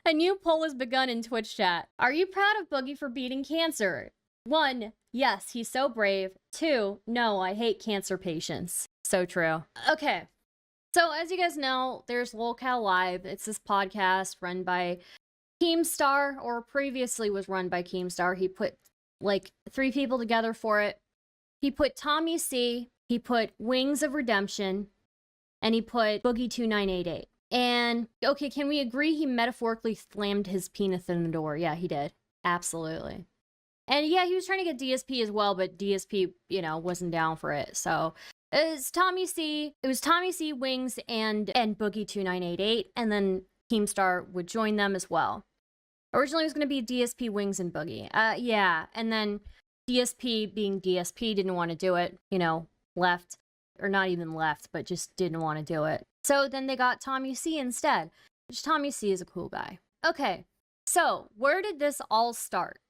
A new poll has begun in Twitch chat. Are you proud of Boogie for beating cancer? 1, yes, he's so brave. 2, no, I hate cancer patients. So true. Okay. So as you guys know, there's Lolcow Live. It's this podcast run by Keemstar, or previously was run by Keemstar. He put like 3 people together for it. He put Tommy C, he put Wings of Redemption, and he put Boogie2988. And, okay, can we agree he metaphorically slammed his penis in the door? Yeah, he did. Absolutely. And yeah, he was trying to get DSP as well, but DSP, you know, wasn't down for it. So it was Tommy C, Wings, and Boogie2988, and then Keemstar would join them as well. Originally, it was going to be DSP, Wings, and Boogie. Yeah, and then DSP, being DSP, didn't want to do it, you know, left. Or not even left, but just didn't want to do it. So then they got Tommy C instead, which Tommy C is a cool guy. Okay, so where did this all start?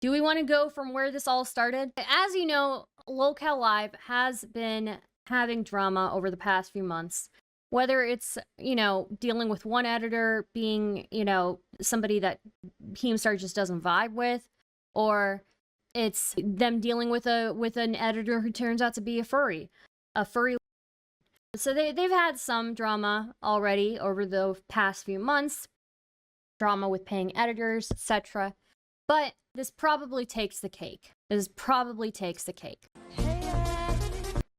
Do we want to go from where this all started? As you know, Lolcow Live has been having drama over the past few months. Whether it's, you know, dealing with one editor being, you know, somebody that Keemstar just doesn't vibe with, or it's them dealing with an editor who turns out to be a furry. So they've had some drama already over the past few months. Drama with paying editors, etc. But this probably takes the cake.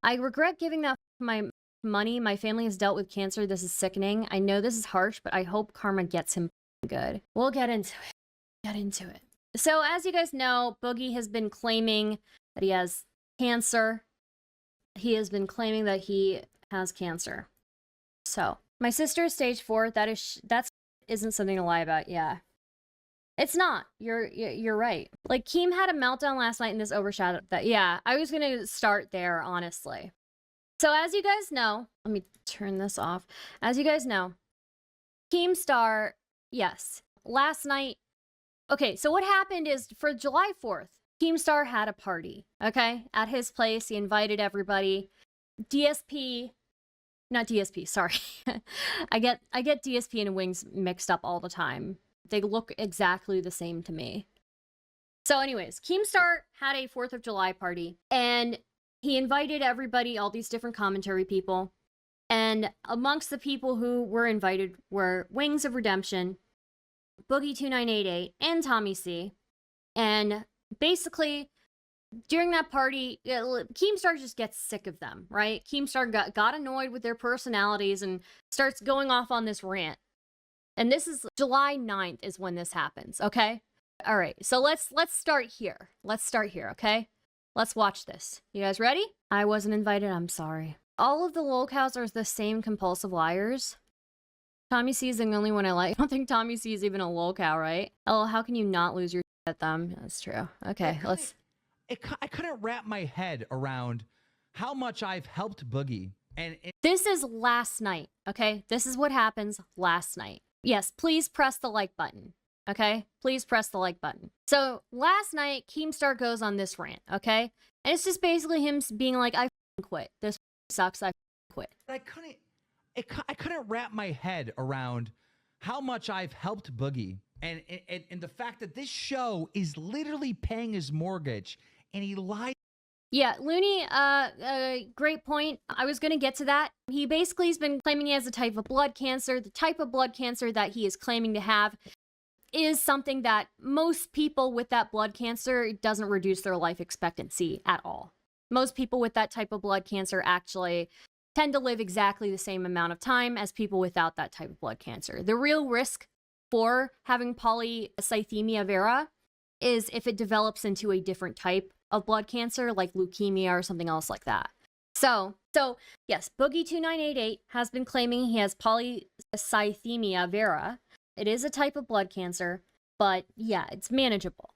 I regret giving that my money. My family has dealt with cancer. This is sickening. I know this is harsh, but I hope karma gets him good. We'll get into it. So as you guys know, Boogie has been claiming that he has cancer. He has been claiming that he has cancer. So my sister is stage 4. That isn't something to lie about. Yeah. It's not. You're right. Like, Keem had a meltdown last night and this overshadowed that. Yeah, I was gonna start there, honestly. So as you guys know, let me turn this off. As you guys know, Keemstar, yes, last night. Okay, so what happened is for July 4th, Keemstar had a party, okay, at his place. He invited everybody. Not DSP, sorry. I get DSP and Wings mixed up all the time. They look exactly the same to me. So anyways, Keemstar had a 4th of July party, and he invited everybody, all these different commentary people. And amongst the people who were invited were Wings of Redemption, Boogie2988, and Tommy C. And basically, during that party, Keemstar just gets sick of them, right? Keemstar got annoyed with their personalities and starts going off on this rant. And this is July 9th is when this happens, okay? All right, so let's start here. Okay? Let's watch this. You guys ready? I wasn't invited, I'm sorry. All of the lolcows are the same compulsive liars. Tommy C is the only one I like. I don't think Tommy C is even a lolcow, right? Oh, how can you not lose your at them? That's true. Okay, I couldn't wrap my head around how much I've helped Boogie. And this is last night, okay? This is what happens last night. Yes, please press the like button, okay? Please press the like button. So last night, Keemstar goes on this rant, okay? And it's just basically him being like, I quit. This sucks, I quit. I couldn't wrap my head around how much I've helped Boogie. And the fact that this show is literally paying his mortgage, and he lied. Yeah, Looney, great point. I was going to get to that. He basically has been claiming he has a type of blood cancer. The type of blood cancer that he is claiming to have is something that most people with that blood cancer doesn't reduce their life expectancy at all. Most people with that type of blood cancer actually tend to live exactly the same amount of time as people without that type of blood cancer. The real risk for having polycythemia vera is if it develops into a different type of blood cancer, like leukemia or something else like that. So yes, Boogie2988 has been claiming he has polycythemia vera. It is a type of blood cancer, but yeah, it's manageable.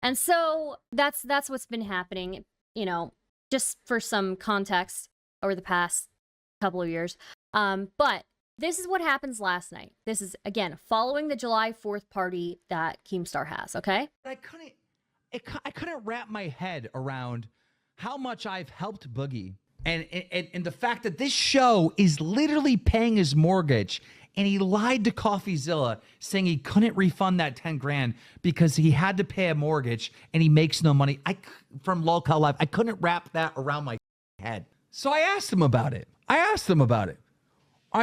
And so that's what's been happening, you know, just for some context over the past couple of years. But this is what happens last night. This is, again, following the July 4th party that Keemstar has, okay? I couldn't wrap my head around how much I've helped Boogie. And the fact that this show is literally paying his mortgage, and he lied to Coffeezilla saying he couldn't refund that 10 grand because he had to pay a mortgage and he makes no money. From Lolcow Live, I couldn't wrap that around my head. So I asked him about it. I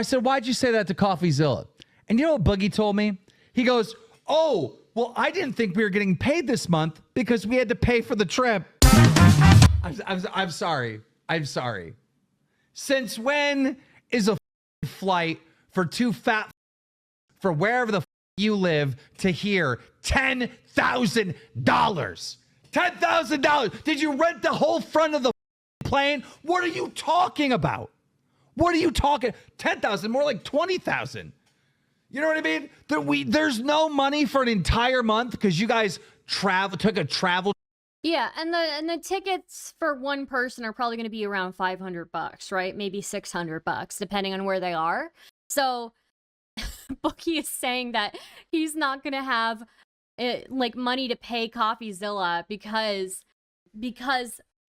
said, why'd you say that to Coffeezilla? And you know what Boogie told me? He goes, oh, well, I didn't think we were getting paid this month because we had to pay for the trip. I'm sorry. Since when is a flight for two fat for wherever the you live to here $10,000? $10,000. Did you rent the whole front of the plane? What are you talking about? 10,000, more like 20,000. You know what I mean? There's no money for an entire month because you guys took a travel. Yeah, and the tickets for one person are probably going to be around $500, right? Maybe $600, depending on where they are. So Boogie is saying that he's not going to have like money to pay Coffeezilla because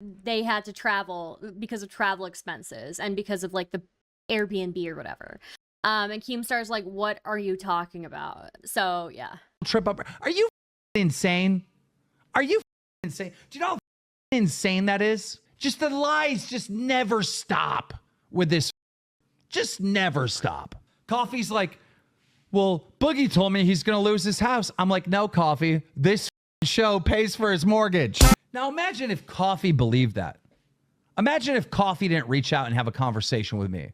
they had to travel because of travel expenses and because of like the Airbnb or whatever. And Keemstar's like, what are you talking about? So yeah. Trip up. Are you insane? Insane? Do you know how insane that is? Just the lies just never stop with this. Just never stop. Coffee's like, well, Boogie told me he's going to lose his house. I'm like, no, Coffee. This show pays for his mortgage. Now imagine if Coffee believed that. Imagine if Coffee didn't reach out and have a conversation with me.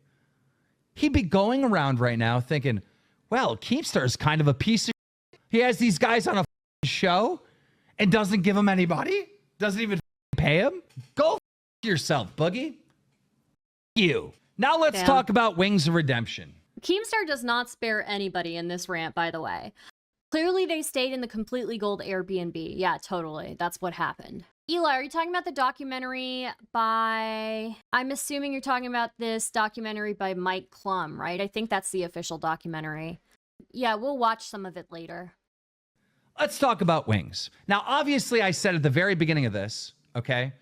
He'd be going around right now thinking, well, Keemstar's kind of a piece of shit. He has these guys on a show and doesn't give them anybody? Doesn't even pay him? Go yourself, Boogie. You. Now let's talk about Wings of Redemption. Keemstar does not spare anybody in this rant, by the way. Clearly, they stayed in the completely gold Airbnb. Yeah, totally. That's what happened. Eli, are you talking about the documentary by... I'm assuming you're talking about this documentary by Mike Klum, right? I think that's the official documentary. Yeah, we'll watch some of it later. Let's talk about Wings. Now, obviously, I said at the very beginning of this, okay,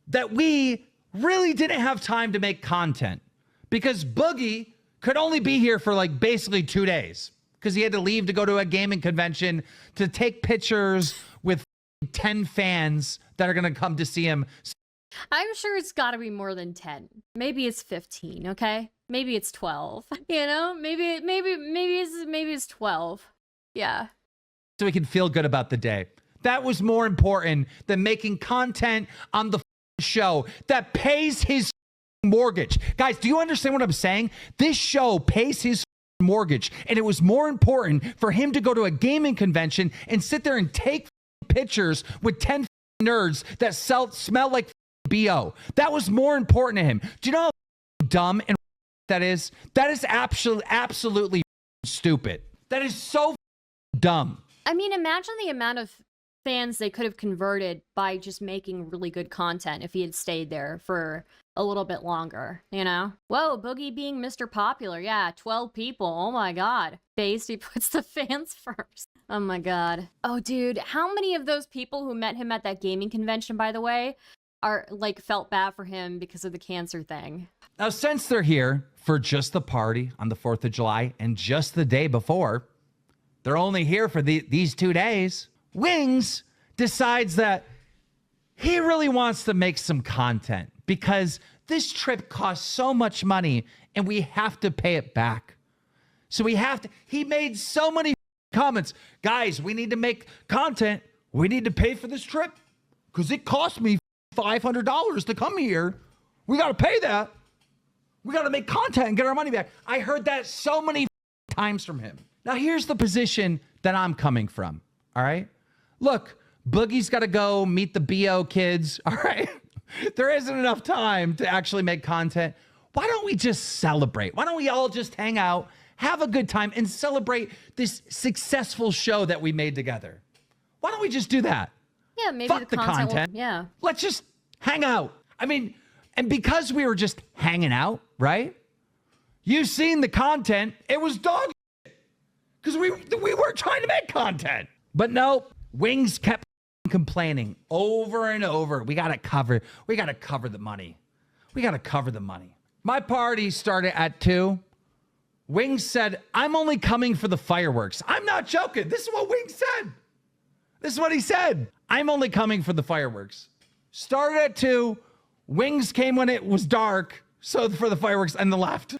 that we really didn't have time to make content because Boogie could only be here for like basically 2 days because he had to leave to go to a gaming convention to take pictures with 10 fans that are going to come to see him. I'm sure it's got to be more than 10. Maybe it's 15, okay? Maybe it's 12. You know? Maybe it's 12. Yeah. So he can feel good about the day. That was more important than making content on the show that pays his mortgage. Guys, do you understand what I'm saying? This show pays his mortgage, and it was more important for him to go to a gaming convention and sit there and take pictures with 10 nerds that smell like BO. That was more important to him. Do you know how dumb and that is? That is absolutely stupid. That is so dumb. I mean, imagine the amount of fans they could have converted by just making really good content if he had stayed there for a little bit longer, you know? Whoa, Boogie being Mr. Popular. Yeah, 12 people. Oh my God. Based, he puts the fans first. Oh my God. Oh, dude, how many of those people who met him at that gaming convention, by the way, are like felt bad for him because of the cancer thing? Now, since they're here for just the party on the 4th of July and just the day before, they're only here for these 2 days. Wings decides that he really wants to make some content because this trip costs so much money and we have to pay it back. So he made so many comments. Guys, we need to make content. We need to pay for this trip because it cost me $500 to come here. We got to pay that. We got to make content and get our money back. I heard that so many times from him. Now, here's the position that I'm coming from, all right? Look, Boogie's got to go meet the BO kids, all right? There isn't enough time to actually make content. Why don't we just celebrate? Why don't we all just hang out, have a good time, and celebrate this successful show that we made together? Why don't we just do that? Yeah, maybe Fuck the content. Yeah. Let's just hang out. I mean, and because we were just hanging out, right? You've seen the content. It was dog because we weren't trying to make content. But no, Wings kept complaining over and over. We got to cover the money. We got to cover the money. My party started at 2. Wings said, I'm only coming for the fireworks. I'm not joking. This is what Wings said. This is what he said. I'm only coming for the fireworks. Started at 2. Wings came when it was dark. So for the fireworks and the left.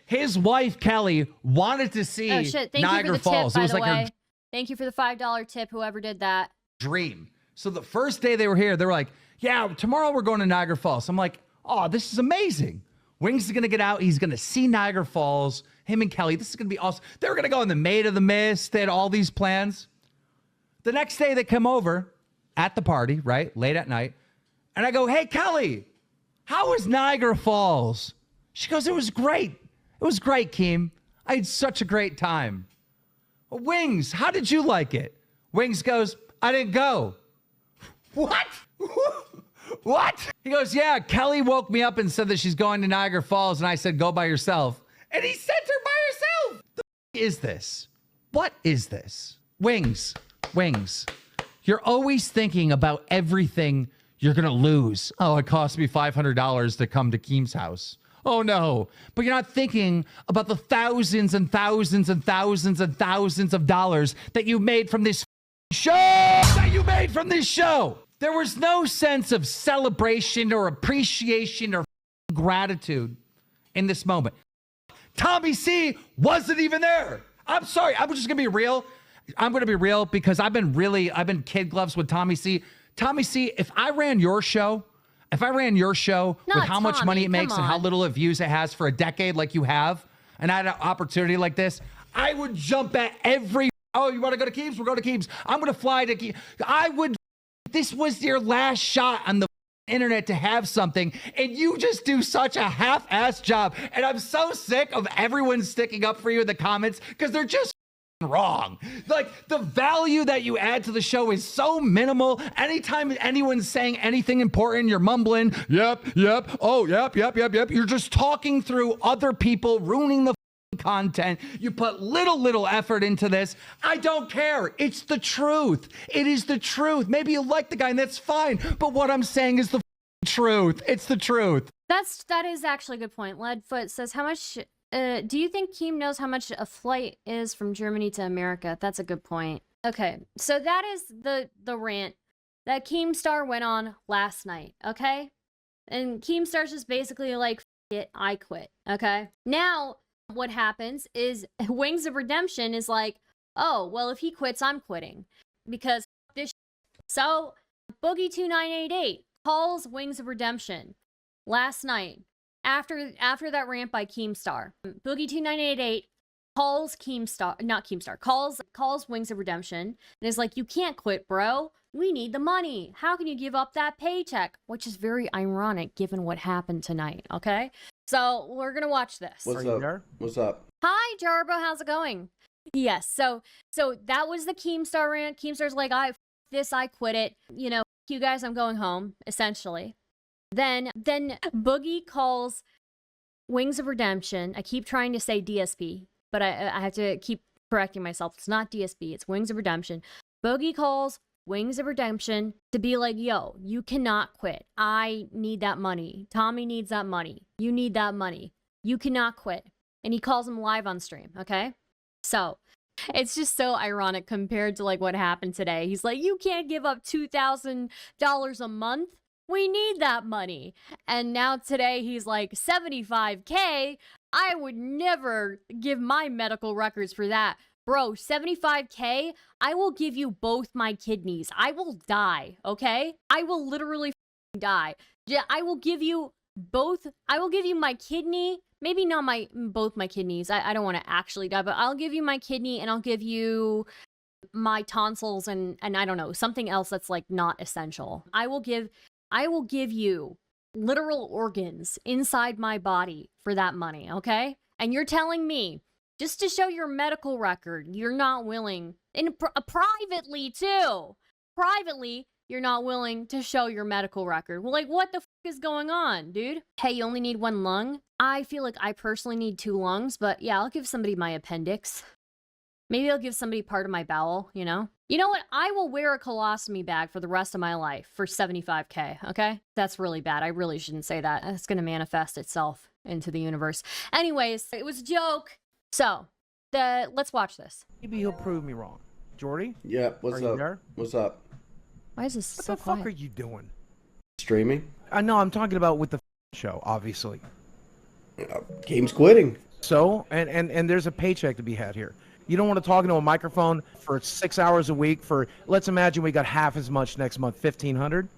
His wife, Kelly, wanted to see Niagara Falls. It was like thank you for the $5 tip, whoever did that. Dream. So the first day they were here, they were like, yeah, tomorrow we're going to Niagara Falls. I'm like, oh, this is amazing. Wings is going to get out. He's going to see Niagara Falls. Him and Kelly. This is going to be awesome. They were going to go in the Maid of the Mist. They had all these plans. The next day they come over at the party, right? Late at night. And I go, hey, Kelly, how was Niagara Falls? She goes, it was great. It was great, Keem. I had such a great time. Wings, how did you like it? Wings goes, I didn't go. What? What? He goes, yeah, Kelly woke me up and said that she's going to Niagara Falls, and I said, go by yourself. And he sent her by herself. The is this? What is this? Wings, you're always thinking about everything you're going to lose. Oh, it cost me $500 to come to Keem's house. Oh, no. But you're not thinking about the thousands and thousands and thousands and thousands of dollars that you made from this show. There was no sense of celebration or appreciation or gratitude in this moment. Tommy C wasn't even there. I'm sorry. I'm just going to be real. I'm going to be real because I've been kid gloves with Tommy C. Tommy C, if I ran your show with how much money it makes and how little of views it has for a decade like you have, and I had an opportunity like this, I would jump at every, oh, you want to go to Keems? We're going to Keems. I'm going to fly to Keems. This was your last shot on the internet to have something, and you just do such a half-assed job. And I'm so sick of everyone sticking up for you in the comments because they're just wrong. Like, the value that you add to the show is so minimal. Anytime anyone's saying anything important, you're mumbling, yep, oh, yep. You're just talking through other people, ruining the content. You put little effort into this. I don't care. It's the truth. It is the truth. Maybe you like the guy and that's fine. But what I'm saying is the truth. It's the truth. That is actually a good point. Leadfoot says, how much do you think Keem knows how much a flight is from Germany to America? That's a good point. Okay, so that is the rant that Keemstar went on last night, okay? And Keemstar's just basically like, F it, I quit, okay? Now, what happens is Wings of Redemption is like, oh, well, if he quits, I'm quitting. Because this. So, Boogie2988 calls Wings of Redemption last night after that rant by Keemstar. Boogie2988 calls calls Wings of Redemption and is like, you can't quit, bro. We need the money. How can you give up that paycheck? Which is very ironic given what happened tonight, okay? So we're gonna watch this. What's up? What's up? Hi, Jarbo. How's it going? Yes. So that was the Keemstar rant. Keemstar's like, I quit it. You know, you guys, I'm going home. Essentially. Then Boogie calls Wings of Redemption. I keep trying to say DSP, but I have to keep correcting myself. It's not DSP. It's Wings of Redemption. Boogie calls Wings of Redemption to be like, yo, you cannot quit. I need that money. Tommy needs that money. You need that money. You cannot quit. And he calls him live on stream, okay? So, it's just so ironic compared to like what happened today. He's like, you can't give up $2,000 a month. We need that money. And now today he's like, $75K? I would never give my medical records for that. Bro, $75K? I will give you both my kidneys. I will die, okay? I will literally die. Yeah, I will give you both. I will give you my kidney. Maybe not both my kidneys. I don't want to actually die, but I'll give you my kidney and I'll give you my tonsils and I don't know, something else that's like not essential. I will give you literal organs inside my body for that money, okay? And you're telling me, just to show your medical record, you're not willing, and privately too, you're not willing to show your medical record. Well, like, what the f is going on, dude? Hey, you only need one lung? I feel like I personally need 2 lungs, but yeah, I'll give somebody my appendix. Maybe I'll give somebody part of my bowel, you know? You know what? I will wear a colostomy bag for the rest of my life for $75K, okay? That's really bad. I really shouldn't say that. It's gonna manifest itself into the universe. Anyways, it was a joke. So, let's watch this. Maybe he'll prove me wrong. Jordy? Yeah, what's Are you up? there? What's up? Why is this What so the fuck quiet? are you doing? Streaming? I know, I'm talking about with the show, obviously. Game's quitting. So, and there's a paycheck to be had here. You don't want to talk into a microphone for 6 hours a week for, let's imagine we got half as much next month, 1,500?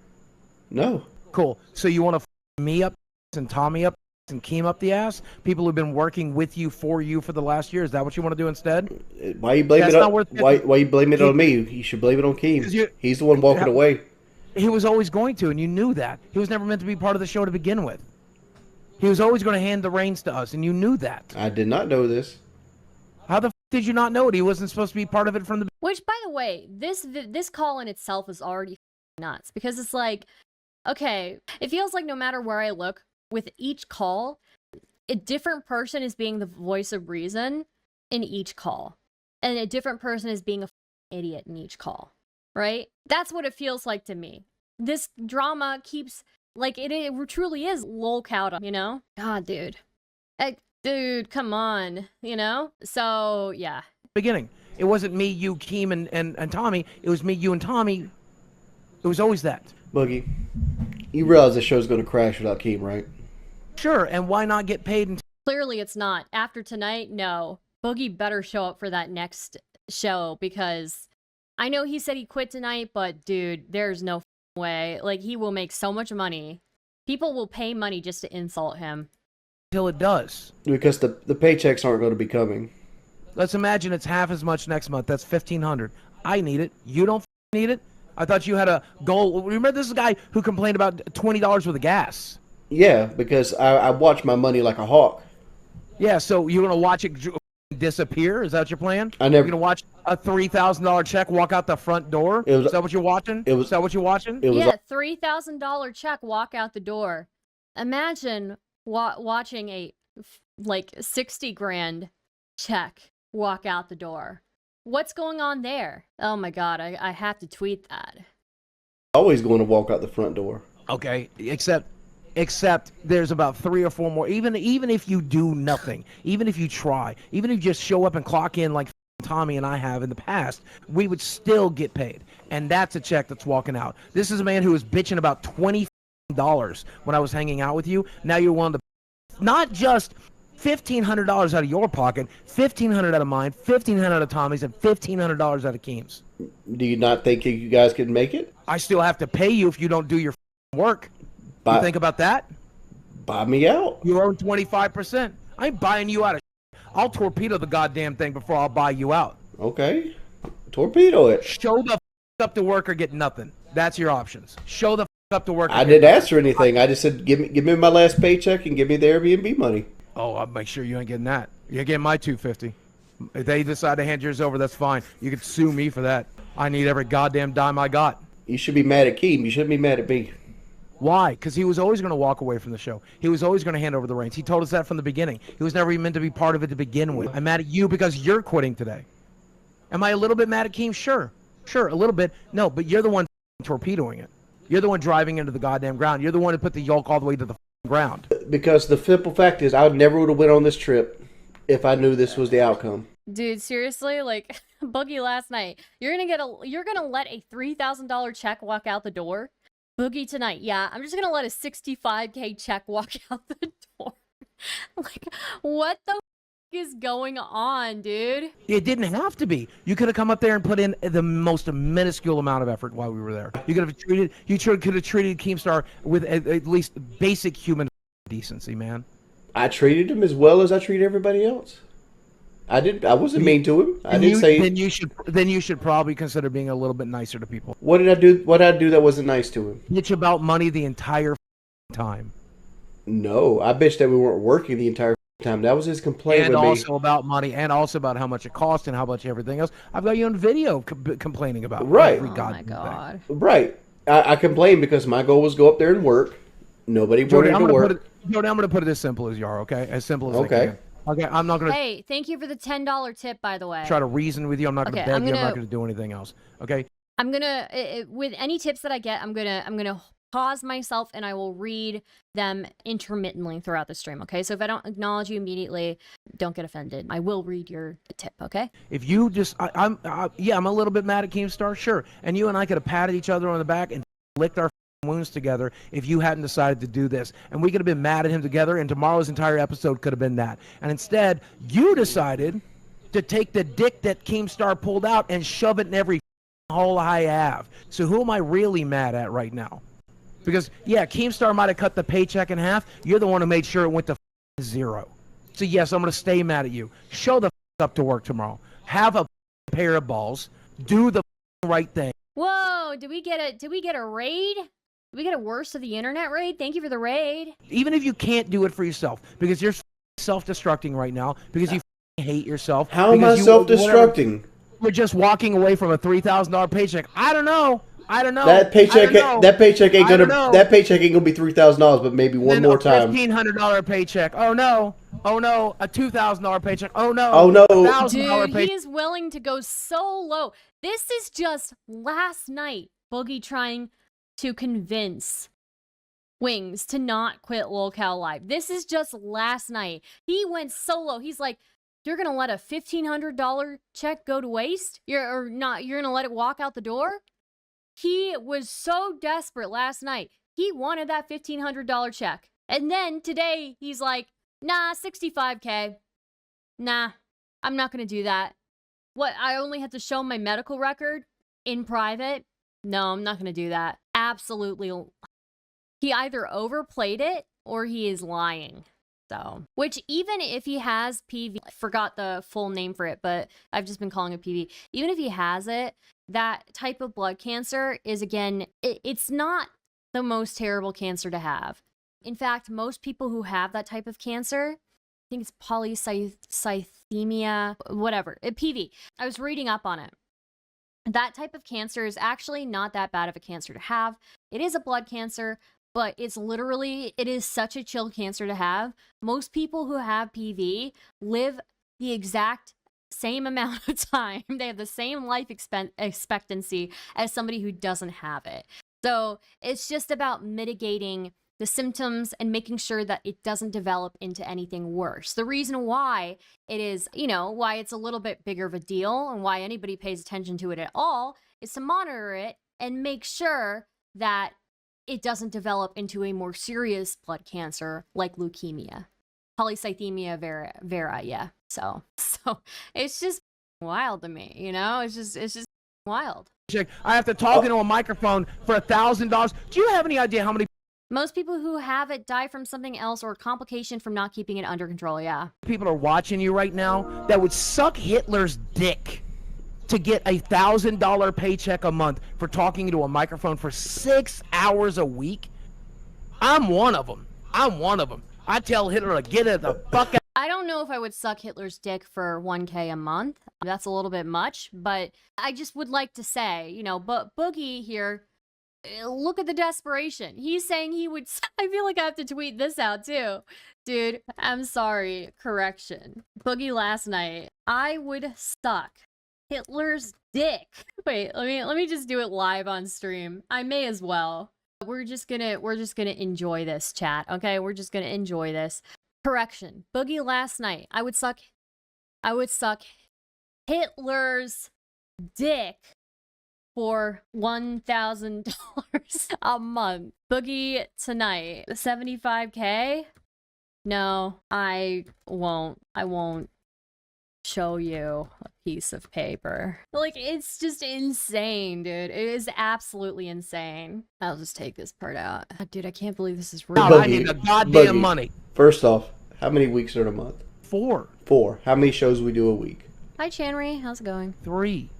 No. Cool. So you want to me up and Tommy up and Keem up the ass? People who've been working with you for the last year. Is that what you want to do instead? Why you blame That's it not on worth why you blame it on me? You should blame it on Keem. He's the one walking away. He was always going to, and you knew that. He was never meant to be part of the show to begin with. He was always going to hand the reins to us, and you knew that. I did not know this. How the f did you not know it? He wasn't supposed to be part of it from the Which, by the way, this call in itself is already nuts because it's like, okay, it feels like no matter where I look, with each call, a different person is being the voice of reason in each call, and a different person is being a idiot in each call, right? That's what it feels like to me. This drama keeps, like, it truly is lolcow, you know? God, dude. Dude, come on, you know? So, yeah. beginning. It wasn't me, you, Keem, and Tommy. It was me, you, and Tommy. It was always that. Boogie, you realize the show's going to crash without Keem, right? Sure, and why not get paid and Clearly it's not. After tonight, no. Boogie better show up for that next show because I know he said he quit tonight, but dude, there's no way. Like, he will make so much money. People will pay money just to insult him. until it does? Because the paychecks aren't going to be coming. Let's imagine it's half as much next month. That's $1,500. I need it. You don't need it. I thought you had a goal. Remember this guy who complained about $20 worth of gas? Yeah, because I watch my money like a hawk. Yeah, so you're going to watch it disappear? Is that your plan? I never- You're going to watch a $3,000 check walk out the front door? It was- Is that what you're watching? it was- Is that what you're watching? It was Yeah, $3,000 check walk out the door. Imagine watching a like 60 grand check walk out the door. What's going on there? Oh my god, I have to tweet that. always going to walk out the front door. Okay, except there's about 3 or 4 more. Even if you do nothing, even if you try, even if you just show up and clock in like Tommy and I have in the past, we would still get paid. And that's a check that's walking out. This is a man who was bitching about $20 when I was hanging out with you. Now you're willing to not just $1,500 out of your pocket, $1,500 out of mine, $1,500 out of Tommy's, and $1,500 out of Keem's. Do you not think you guys can make it? I still have to pay you if you don't do your work. Buy, You think about that? buy me out. You own 25%. I ain't buying you out of I'll torpedo the goddamn thing before I'll buy you out. Okay. Torpedo it. Show the up to work or get nothing. That's your options. Show the up to work. Or I get didn't ask for anything. I just said give me my last paycheck and give me the Airbnb money. Oh, I'll make sure you ain't getting that. You're getting my $250. If they decide to hand yours over, that's fine. You can sue me for that. I need every goddamn dime I got. You should be mad at Keem. You shouldn't be mad at me. Why? Because he was always going to walk away from the show. He was always going to hand over the reins. He told us that from the beginning. He was never even meant to be part of it to begin with. I'm mad at you because you're quitting today. Am I a little bit mad at Keem? Sure. Sure, a little bit. No, but you're the one torpedoing it. You're the one driving into the goddamn ground. You're the one who put the yoke all the way to the ground. Because the simple fact is I never would have went on this trip if I knew this was the outcome. Dude, seriously, like Boogie last night, you're gonna let a $3,000 check walk out the door? Boogie tonight, yeah, I'm just gonna let a $65K check walk out the door. Like, what the is going on, dude? It didn't have to be. You could have come up there and put in the most minuscule amount of effort while we were there. You could have treated Keemstar with at least basic human decency, man. I treated him as well as I treat everybody else. I wasn't mean to him. I didn't say. Then you should probably consider being a little bit nicer to people. What did I do? What did I do that wasn't nice to him? Bitch about money the entire time. No, I bitched that we weren't working the entire time. That was his complaint And with me. also about money, and also about how much it cost and how much everything else. I've got you on video complaining about. Right. Every Oh my goddamn god. thing. Right. I complained because my goal was go up there and work. Nobody Jody, wanted I'm to gonna work. Jody, I'm going to put it as simple as you are, okay? As simple as I Okay. can. Okay, I'm not going to Hey, thank you for the $10 tip, by the way. try to reason with you. I'm not going to Okay, beg I'm you. I'm not gonna- going to do anything else. Okay? I'm gonna with any tips that I get, I'm gonna pause myself and I will read them intermittently throughout the stream, okay? So if I don't acknowledge you immediately, don't get offended. I will read your tip, okay? If you just, I'm a little bit mad at Keemstar, sure. And you and I could have patted each other on the back and licked our wounds together if you hadn't decided to do this. And we could have been mad at him together, and tomorrow's entire episode could have been that. And instead, you decided to take the dick that Keemstar pulled out and shove it in every hole I have. So who am I really mad at right now? Because, yeah, Keemstar might have cut the paycheck in half. You're the one who made sure it went to 0. So, yes, I'm going to stay mad at you. Show the up to work tomorrow. Have a pair of balls. Do the right thing. Whoa, did we get a raid? Did we get a worst of the internet raid? Thank you for the raid. Even if you can't do it for yourself, because you're self-destructing right now, because you hate yourself. How am I self-destructing? You're just walking away from a $3,000 paycheck. I don't know. That paycheck ain't gonna be $3,000, but maybe one more time. $1,500 paycheck. Oh no. A $2,000 paycheck. Oh no. Oh no. Dude, he is willing to go so low. This is just last night. Boogie trying to convince Wings to not quit Lolcow Live. This is just last night. He went so low. He's like, you're gonna let a $1,500 check go to waste? You're gonna let it walk out the door? He was so desperate last night. He wanted that $1,500 check. And then today, he's like, nah, $65K. Nah, I'm not going to do that. What, I only had to show my medical record in private? No, I'm not going to do that. Absolutely. He either overplayed it or he is lying. So, which even if he has PV, I forgot the full name for it, but I've just been calling it PV. Even if he has it, that type of blood cancer is, again, it's not the most terrible cancer to have. In fact, most people who have that type of cancer, I think it's polycythemia, whatever, PV. I was reading up on it. That type of cancer is actually not that bad of a cancer to have. It is a blood cancer, but it is such a chill cancer to have. Most people who have PV live the exact same amount of time. They have the same life expectancy as somebody who doesn't have it. So it's just about mitigating the symptoms and making sure that it doesn't develop into anything worse. The reason why it is, why it's a little bit bigger of a deal and why anybody pays attention to it at all is to monitor it and make sure that it doesn't develop into a more serious blood cancer like leukemia. Polycythemia vera, yeah. So it's just wild to me, It's just wild. I have to talk into a microphone for $1,000. Do you have any idea how many most people who have it die from something else or a complication from not keeping it under control? Yeah. People are watching you right now that would suck Hitler's dick to get a $1,000 paycheck a month for talking into a microphone for 6 hours a week? I'm one of them. I tell Hitler to get it the fuck out. I don't know if I would suck Hitler's dick for $1K a month. That's a little bit much, but I just would like to say, but Boogie here, look at the desperation. He's saying he would, I feel like I have to tweet this out too. Dude, I'm sorry, correction. Boogie last night, I would suck Hitler's dick. Wait, let me just do it live on stream. I may as well. We're just gonna enjoy this, chat, okay? We're just gonna enjoy this. Correction. Boogie last night, I would suck Hitler's dick for $1,000 a month. Boogie tonight, $75K? No, I won't show you a piece of paper. Like, it's just insane, dude. It is absolutely insane. I'll just take this part out. Dude, I can't believe this is real. I need the goddamn money. First off, how many weeks are in a month? 4. How many shows we do a week? Hi, Chanry. How's it going? 3.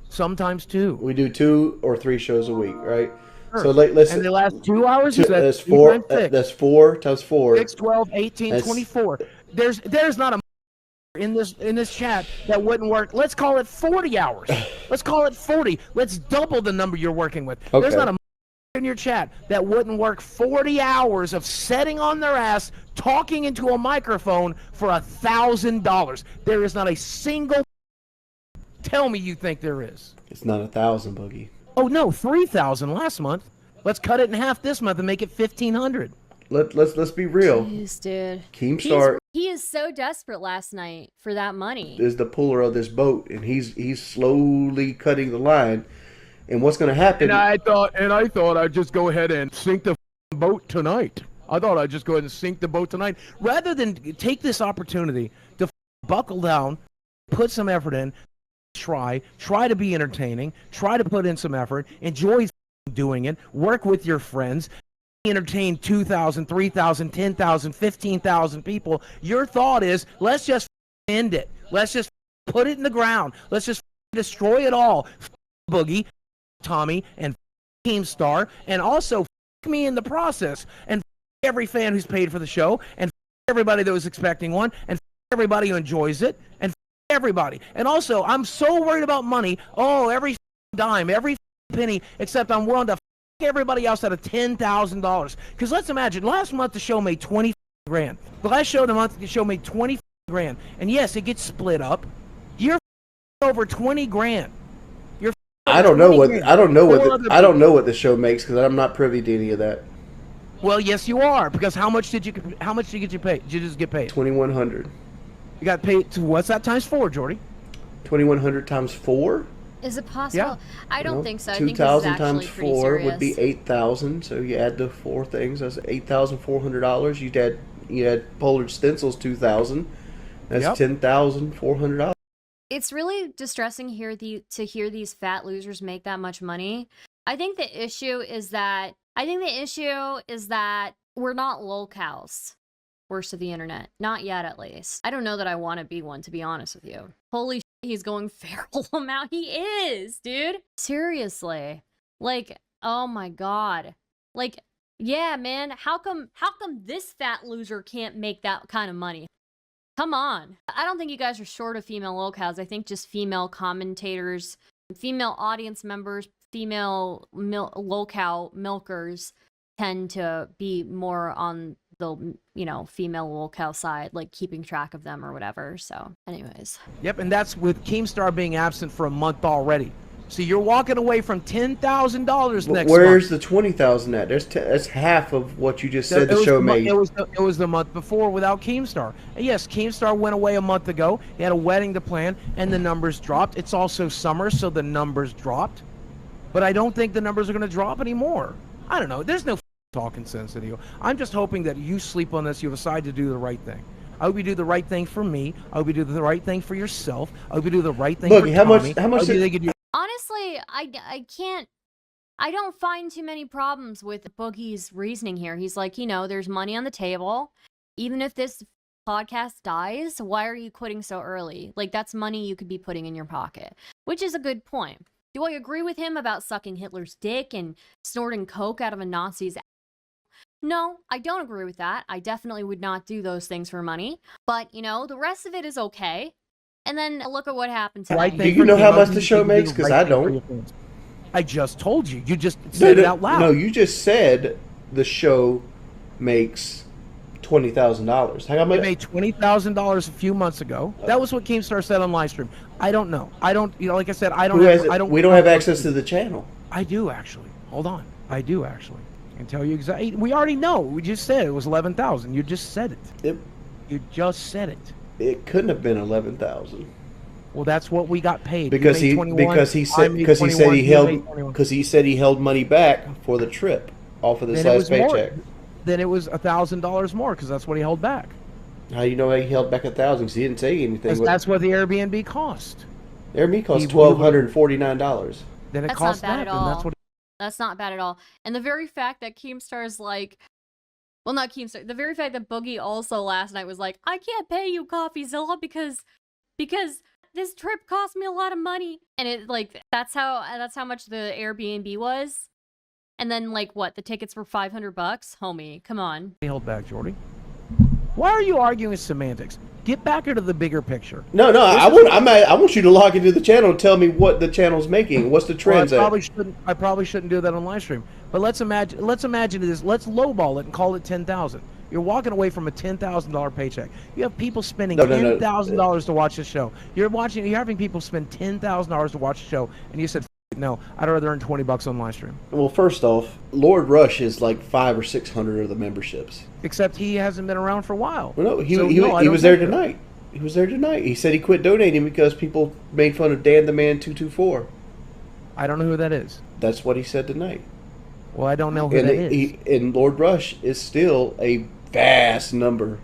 Sometimes 2. We do 2 or 3 shows a week, right? Sure. So let's. And they last 2 hours? That's 4. That's 4 times 4. 6, 12, 18, 24. There's not a in this chat that wouldn't work. Let's call it 40 hours. Let's call it 40. Let's double the number you're working with. Okay. There's not a in your chat that wouldn't work 40 hours of sitting on their ass talking into a microphone for $1,000. There is not a single. Tell me you think there is. It's not 1,000, Boogie. Oh no, 3,000 last month. Let's cut it in half this month and make it $1,500. Let's be real. Jeez, dude. Keemstar He is so desperate last night for that money. is the puller of this boat, and he's slowly cutting the line. And what's going to happen? And I thought I'd just go ahead and sink the boat tonight. I thought I'd just go ahead and sink the boat tonight, rather than take this opportunity to buckle down, put some effort in, try to be entertaining, try to put in some effort, enjoy doing it, work with your friends, entertain 2,000, 3,000, 10,000, 15,000 people. Your thought is, let's just end it. Let's just put it in the ground. Let's just destroy it all. Boogie, Tommy, and Keemstar, and also me in the process, and every fan who's paid for the show, and everybody that was expecting one, and everybody who enjoys it, and everybody. And also, I'm so worried about money. Oh, every dime, every penny, except I'm willing to everybody else out of $10,000. Because let's imagine, last month the show made 20 grand. The last show of the month the show made 20 grand. And yes, it gets split up. You're over 20 grand. I don't know what the show makes, because I'm not privy to any of that. Well, yes, you are, because how much did you get you paid? Did you just get paid? 2,100. You got paid to what's that times 4, Jordy? 2,100 times 4. Is it possible? Yeah. I don't think so. I think this is 2,000 actually times pretty 4 serious. would be 8,000. So you add the 4 things. That's $8,400. You add Pollard stencils 2,000. That's $10,400. It's really distressing to hear these fat losers make that much money. I think the issue is that we're not lolcows. Worst of the internet. Not yet, at least. I don't know that I want to be one, to be honest with you. Holy shit, he's going feral amount. He is, dude. Seriously. Like, oh my god. Like, yeah, man. How come this fat loser can't make that kind of money? Come on. I don't think you guys are short of female lolcows. I think just female commentators, female audience members, female lolcow milkers tend to be more on the, female lolcow side, like keeping track of them or whatever. So anyways. Yep, and that's with Keemstar being absent for a month already. So you're walking away from $10,000 next month. Where's the 20,000 at? That's half of what you just said the show made. It was the month before without Keemstar. And yes, Keemstar went away a month ago. He had a wedding to plan, and the numbers dropped. It's also summer, so the numbers dropped. But I don't think the numbers are going to drop anymore. I don't know. There's no talking sense in you. I'm just hoping that you sleep on this. You decide to do the right thing. I hope you do the right thing for me. I hope you do the right thing for yourself. I hope you do the right thing Boogie, for Tommy. how much Honestly, I don't find too many problems with Boogie's reasoning here. He's like, there's money on the table. Even if this podcast dies, why are you quitting so early? Like, that's money you could be putting in your pocket, which is a good point. Do I agree with him about sucking Hitler's dick and snorting coke out of a Nazi's ass? No, I don't agree with that. I definitely would not do those things for money. But, the rest of it is okay. And then look at what happened today. Right, do you know how much the show makes? Because I don't. I just told you. You just said it out loud. No, you just said the show makes $20,000. How much? It made $20,000 a few months ago. That was what Keemstar said on live stream. I don't know. I don't. Like I said, I don't. We don't have access to the channel. I do actually. Hold on. I do actually. I can tell you exactly. We already know. We just said it was 11,000. You just said it. You just said it. It couldn't have been 11,000. Well, that's what we got paid. Because he said he held money back for the trip off of this last paycheck. Then it was $1,000 more because that's what he held back. How do you know he held back 1,000? Because he didn't say anything. That's what the Airbnb cost. Airbnb cost $1,249. Then it cost that, and that's what. That's not bad at all. And the very fact that Keemstar's like, well, not Keemstar, the very fact that Boogie also last night was like, I can't pay you, Coffeezilla, because this trip cost me a lot of money. And it that's how much the Airbnb was. And then what? The tickets were $500? Homie, come on. He held back, Jordy. Why are you arguing semantics? Get back into the bigger picture. No, I want you to log into the channel and tell me what the channel's making. What's the trends at? I probably shouldn't do that on live stream. But let's imagine this. Let's lowball it and call it 10,000. You're walking away from a $10,000 paycheck. You have people spending $10,000 to watch the show. You're having people spend $10,000 to watch the show, and you said No, I'd rather earn $20 on live stream. Well, first off, Lord Rush is like 500 or 600 of the memberships. Except he hasn't been around for a while. Well, no, he I was don't there think so. tonight. He was there tonight. He said he quit donating because people made fun of Dan the Man 224. I don't know who that is. That's what he said tonight. Well, I don't know who And that is. and Lord Rush is still a vast number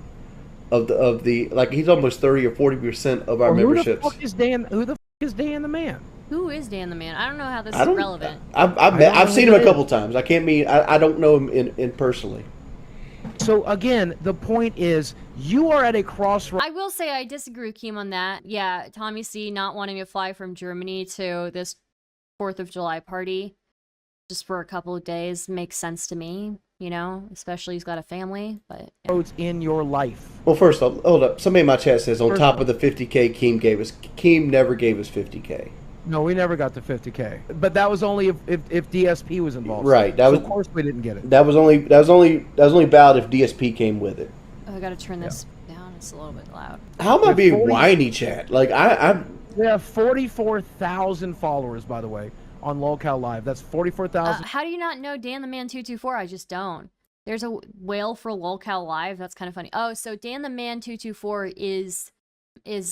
of the like he's almost 30 or 40% of our memberships. Who the fuck is Dan the Man? Who is Dan the Man? I don't know how this I is don't. relevant. I've seen who him it a couple is. times. I don't know him in personally. So again, the point is, you are at a crossroads. I will say I disagree with Keem on that. Yeah, Tommy C not wanting to fly from Germany to this 4th of July party just for a couple of days makes sense to me, you know, especially he's got a family, but yeah. In your life. Well, first off, hold up. Somebody in my chat says on First top off. of the 50K Keem gave us, Keem never gave us 50K. No, we never got the 50K. But that was only if DSP was involved. Right, that So was- of course we didn't get it. That was only valid if DSP came with it. Oh, I gotta turn this down. It's a little bit loud. How am I With being 40 whiny, chat? Like I We have 44,000 followers, by the way, on Lolcow Live. That's 44,000. How do you not know Dan the Man 224? I just don't. There's a whale for Lolcow Live. That's kind of funny. Oh, so Dan the Man 224 is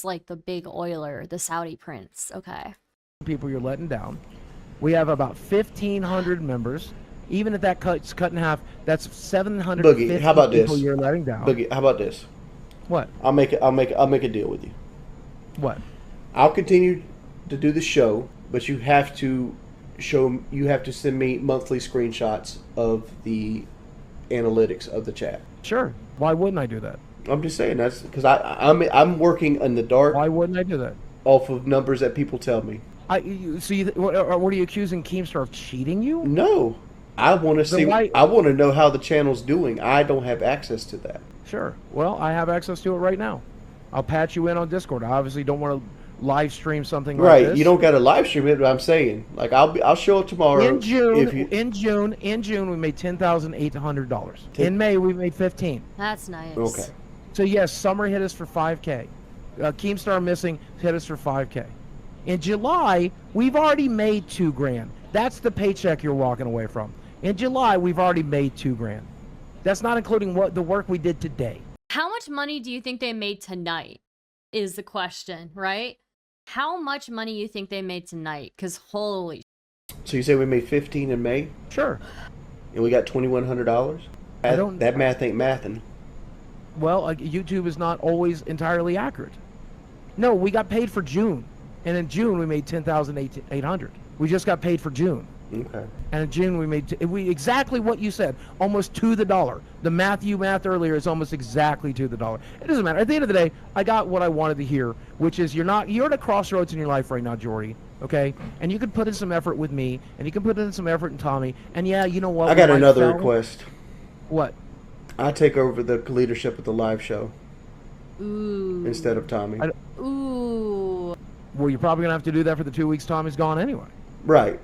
like the big oiler, the Saudi prince. Okay. People you're letting down. We have about 1,500 members. Even if that cuts cut in half, that's 750 Boogie, how about people this? you're letting down. Boogie, how about this? What? I'll make a deal with you. What? I'll continue to do the show, but you have to send me monthly screenshots of the analytics of the chat. Sure. Why wouldn't I do that? I'm just saying that's because I'm working in the dark Why wouldn't I do that? off of numbers that people tell me. What are you accusing Keemstar of cheating you? No, I want to see. why- I want to know how the channel's doing. I don't have access to that. Sure. Well, I have access to it right now. I'll patch you in on Discord. I obviously don't want to live stream something like Right, this. you don't got to live stream it, but I'm saying like I'll show up tomorrow. In June, if you, in June, we made $10,800. In May, we made 15. That's nice. okay. So yes, summer hit us for 5K. Keemstar missing hit us for 5K. In July, we've already made $2,000. That's the paycheck you're walking away from. In July, we've already made $2,000. That's not including the work we did today. How much money do you think they made tonight? Is the question, right? How much money you think they made tonight? Because holy So you say we made 15 in May, Sure. and we got $2,100. I don't- That math ain't mathing. Well, YouTube is not always entirely accurate. No, we got paid for June, and in June we made $10,800. We just got paid for June, Okay. and in June we made exactly what you said, almost to the dollar. The math you mathed earlier is almost exactly to the dollar. It doesn't matter. At the end of the day, I got what I wanted to hear, which is you're at a crossroads in your life right now, Jordy. Okay, and you can put in some effort with me, and you can put in some effort in Tommy, and yeah, you know what? I got we might another fail. request. What? I take over the leadership of the live show Ooh. instead of Tommy. Ooh. Well, you're probably gonna have to do that for the 2 weeks Tommy's gone anyway. Right.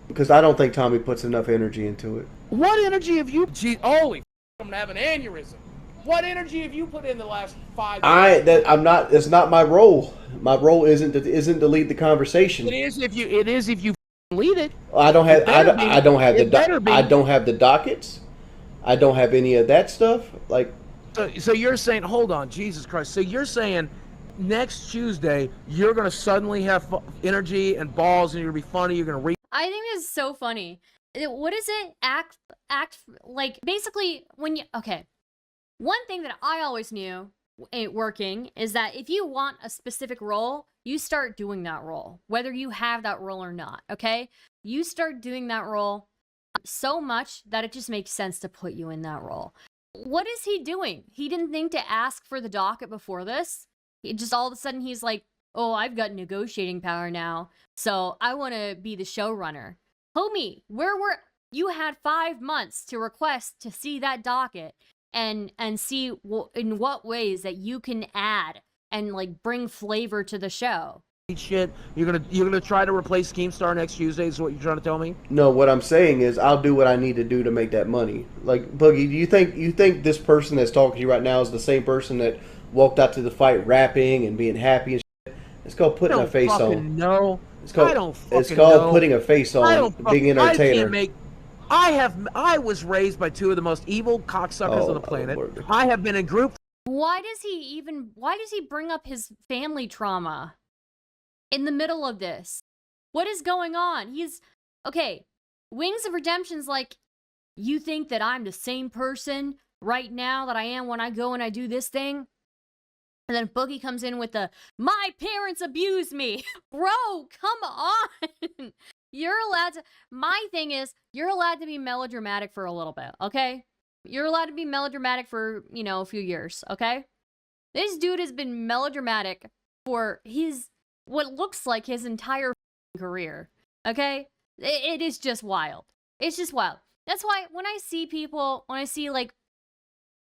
Because I don't think Tommy puts enough energy into it. What energy have you? Gee, holy! I'm gonna have an aneurysm. What energy have you put in the last 5 years? I'm not. It's not my role. My role isn't to lead the conversation. It is if you lead it. I don't have. It better be. I don't have It better be. I don't have the dockets. I don't have any of that stuff. Like So you're saying, hold on, Jesus Christ. So you're saying next Tuesday you're gonna suddenly have energy and balls, and you're gonna be funny. You're gonna read. I think this is so funny. What is it? Act like basically when you okay. One thing that I always knew ain't working is that if you want a specific role, you start doing that role, whether you have that role or not. Okay, you start doing that role so much that it just makes sense to put you in that role. What is he doing? He didn't think to ask for the docket before this. He just all of a sudden he's like, oh, I've got negotiating power now, so I want to be the showrunner. Homie, you had 5 months to request to see that docket and see in what ways that you can add and like bring flavor to the show. Shit, you're gonna try to replace Keemstar next Tuesday. Is what you're trying to tell me? no, what I'm saying is I'll do what I need to do to make that money. Like Boogie, do you think this person that's talking to you right now is the same person that walked out to the fight rapping and being happy and shit? It's called putting a face on. No. It's called, I don't fucking it's called know. putting a face on, being an I entertainer. can't make. I was raised by two of the most evil cocksuckers on the planet. Lord. I have been in group. Why does he bring up his family trauma in the middle of this? What is going on? Okay, Wings of Redemption's like, you think that I'm the same person right now that I am when I go and I do this thing? And then Boogie comes in with my parents abused me. Bro, come on. My thing is, you're allowed to be melodramatic for a little bit, okay? You're allowed to be melodramatic for, a few years, okay? This dude has been melodramatic for what looks like his entire career, okay? It is just wild. It's just wild. That's why when I see like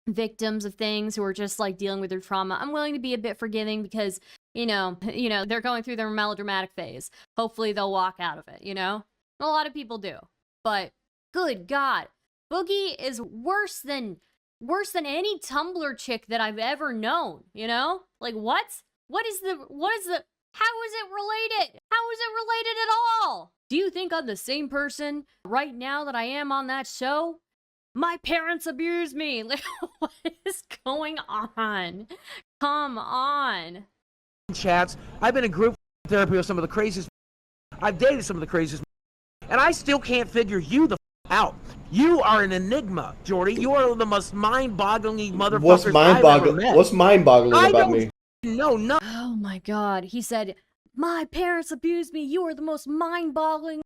victims of things who are just like dealing with their trauma, I'm willing to be a bit forgiving because, they're going through their melodramatic phase. Hopefully they'll walk out of it, A lot of people do. But good God, Boogie is worse than any Tumblr chick that I've ever known, Like what? How is it related? How is it related at all? Do you think I'm the same person right now that I am on that show? My parents abused me. Like, what is going on? Come on. Chats. I've been in group therapy with some of the craziest. I've dated some of the craziest, and I still can't figure you the out. You are an enigma, Jordy. You are the most mind-boggling motherfuckers I've ever met. What's mind-boggling about me? No. Oh my God. He said, my parents abused me. You are the most mind-boggling.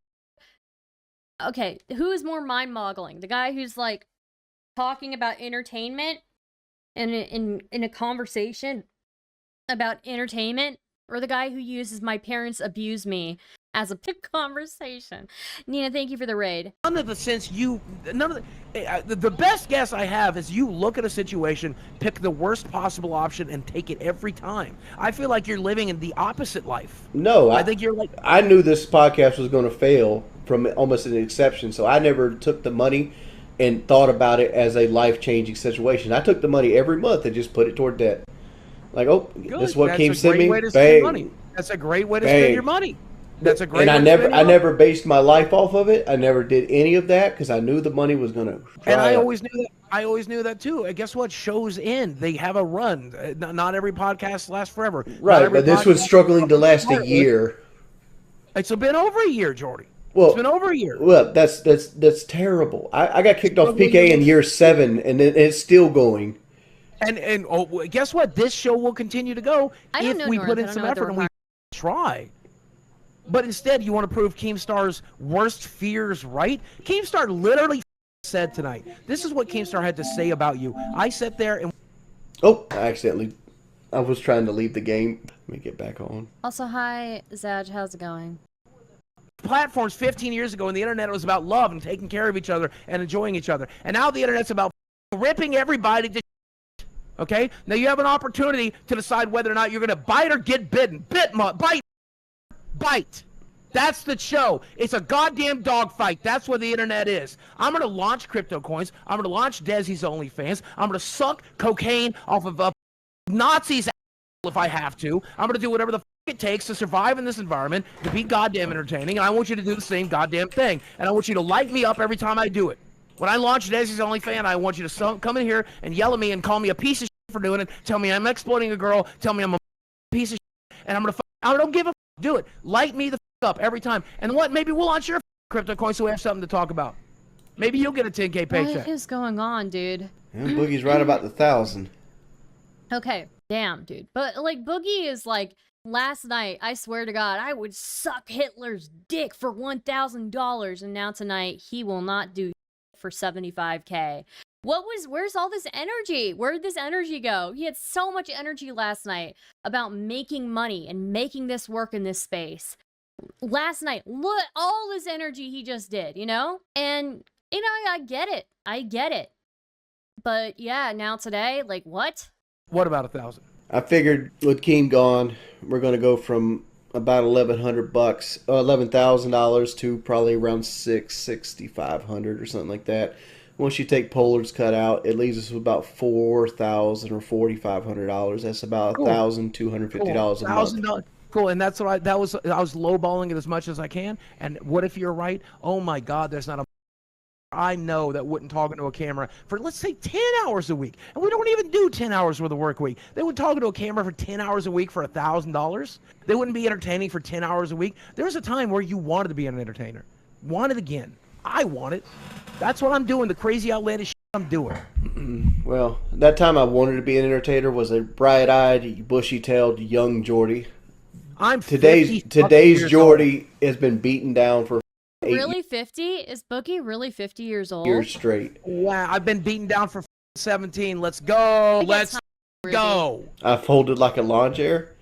Okay, who is more mind-boggling? The guy who's like talking about entertainment in a conversation about entertainment, or the guy who uses my parents abused me as a big conversation? Nina, thank you for the raid. The best guess I have is you look at a situation, pick the worst possible option, and take it every time. I feel like you're living in the opposite life. No, I think you're like. I knew this podcast was going to fail from almost an exception, so I never took the money and thought about it as a life-changing situation. I took the money every month and just put it toward debt. Like, this is what Keem sent me. Bang. That's a great way to spend your money. That's a great. And I never based my life off of it. I never did any of that because I knew the money was gonna. And I always knew that. I always knew that too. And guess what? Shows end. They have a run. Not every podcast lasts forever. Right, but this was struggling to last a year. It's been over a year, Jordy. Well, it's been over a year. Well, that's terrible. I got kicked off PK in year 7, and it's still going. And guess what? This show will continue to go if we put in some effort and we try. But instead, you want to prove Keemstar's worst fears right? Keemstar literally said tonight, this is what Keemstar had to say about you. I sat there and... Oh, I was trying to leave the game. Let me get back on. Also, hi, Zaj, how's it going? Platforms 15 years ago, and the internet was about love and taking care of each other and enjoying each other. And now the internet's about ripping everybody to... Okay? Now you have an opportunity to decide whether or not you're going to bite or get bitten. Bite. That's the show. It's a goddamn dogfight. That's what the internet is. I'm going to launch crypto coins. I'm going to launch Desi's OnlyFans. I'm going to suck cocaine off of Nazis if I have to. I'm going to do whatever the it takes to survive in this environment, to be goddamn entertaining, and I want you to do the same goddamn thing. And I want you to light me up every time I do it. When I launch Desi's OnlyFans, I want you to come in here and yell at me and call me a piece of shit for doing it. Tell me I'm exploiting a girl. Tell me I'm a piece of shit. And I'm going to I don't give a do it. Light me the up every time. And what? Maybe we'll launch your crypto coin so we have something to talk about. Maybe you'll get a 10K paycheck. What is going on, dude? Yeah, Boogie's right about the 1,000. Okay, damn, dude. But like Boogie is like, last night, I swear to God, I would suck Hitler's dick for $1,000, and now tonight he will not do for 75K. Where's all this energy? Where did this energy go? He had so much energy last night about making money and making this work in this space. Last night, look, all this energy he just did, And, I get it. I get it. But yeah, now today, like what? What about 1,000? I figured with Keem gone, we're going to go from about $1,100 to probably around $6,500 or something like that. Once you take Pollard's cut out, it leaves us with about $4,000 or $4,500. That's about $1,250 a month. Cool, and that's what I was lowballing it as much as I can. And what if you're right? Oh my God, there's not a I know that wouldn't talk into a camera for, let's say, 10 hours a week. And we don't even do 10 hours worth of work a week. They would talk into a camera for 10 hours a week for $1,000. They wouldn't be entertaining for 10 hours a week. There was a time where you wanted to be an entertainer. Want it again. I want it. That's what I'm doing, the crazy outlandish shit I'm doing. Well, that time I wanted to be an entertainer was a bright-eyed, bushy-tailed young Geordie. I'm Today's Geordie has been beaten down for Really 50? Is Boogie really 50 years old? years straight. Wow, I've been beaten down for 17. Let's go. Let's go. I folded like a lawn chair.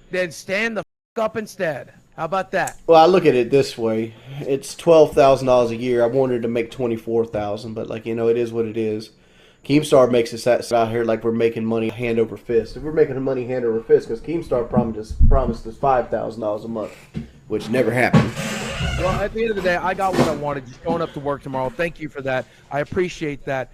Then stand the up instead. How about that? Well, I look at it this way: it's $12,000 a year. I wanted to make $24,000, but it is what it is. Keemstar makes us out here like we're making money hand over fist. If we're making money hand over fist, because Keemstar promised us $5,000 a month, which never happened. Well, at the end of the day, I got what I wanted. Just showing up to work tomorrow. Thank you for that. I appreciate that.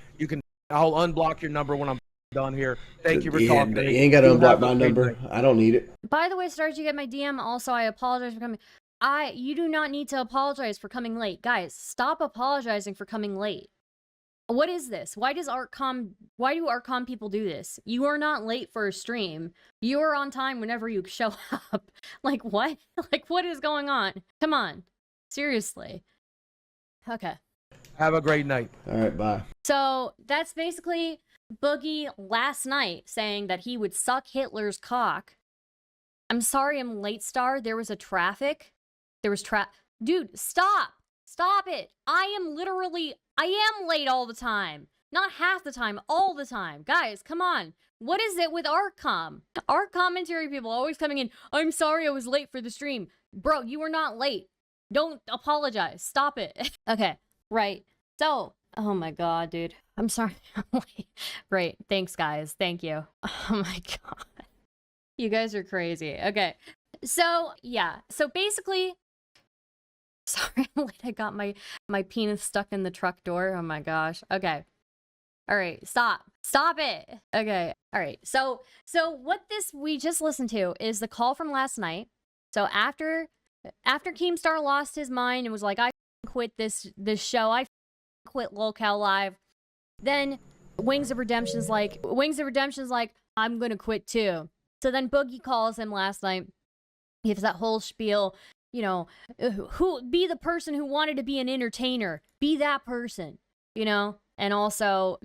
I'll unblock your number when I'm done here. Thank you for talking to me. You ain't got to unblock my number. I don't need it. By the way, Stars, you get my DM. Also, I apologize for coming. You do not need to apologize for coming late. Guys, stop apologizing for coming late. What is this? Why do ArtCom people do this? You are not late for a stream. You are on time whenever you show up. Like, what? Like, what is going on? Come on. Seriously. Okay. Have a great night. All right, bye. So, that's basically Boogie last night saying that he would suck Hitler's cock. I'm sorry I'm late, Star. There was a traffic. Dude, stop. Stop it. I am late all the time. Not half the time, all the time. Guys, come on. What is it with ArtCom? Our commentary people always coming in, I'm sorry I was late for the stream. Bro, you were not late. Don't apologize. Stop it. Okay, right. So, oh my God, dude. I'm sorry I'm late. Great. Thanks, guys. Thank you. Oh my God. You guys are crazy. Okay. So, yeah. So basically, sorry I'm late. I got my penis stuck in the truck door. Oh my gosh. Okay. All right. Stop it. Okay. All right. So what we just listened to is the call from last night. So after Keemstar lost his mind and was like, I quit this show. I quit Lolcow Live. Then Wings of Redemption's like, I'm going to quit too. So then Boogie calls him last night. He has that whole spiel, who be the person who wanted to be an entertainer. Be that person, And also,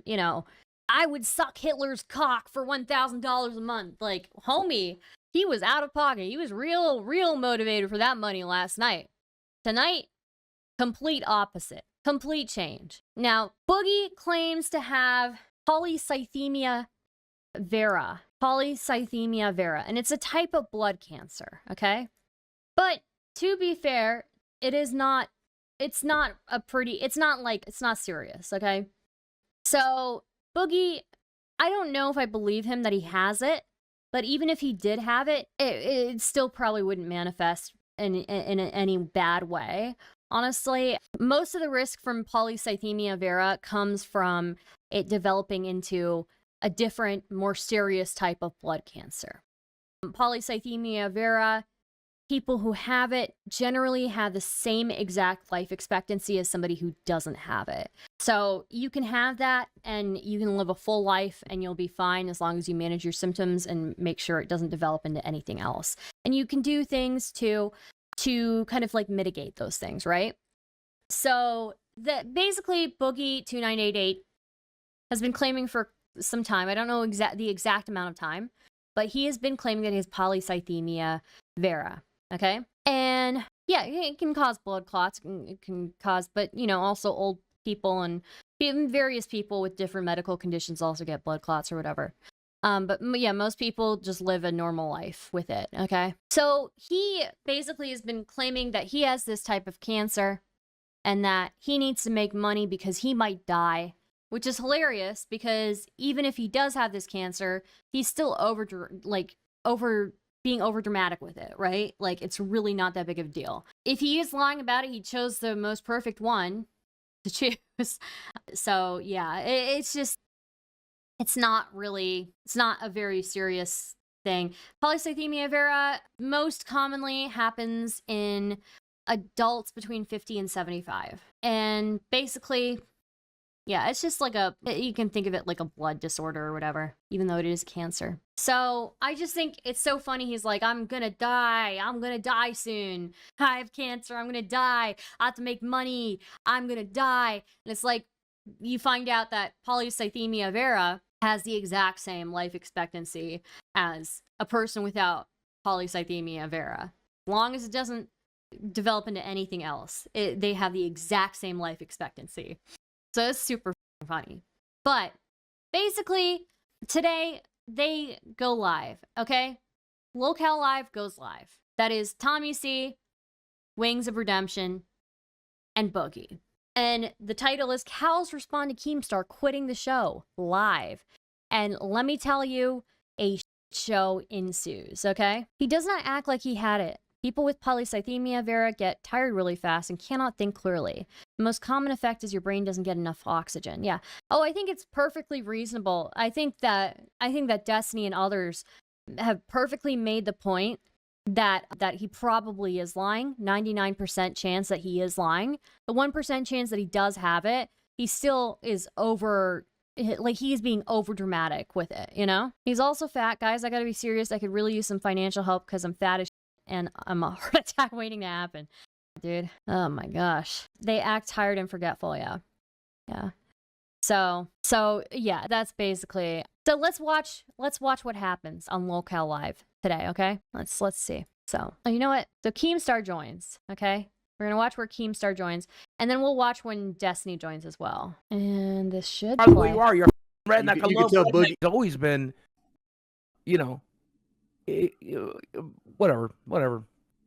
I would suck Hitler's cock for $1,000 a month. Like, homie, he was out of pocket. He was real motivated for that money last night. Tonight, complete opposite. Complete change. Now, Boogie claims to have polycythemia vera. Polycythemia vera. And it's a type of blood cancer, okay? But to be fair, it's not serious, okay? So, Boogie, I don't know if I believe him that he has it, but even if he did have it, it still probably wouldn't manifest in any bad way. Honestly, most of the risk from polycythemia vera comes from it developing into a different, more serious type of blood cancer. Polycythemia vera, people who have it generally have the same exact life expectancy as somebody who doesn't have it. So you can have that and you can live a full life and you'll be fine as long as you manage your symptoms and make sure it doesn't develop into anything else. And you can do things to kind of like mitigate those things, right? So that basically Boogie2988 has been claiming for some time. I don't know the exact amount of time, but he has been claiming that he has polycythemia vera. Okay. And yeah, it can cause blood clots. It can cause, but also old people and even various people with different medical conditions also get blood clots or whatever. But yeah, most people just live a normal life with it. Okay. So he basically has been claiming that he has this type of cancer and that he needs to make money because he might die, which is hilarious because even if he does have this cancer, he's still being over dramatic with it, right? Like, it's really not that big of a deal. If he is lying about it, he chose the most perfect one to choose. So yeah, it's not a very serious thing. Polycythemia vera most commonly happens in adults between 50 and 75. And basically, yeah, it's just like you can think of it like a blood disorder or whatever, even though it is cancer. So I just think it's so funny. He's like, I'm gonna die soon. I have cancer, I'm gonna die. I have to make money, I'm gonna die. And it's like, you find out that polycythemia vera has the exact same life expectancy as a person without polycythemia vera. As long as it doesn't develop into anything else, they have the exact same life expectancy. So it's super funny. But basically, today they go live, okay? Lolcow Live goes live. That is Tommy C, Wings of Redemption, and Boogie. And the title is Cows Respond to Keemstar Quitting the Show live. And let me tell you, a show ensues, okay? He does not act like he had it. People with polycythemia vera get tired really fast and cannot think clearly. The most common effect is your brain doesn't get enough oxygen. Yeah. Oh, I think it's perfectly reasonable. I think that Destiny and others have perfectly made the point that he probably is lying. 99% chance that he is lying. The 1% chance that he does have it, he still is he's being over dramatic with it, you know? He's also fat, guys. I gotta be serious. I could really use some financial help because I'm fat as and I'm a heart attack waiting to happen. Dude, oh my gosh. They act tired and forgetful, yeah. Yeah. So yeah, that's basically. So let's watch what happens on Lolcow Live today, okay? Let's see. So, you know what? So Keemstar joins, okay? We're gonna watch where Keemstar joins, and then we'll watch when Destiny joins as well. And this should By the play. way, you are. You're redneck. I love Boogie. He's always been, you know, whatever.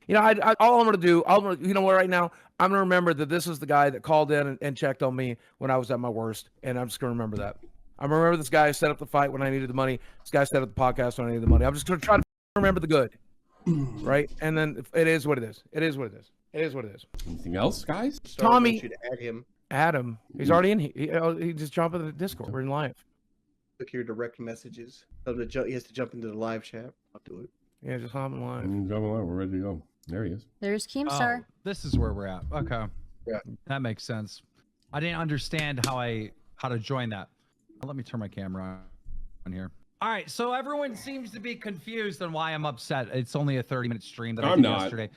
You know, all I'm gonna do, you know what? Right now, I'm gonna remember that this is the guy that called in and checked on me when I was at my worst, and I'm just gonna remember that. I remember this guy set up the fight when I needed the money. This guy set up the podcast when I needed the money. I'm just gonna try to remember the good, right? And then it is what it is. It is what it is. It is what it is. Anything else, guys? Tommy, you to add him. Adam, he's already in. He just jumped in the Discord. We're in live. Look your direct messages. He has to jump into the live chat. I'll do it. Yeah, just hop in live. We're ready to go. There he is. There's Keemstar. Oh, this is where we're at. Okay. Yeah. That makes sense. I didn't understand how to join that. Let me turn my camera on here. All right, so everyone seems to be confused on why I'm upset. It's only a 30-minute stream that I did yesterday.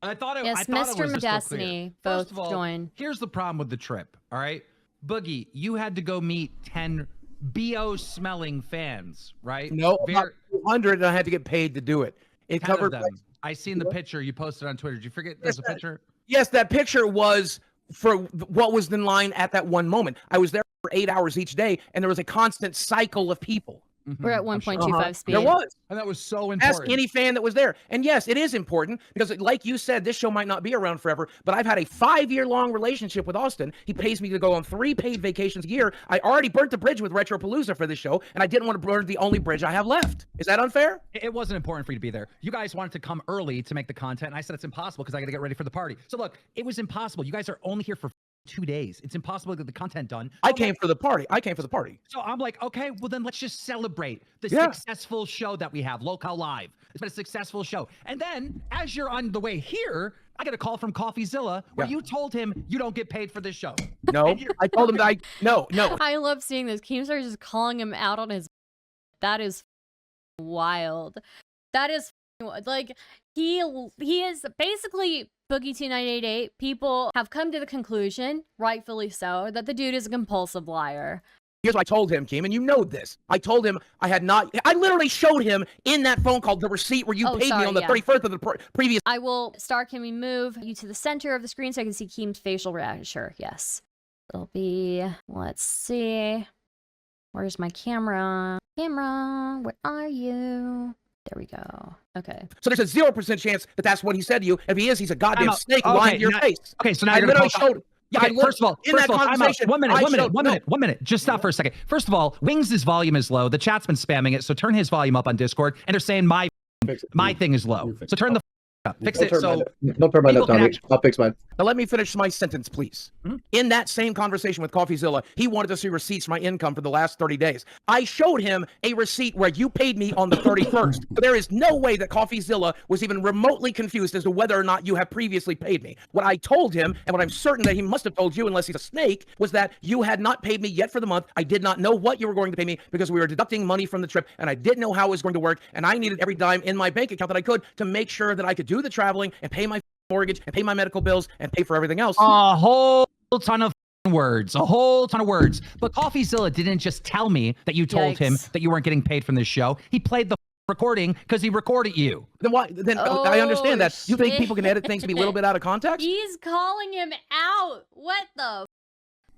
I thought it. Yes, I thought Mr. it was and Destiny both join. Here's the problem with the trip. All right, Boogie, you had to go meet 10 BO smelling fans, right? No, 200, and I had to get paid to do it. It covered them. I seen the picture you posted on Twitter. Did you forget there's a picture? Yes, that picture was for what was in line at that one moment. I was there for 8 hours each day, and there was a constant cycle of people. We're at 1.25 speed. There was. And that was so important. Ask any fan that was there. And yes, it is important because, like you said, this show might not be around forever, but I've had a 5-year-long relationship with Austin. He pays me to go on 3 paid vacations a year. I already burnt the bridge with Retropalooza for this show, and I didn't want to burn the only bridge I have left. Is that unfair? It wasn't important for you to be there. You guys wanted to come early to make the content, and I said it's impossible because I got to get ready for the party. So look, it was impossible. You guys are only here for 2 days. It's impossible to get the content done. I came for the party. So I'm like, okay, well then let's just celebrate the successful show that we have, Lolcow Live. It's been a successful show. And then as you're on the way here, I get a call from Coffeezilla where you told him you don't get paid for this show. No, I told him that no. I love seeing this. Keemstar is just calling him out on his. That is wild. That is like he is basically Boogie2988. People have come to the conclusion, rightfully so, that the dude is a compulsive liar. Here's what I told him, Keem, and you know this. I told him I literally showed him in that phone call the receipt where you paid me on the 31st of the previous. I will start. Can we move you to the center of the screen so I can see Keem's facial reaction? Sure, yes. It'll be, let's see. Where's my camera? Camera, where are you? There we go. Okay. So there's a 0% chance that that's what he said to you. If he is, he's a goddamn snake lying to your face. Okay, so now I you're literally showed. Yeah, okay, first of all, conversation, one minute. Just stop for a second. First of all, Wings' volume is low. The chat's been spamming it, so turn his volume up on Discord. And they're saying my thing is low. So turn the Fix Don't it turn so don't turn mine people up, can Tommy. actually- I'll fix mine. Now let me finish my sentence, please. In that same conversation with Coffeezilla, he wanted to see receipts for my income for the last 30 days. I showed him a receipt where you paid me on the 31st. There is no way that Coffeezilla was even remotely confused as to whether or not you have previously paid me. What I told him, and what I'm certain that he must have told you, unless he's a snake, was that you had not paid me yet for the month. I did not know what you were going to pay me because we were deducting money from the trip, and I didn't know how it was going to work, and I needed every dime in my bank account that I could to make sure that I could do the traveling and pay my mortgage and pay my medical bills and pay for everything else. A whole ton of words, a whole ton of words. But Coffeezilla didn't just tell me that you told him Yikes. that you weren't getting paid from this show. He played the recording because he recorded you. Then why? Then I understand that. You think shit. people can edit things to be a little bit out of context? He's calling him out. What the?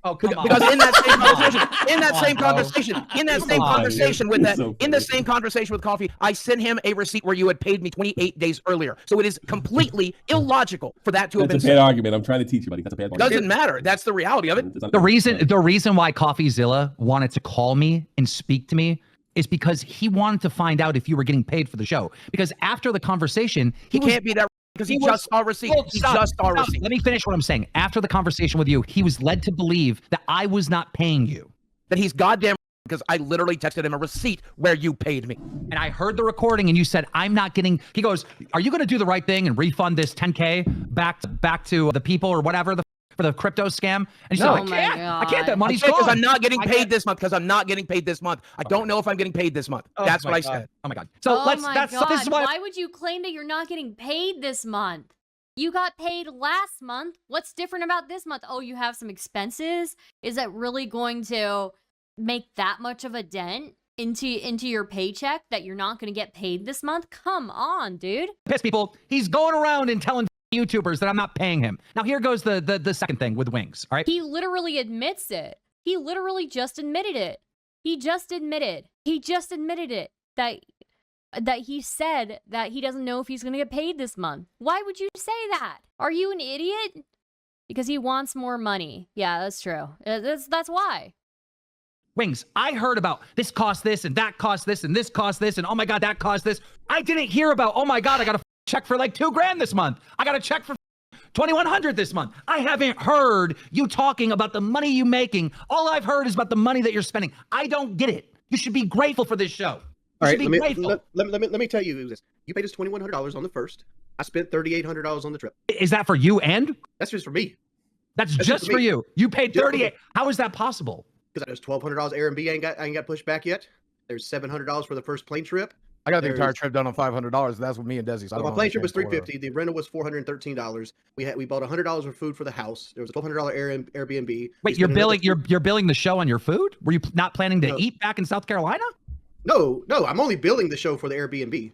Oh, come on. Because in that same conversation, in that Come same on, bro. conversation, in that Come same on, conversation with dude. that, So in the funny. same conversation with Coffee, I sent him a receipt where you had paid me 28 days earlier. So it is completely illogical for that to have That's been a bad said. argument. I'm trying to teach you, buddy. That's a bad argument. Doesn't matter. That's the reality of it. It's not- The reason why Coffeezilla wanted to call me and speak to me is because he wanted to find out if you were getting paid for the show. Because after the conversation, He was can't be that because he he was- just saw a receipt. Well, He stop, just saw a stop. receipt. Let me finish what I'm saying. After the conversation with you, he was led to believe that I was not paying you. That he's goddamn because I literally texted him a receipt where you paid me. And I heard the recording and you said, I'm not getting, he goes, are you going to do the right thing and refund this 10K back to the people or whatever for the crypto scam? And he said, No. I Oh my can't. I can't. That God. money's Because gone. I'm not getting I paid can't- this month. Because I'm not getting paid this month. I don't know if I'm getting paid this month. Oh That's my what I God. said. Oh my God. So Oh my this God. is why Why would you claim that you're not getting paid this month? You got paid last month. What's different about this month? Oh, you have some expenses? Is that really going to make that much of a dent into your paycheck that you're not going to get paid this month? Come on, dude. piss people. He's going around and telling YouTubers that I'm not paying him. Now here goes the second thing with Wings. All right. He literally admits it. He literally just admitted it. He just admitted it that he said that he doesn't know if he's going to get paid this month. Why would you say that? Are you an idiot? Because he wants more money. Yeah, that's true. That's why. Wings, I heard about this cost this and that cost this and this cost this and oh my God, that cost this. I didn't hear about, oh my God, I got a check for like $2,000 this month. I got a check for $2,100 this month. I haven't heard you talking about the money you making. All I've heard is about the money that you're spending. I don't get it. You should be grateful for this show. You All should right, be grateful. let me tell you this. You paid us $2,100 on the first. I spent $3,800 on the trip. Is that for you and? That's just for me. That's That's just for for me. you. You paid Just for me. 38. How is that possible? Because there's $1,200 Airbnb I ain't got pushed back yet. There's $700 for the first plane trip. I got the There's- entire trip done on $500. That's with me and Desi. So I So don't my plane trip was understand $350. The rental was $413. We bought $100 for food for the house. There was a $1,200 Airbnb. We Wait, you're spent billing another- you're billing the show on your food? Were you not planning to No. eat back in South Carolina? No, I'm only billing the show for the Airbnb.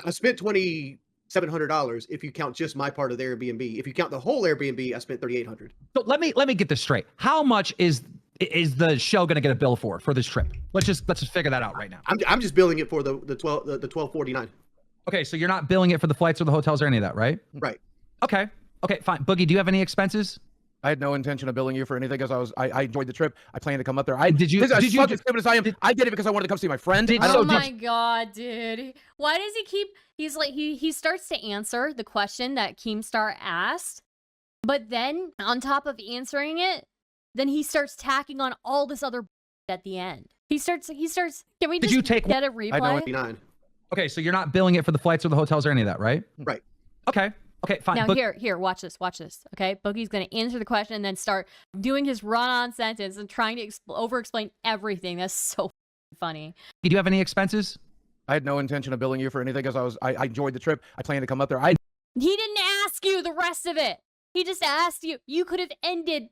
I spent $2,700 if you count just my part of the Airbnb. If you count the whole Airbnb, I spent $3,800. So let me get this straight. How much is the show going to get a bill for this trip? Let's just figure that out right now. I'm just billing it for the $1,249. Okay, so you're not billing it for the flights or the hotels or any of that, right? Right. Okay, fine. Boogie, do you have any expenses? I had no intention of billing you for anything because I enjoyed the trip. I planned to come up there. Did you- As did you- fucking stupid as I am, I did it because I wanted to come see my friend. Did- I so Oh don't, did- my God, dude. Why does he keep, he's like, he starts to answer the question that Keemstar asked, but then on top of answering it, then he starts tacking on all this other at the end. He starts, can we Did just you take- get a know replay? 59. Okay, so you're not billing it for the flights or the hotels or any of that, right? Right. Okay, fine. Now Boog- here, watch this, okay? Boogie's gonna answer the question and then start doing his run-on sentence and trying to over-explain everything. That's so funny. do you have any expenses? I had no intention of billing you for anything because I enjoyed the trip. I planned to come up there. I He didn't ask you the rest of it. He just asked you. You could have ended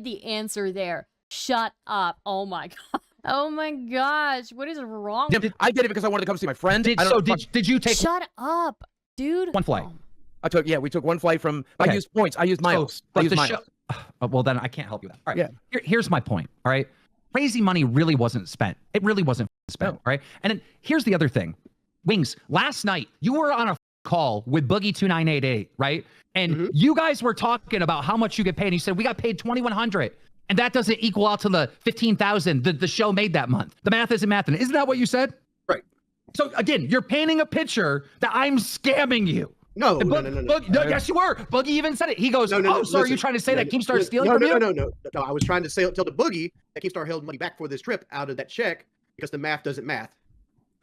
the answer there. Shut up. Oh my God. Oh my gosh. What is wrong? I did it because I wanted to come see my friend. Did I don't know, did you take Shut up, dude. one flight? Oh. we took one flight from. I Okay. used points. I used miles. I But used the miles. show, well, then I can't help you with that. All right. Yeah. Here's my point. All right. Crazy money really wasn't spent. It really wasn't spent. No. All right. And then here's the other thing. Wings, last night you were on a call with Boogie2988, right? And you guys were talking about how much you get paid. And you said, we got paid $2,100. And that doesn't equal out to the $15,000 the show made that month. The math isn't mathing. Isn't that what you said? Right. So again, you're painting a picture that I'm scamming you. No, And no, Boog- no, no, no. Boog- no, yes, you were. Boogie even said it. He goes, No, no, no, "Oh, so are you listen. trying to say that Keemstar is No, stealing no, from no, you?" No, I was trying to tell the Boogie that Keemstar held money back for this trip out of that check because the math doesn't math.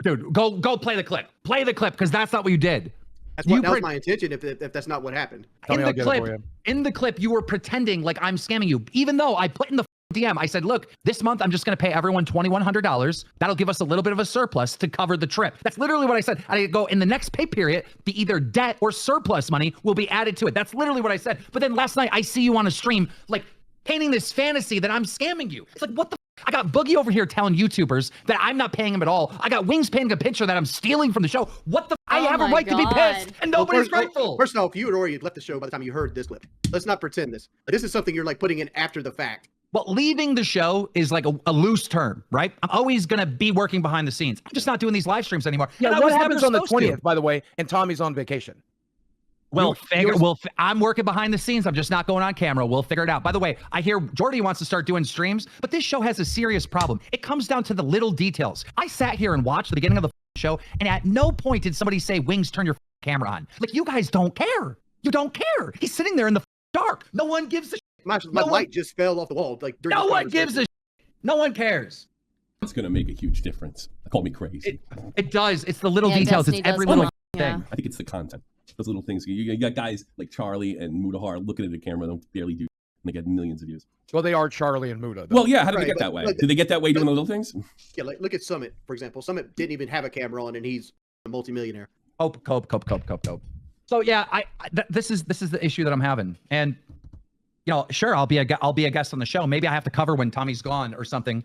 Dude, go play the clip. Play the clip because that's not what you did. That was my intention. If that's not what happened. In the clip, you were pretending like I'm scamming you, even though I put in the DM. I said, look, this month I'm just going to pay everyone $2,100. That'll give us a little bit of a surplus to cover the trip. That's literally what I said. I go, in the next pay period, the either debt or surplus money will be added to it. That's literally what I said. But then last night I see you on a stream, like painting this fantasy that I'm scamming you. It's like, what the I got Boogie over here telling YouTubers that I'm not paying him at all. I got Wings painting a picture that I'm stealing from the show. What the I have a right to be pissed, and nobody's grateful. First off, you had already left the show by the time you heard this clip. Let's not pretend this. This is something you're like putting in after the fact. Well, leaving the show is like a loose term, right? I'm always going to be working behind the scenes. I'm just not doing these live streams anymore. Yeah, what happens on the 20th, by the way, and Tommy's on vacation? Well, I'm working behind the scenes. I'm just not going on camera. We'll figure it out. By the way, I hear Jordy wants to start doing streams, but this show has a serious problem. It comes down to the little details. I sat here and watched the beginning of the show, and at no point did somebody say, Wings, turn your camera on. Like, you guys don't care. You don't care. He's sitting there in the dark. No one gives a shit. My light just fell off the wall. Like no one gives a shit. No one cares. It's going to make a huge difference. Call me crazy. It does. It's the little details. It's every little thing. I think it's the content. Those little things. You got guys like Charlie and Mutahar looking at the camera. They don't barely do. And they get millions of views. Well, they are Charlie and Muta. Well, yeah. How did they get that way? Did they get that way doing the little things? Yeah, like look at Summit, for example. Summit didn't even have a camera on, and he's a multimillionaire. Cope. So yeah, this is the issue that I'm having, and you know, sure, I'll be a guest on the show. Maybe I have to cover when Tommy's gone or something,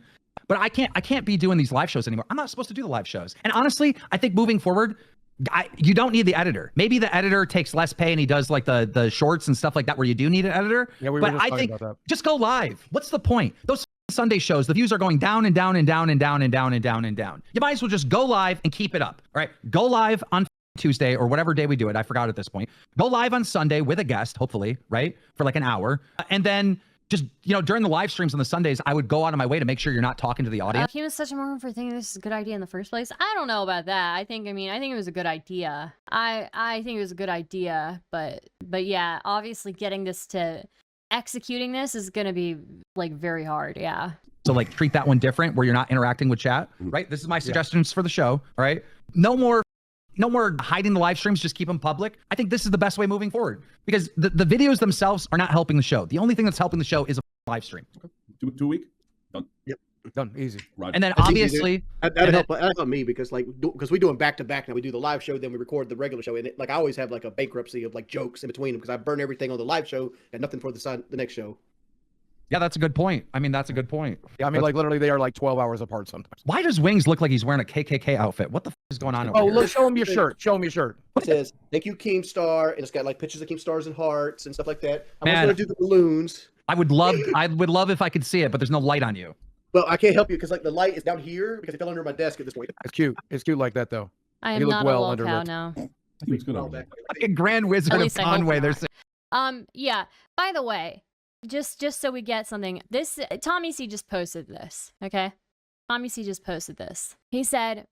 but I can't be doing these live shows anymore. I'm not supposed to do the live shows. And honestly, I think moving forward, you don't need the editor. Maybe the editor takes less pay and he does like the shorts and stuff like that where you do need an editor. Yeah, but I think just go live. What's the point? Those Sunday shows, the views are going down and down and down and down and down and down and down. You might as well just go live and keep it up. All right, go live on Tuesday or whatever day we do it. I forgot at this point. Go live on Sunday with a guest, hopefully, right? For like an hour. And then just, you know, during the live streams on the Sundays, I would go out of my way to make sure you're not talking to the audience. He was such a moron for thinking this is a good idea in the first place. I don't know about that. I think it was a good idea. I think it was a good idea, but yeah, obviously getting this to executing this is going to be like very hard. Yeah. So like treat that one different where you're not interacting with chat, right? This is my suggestions for the show, all right? No more hiding the live streams, just keep them public. I think this is the best way moving forward because the videos themselves are not helping the show. The only thing that's helping the show is a live stream. Do 2 week? Done. Yep. Done. Easy. Roger. And then obviously that'd help me because because we do them back to back now. We do the live show, then we record the regular show, and I always have like a bankruptcy of like jokes in between them because I burn everything on the live show and nothing for the next show. Yeah, that's a good point. I mean, that's a good point. Yeah, I mean, like literally, they are like 12 hours apart sometimes. Why does Wings look like he's wearing a KKK outfit? What the is going on over here? Look, show him your shirt. Show him your shirt. It says, thank you, Keemstar, and it's got like pictures of Keemstars and hearts and stuff like that. I was Man. going to do the balloons. I would love if I could see it, but there's no light on you. Well, I can't help you because like the light is down here because it fell under my desk at this point. It's cute. It's cute like that though. I am You look not well a Lolcow underlit. now. He was good on that. Like a Grand Wizard At of least I hope Conway. They're not. saying. Yeah. By the way, just so we get something, this Tommy C just posted this. Okay, Tommy C just posted this. He said,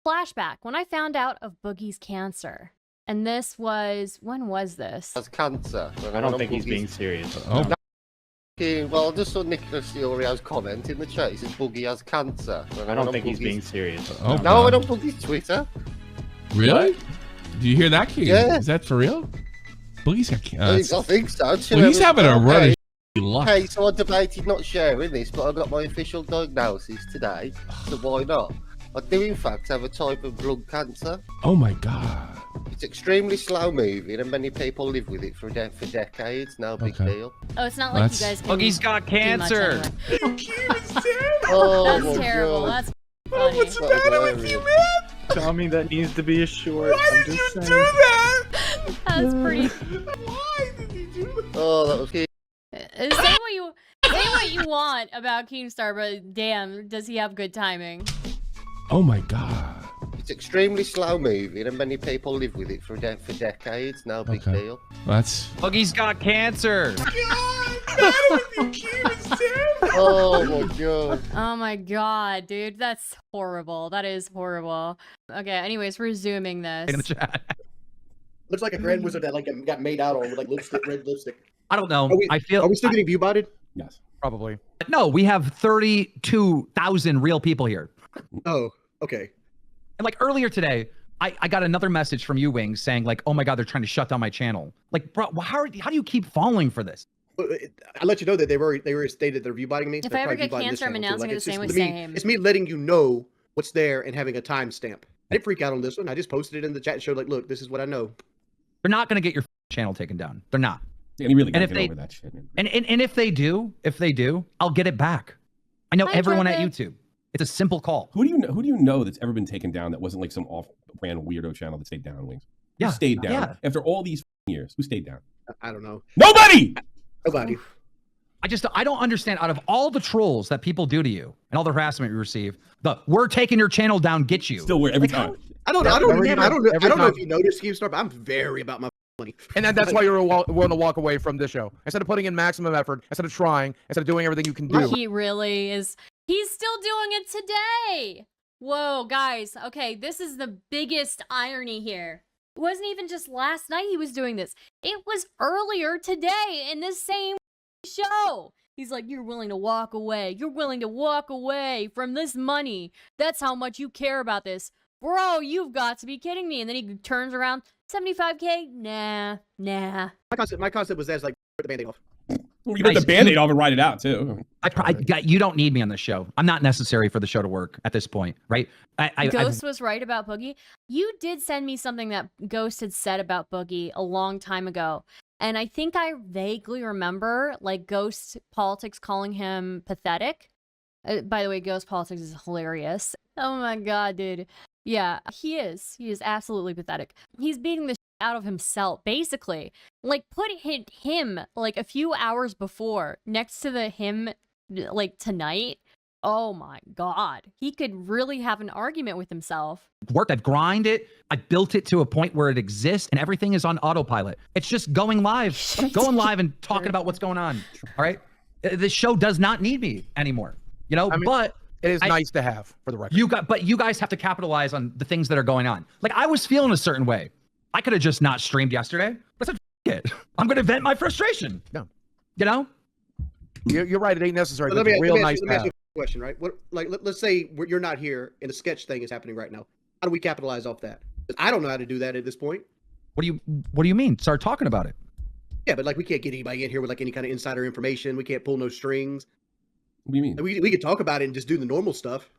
"Flashback when I found out of Boogie's cancer." And this was, when was this? Has cancer. I don't think he's being serious. Oh. Okay, well, I just saw Nicholas Fiorio's comment in the chat. He says Boogie has cancer. I don't think he's being serious. Oh, No, I don't Boogie's Twitter. Really? Do you hear that, King? Yeah. Is that for real? Boogie's got I think so. Well, he's having a run of luck. Hey, so I debated not sharing this, but I got my official diagnosis today, so why not? I do in fact have a type of blood cancer. Oh my god. It's extremely slow moving and many people live with it for decades, no big deal. Oh, it's not like you That's- guys can Boogie's got do much cancer. anyway. Oh, That's my terrible. God. That's funny. What's the matter with you, man? Tommy, that needs to be a short. I'm just saying. That's pretty. Oh, that was cute. Say what you want about Keemstar, but damn, does he have good timing? Oh my god. It's extremely slow moving and many people live with it for decades, no big Okay. deal. That's Boogie's got cancer. Oh my god. Oh my god, dude. That's horrible. That is horrible. Okay, anyways, resuming this. In the chat. Looks like a grand wizard that like got made out on with like lipstick, red lipstick. I don't know. Are we still getting view botted? Yes. Probably. No, we have 32,000 real people here. Oh, okay. And like earlier today, I got another message from you, Wings, saying like, "Oh my God, they're trying to shut down my channel." Like, bro, how do you keep falling for this? I let you know that they already stated they're view botting me. If They're I ever probably get view-botting this cancer, I'm channel, too. announcing it the it's same just way, me- same. It's me letting you know what's there and having a timestamp. I didn't freak out on this one. I just posted it in the chat and showed like, look, this is what I know. They're not going to get your channel taken down. They're not. Yeah, you really got And to if get they- over that shit, man. And if they do, I'll get it back. I know Hi, everyone at Trevor. YouTube. It's a simple call. Who do you know that's ever been taken down that wasn't like some off-brand weirdo channel that stayed down, Wings? Who Yeah, stayed down yeah. after all these years? Who stayed down? I don't know. Nobody. Nobody. I don't understand, out of all the trolls that people do to you and all the harassment you receive, we're taking your channel down, get you. Still, we're every Like, time. I don't know Every if you noticed, Keemstar, but I'm very about my money. And that's why you're willing to walk away from this show. Instead of putting in maximum effort, instead of trying, instead of doing everything you can do. He really is. He's still doing it today. Whoa, guys. Okay, this is the biggest irony here. It wasn't even just last night he was doing this. It was earlier today in this same show. He's like, you're willing to walk away. You're willing to walk away from this money. That's how much you care about this. Bro, you've got to be kidding me. And then he turns around, 75K? Nah. My concept was as like, rip the Band-Aid off. Well, you rip the Band-Aid off and ride it out too. You don't need me on this show. I'm not necessary for the show to work at this point, right? Ghost was right about Boogie. You did send me something that Ghost had said about Boogie a long time ago. And I think I vaguely remember like Ghost Politics calling him pathetic. By the way, Ghost Politics is hilarious. Oh my God, dude. Yeah, he is. He is absolutely pathetic. He's beating the out of himself, basically. Like, put him like a few hours before next to him like tonight. Oh my God. He could really have an argument with himself. Worked. I've grinded it. I built it to a point where it exists and everything is on autopilot. It's just going live, and talking about what's going on. All right. This show does not need me anymore, you know, but it is nice to have, for the record. But you guys have to capitalize on the things that are going on. Like, I was feeling a certain way. I could have just not streamed yesterday, but I said, F it. I'm going to vent my frustration. No. You know? You're right. It ain't necessary. Let But me it's real ask nice you to have. a question, right? Let's say you're not here and the sketch thing is happening right now. How do we capitalize off that? 'Cause I don't know how to do that at this point. What do you mean? Start talking about it. Yeah, but like we can't get anybody in here with like any kind of insider information. We can't pull no strings. What do you mean? We could talk about it and just do the normal stuff.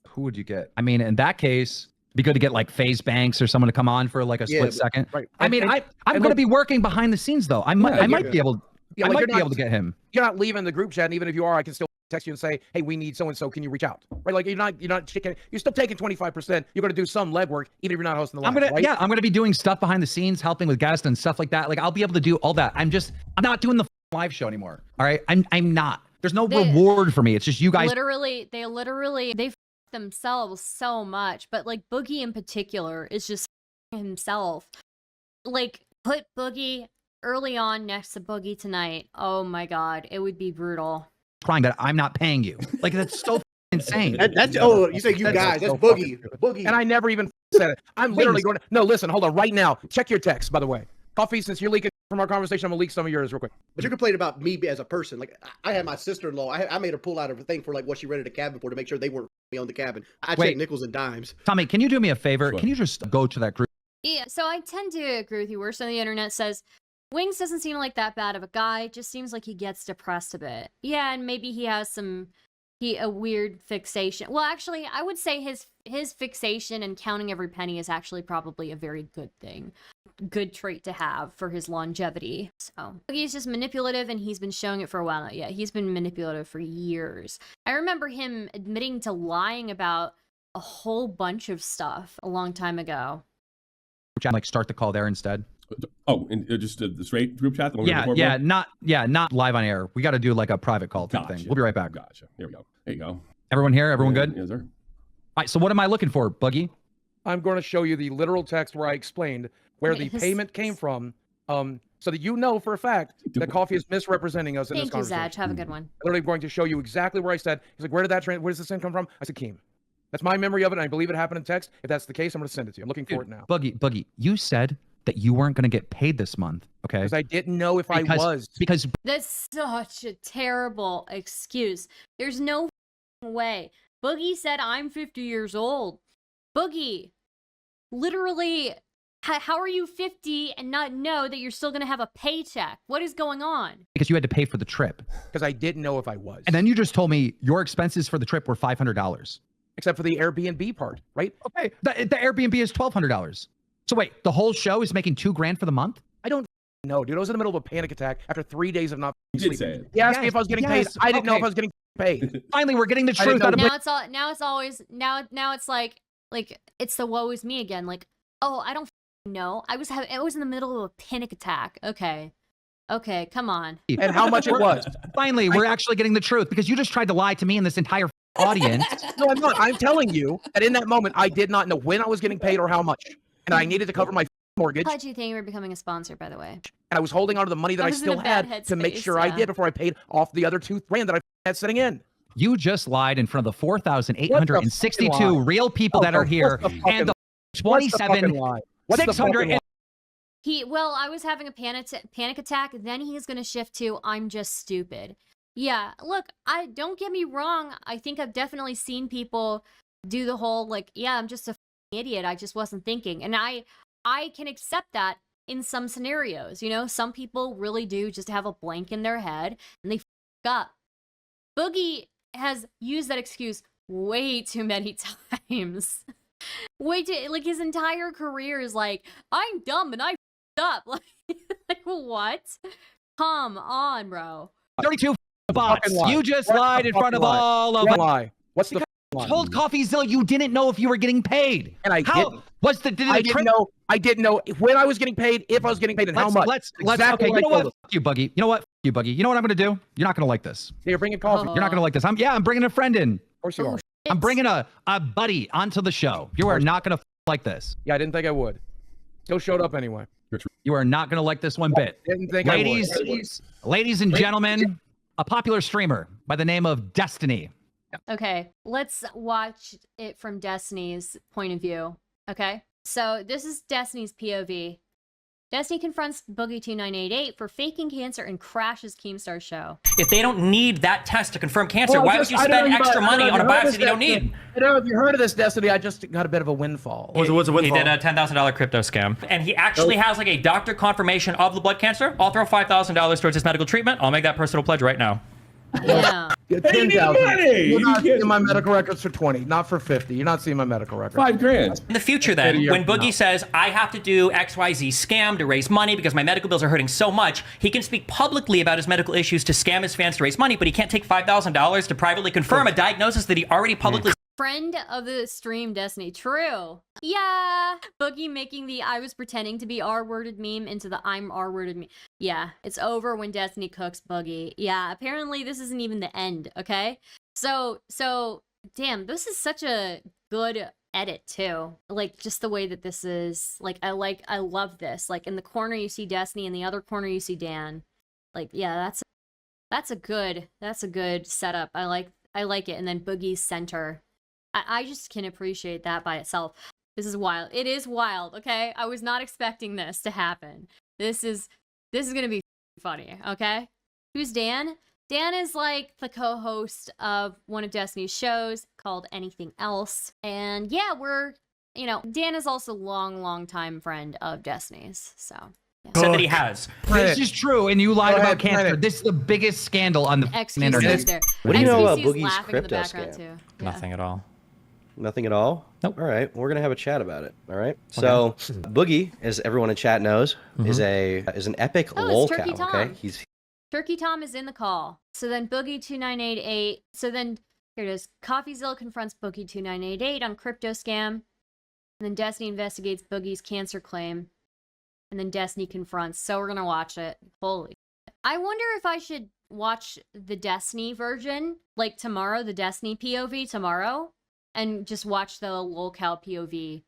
Who would you get? I mean, in that case, it'd be good to get like FaZe Banks or someone to come on for like a split second. Right. I mean, I'm going to be working behind the scenes though. I might be able to get him. You're not leaving the group chat, and even if you are, I can still text you and say, hey, we need so-and-so, can you reach out? Right? Like, you're not chicken. You're still taking 25%. You're going to do some legwork, even if you're not hosting the live, I'm going to be doing stuff behind the scenes, helping with guests and stuff like that. Like, I'll be able to do all that. I'm not doing the live show anymore. All right. I'm not. There's no reward for me. It's just you guys. They f themselves so much, but like Boogie in particular is just himself. Like, put Boogie early on next to Boogie tonight. Oh my God. It would be brutal. Crying that I'm not paying you. Like, that's so insane. You say you guys. That's Boogie. Boogie. And I never even said it. I'm literally going to. No, listen, hold on. Right now, check your text, by the way. Coffee, since you're leaking from our conversation, I'm going to leak some of yours real quick. But you're complaining about me as a person. Like, I had my sister-in-law. I made her pull out of a thing for like what she rented a cabin for to make sure they weren't me on the cabin. I checked nickels and dimes. Tommy, can you do me a favor? Sure. Can you just go to that group? Yeah, so I tend to agree with you. Worse than the internet says, Wings doesn't seem like that bad of a guy. Just seems like he gets depressed a bit. Yeah, and maybe he has a weird fixation. Well, actually, I would say his fixation and counting every penny is actually probably a very good thing. Good trait to have for his longevity. So he's just manipulative, and he's been showing it for a while now. Yeah, he's been manipulative for years. I remember him admitting to lying about a whole bunch of stuff a long time ago. Like, start the call there instead. Oh, and just the straight group chat? The one we were before, not live on air. We got to do like a private call type thing. We'll be right back. Gotcha. Here we go. There you go. Everyone here? Everyone good? Yes, sir. All right, so what am I looking for, Boogie? I'm going to show you the literal text where I explained where the payment came from so that you know for a fact that Coffee is misrepresenting us in this Thank you, conversation. Zach. Have a good one. I'm literally going to show you exactly where I said. He's like, where does this thing come from? I said, Keem. That's my memory of it, and I believe it happened in text. If that's the case, I'm going to send it to you. I'm looking for it now. Boogie, you said that you weren't going to get paid this month, okay? Because I didn't know if I was. Because That's such a terrible excuse. There's no way. Boogie said I'm 50 years old. Boogie, literally, how are you 50 and not know that you're still going to have a paycheck? What is going on? you had to pay for the trip. Because I didn't know if I was. And then you just told me your expenses for the trip were $500. Except for the Airbnb part, right? Okay, the Airbnb is $1,200. So wait, the whole show is making $2,000 for the month? I don't know, dude. I was in the middle of a panic attack after 3 days of not You sleeping. did say it. He asked me if I was getting paid. I didn't know if I was getting paid. Finally, we're getting the I didn't truth out of know. Now it's always now it's like it's the woe is me again. Like, oh, I don't know. I was in the middle of a panic attack. Okay, come on. And how much it was. Finally, we're actually getting the truth because you just tried to lie to me and this entire audience. No, I'm not. I'm telling you that in that moment, I did not know when I was getting paid or how much. And I needed to cover my mortgage. How'd you think you were becoming a sponsor, by the way? And I was holding on to the money that I was in a still bad had to make headspace, sure I yeah. did before I paid off the other $2,000 that I had sitting in. You just lied in front of the What the 4,862 fucking lie? real people that are here and the 27,600. Well, I was having a panic attack. Then he's gonna shift to I'm just stupid. Yeah, look, I don't get me wrong. I think I've definitely seen people do the whole like, yeah, I'm just a idiot. I just wasn't thinking, and I can accept that in some scenarios. You know, some people really do just have a blank in their head and they f up. Boogie has used that excuse way too many times. Way too, like his entire career is like, I'm dumb and I f***ed up. Like what? Come on, bro. 32 bots. lie? You just What's the lied in front of fucking lie? all of What us. lie? What's the lie? Told Coffeezilla you didn't know if you were getting paid. And I didn't. I didn't know when I was getting paid, if I was getting paid, and how much. Let's Exactly okay. what You know I told what? Fuck you, Buggy. You know what? Fuck you, Buggy. You know what I'm gonna do? You're not gonna like this. You're bringing coffee. Oh. You're not gonna like this. I'm bringing a friend in. Of course you are. I'm bringing a buddy onto the show. You are not gonna like this. Yeah, I didn't think I would. Still showed up anyway. You are not gonna like this one bit. Didn't think I Ladies and gentlemen, a popular streamer by the name of Destiny. Okay, let's watch it from Destiny's point of view. Okay, so this is Destiny's POV. Destiny confronts Boogie2988 for faking cancer and crashes Keemstar show. If they don't need that test to confirm cancer, Well, why would you spend extra money on a biopsy they don't need? I don't know if you heard of this, Destiny. I just got a bit of a windfall. What's a windfall? He did a $10,000 crypto scam. And he actually has like a doctor confirmation of the blood cancer. I'll throw $5,000 towards his medical treatment. I'll make that personal pledge right now. Yeah. Yeah, Hey, you need 10,000. money! You're not seeing my medical records for 20, not for 50. You're not seeing my medical records. $5,000. In the future then, when Boogie says, I have to do XYZ scam to raise money because my medical bills are hurting so much, he can speak publicly about his medical issues to scam his fans to raise money, but he can't take $5,000 to privately confirm a diagnosis that he already publicly Friend of the stream, Destiny. True. Yeah. Boogie making the I was pretending to be R-worded meme into the I'm R-worded meme. Yeah, it's over when Destiny cooks Boogie. Yeah, apparently this isn't even the end, okay? So, damn, this is such a good edit too. Like, just the way that this is, like, I love this. Like, in the corner you see Destiny, in the other corner you see Dan. Like, yeah, that's a good setup. I like it. And then Boogie's center. I just can appreciate that by itself. This is wild. It is wild, okay? I was not expecting this to happen. This is gonna be funny, okay? Who's Dan? Dan is like the co-host of one of Destiny's shows called Anything Else. And yeah, Dan is also long time friend of Destiny's, so. Yeah. said that he has. This is true, and you lied Go about ahead, cancer. Planet. This is the biggest scandal on the XQC internet. is there. What do you know about XQC is Boogie's laughing in the crypto background scam? too. Yeah. Nothing at all. Nothing at all? Nope. All right. We're going to have a chat about it. All right. So, Boogie, as everyone in chat knows, is an epic Oh, it's Turkey lolcow, Tom. okay? He's Turkey Tom is in the call. So then Boogie2988. So then here it is. Coffeezilla confronts Boogie2988 on crypto scam. And then Destiny investigates Boogie's cancer claim. And then Destiny confronts. So we're gonna watch it. Holy. I wonder if I should watch the Destiny version, like tomorrow, the Destiny POV tomorrow, and just watch the Lolcow POV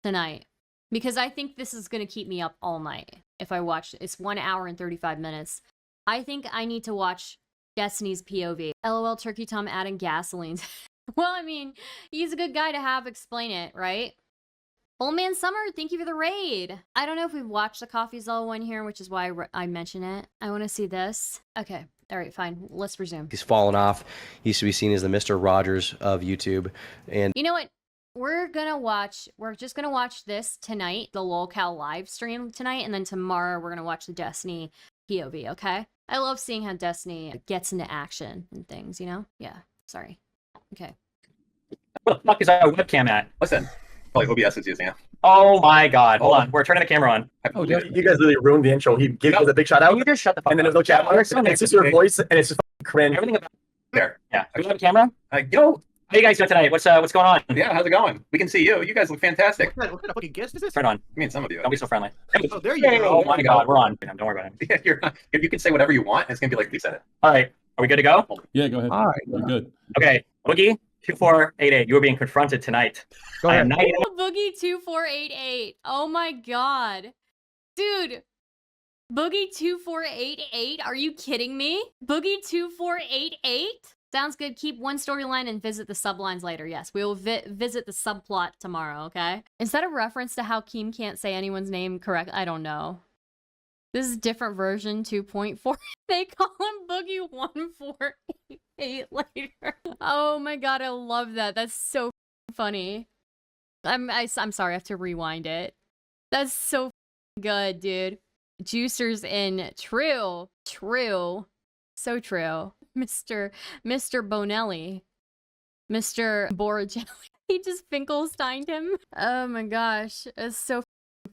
tonight. Because I think this is gonna keep me up all night. if I watch. It's 1 hour and 35 minutes. I think I need to watch Destiny's POV. LOL, Turkey Tom adding gasoline. Well, I mean, he's a good guy to have explain it, right? Old Man Summer, thank you for the raid. I don't know if we've watched the Coffeezilla one here, which is why I mention it. I want to see this. Okay. All right, fine. Let's resume. He's fallen off. He used to be seen as the Mr. Rogers of YouTube. And you know what? We're just gonna watch this tonight, the Lolcow live stream tonight, and then tomorrow we're gonna watch the Destiny POV, okay? I love seeing how Destiny gets into action and things, you know? Yeah, sorry. Okay. What the fuck is our webcam at? Listen, probably OBS is using it. Oh my god, hold on. We're turning the camera on. Oh, you guys really ruined the intro. He gave us a big shout out. You just shut the fuck and then up. there's no chat marks, and it's just your voice, and it's just cringe. Everything about There. Yeah. Do we have a camera? Yo, how you guys doing tonight? What's going on? Yeah, how's it going? We can see you. You guys look fantastic. What kind of fucking guest is this? Turn on. I mean, some of you. Don't be so friendly. Oh, there you go. Oh my god, we're on. Don't worry about it. Yeah, you can say whatever you want. And it's gonna be like we said it. All right. Are we good to go? Yeah, go ahead. All right. We're good. Okay. Boogie2488, you are being confronted tonight. Go ahead. Boogie2488. Oh my god. Dude. Boogie2488? Are you kidding me? Boogie2488? Sounds good. Keep one storyline and visit the sublines later. Yes, we will visit the subplot tomorrow, okay? Is that a reference to how Keem can't say anyone's name correct? I don't know. This is different version 2.4. They call him Boogie1488 later. Oh my god, I love that. That's so funny. I'm sorry, I have to rewind it. That's so good, dude. Juicers in. True. So true. Mr. Bonelli. Mr. Borigelli. He just Finkelsteined him. Oh my gosh. It's so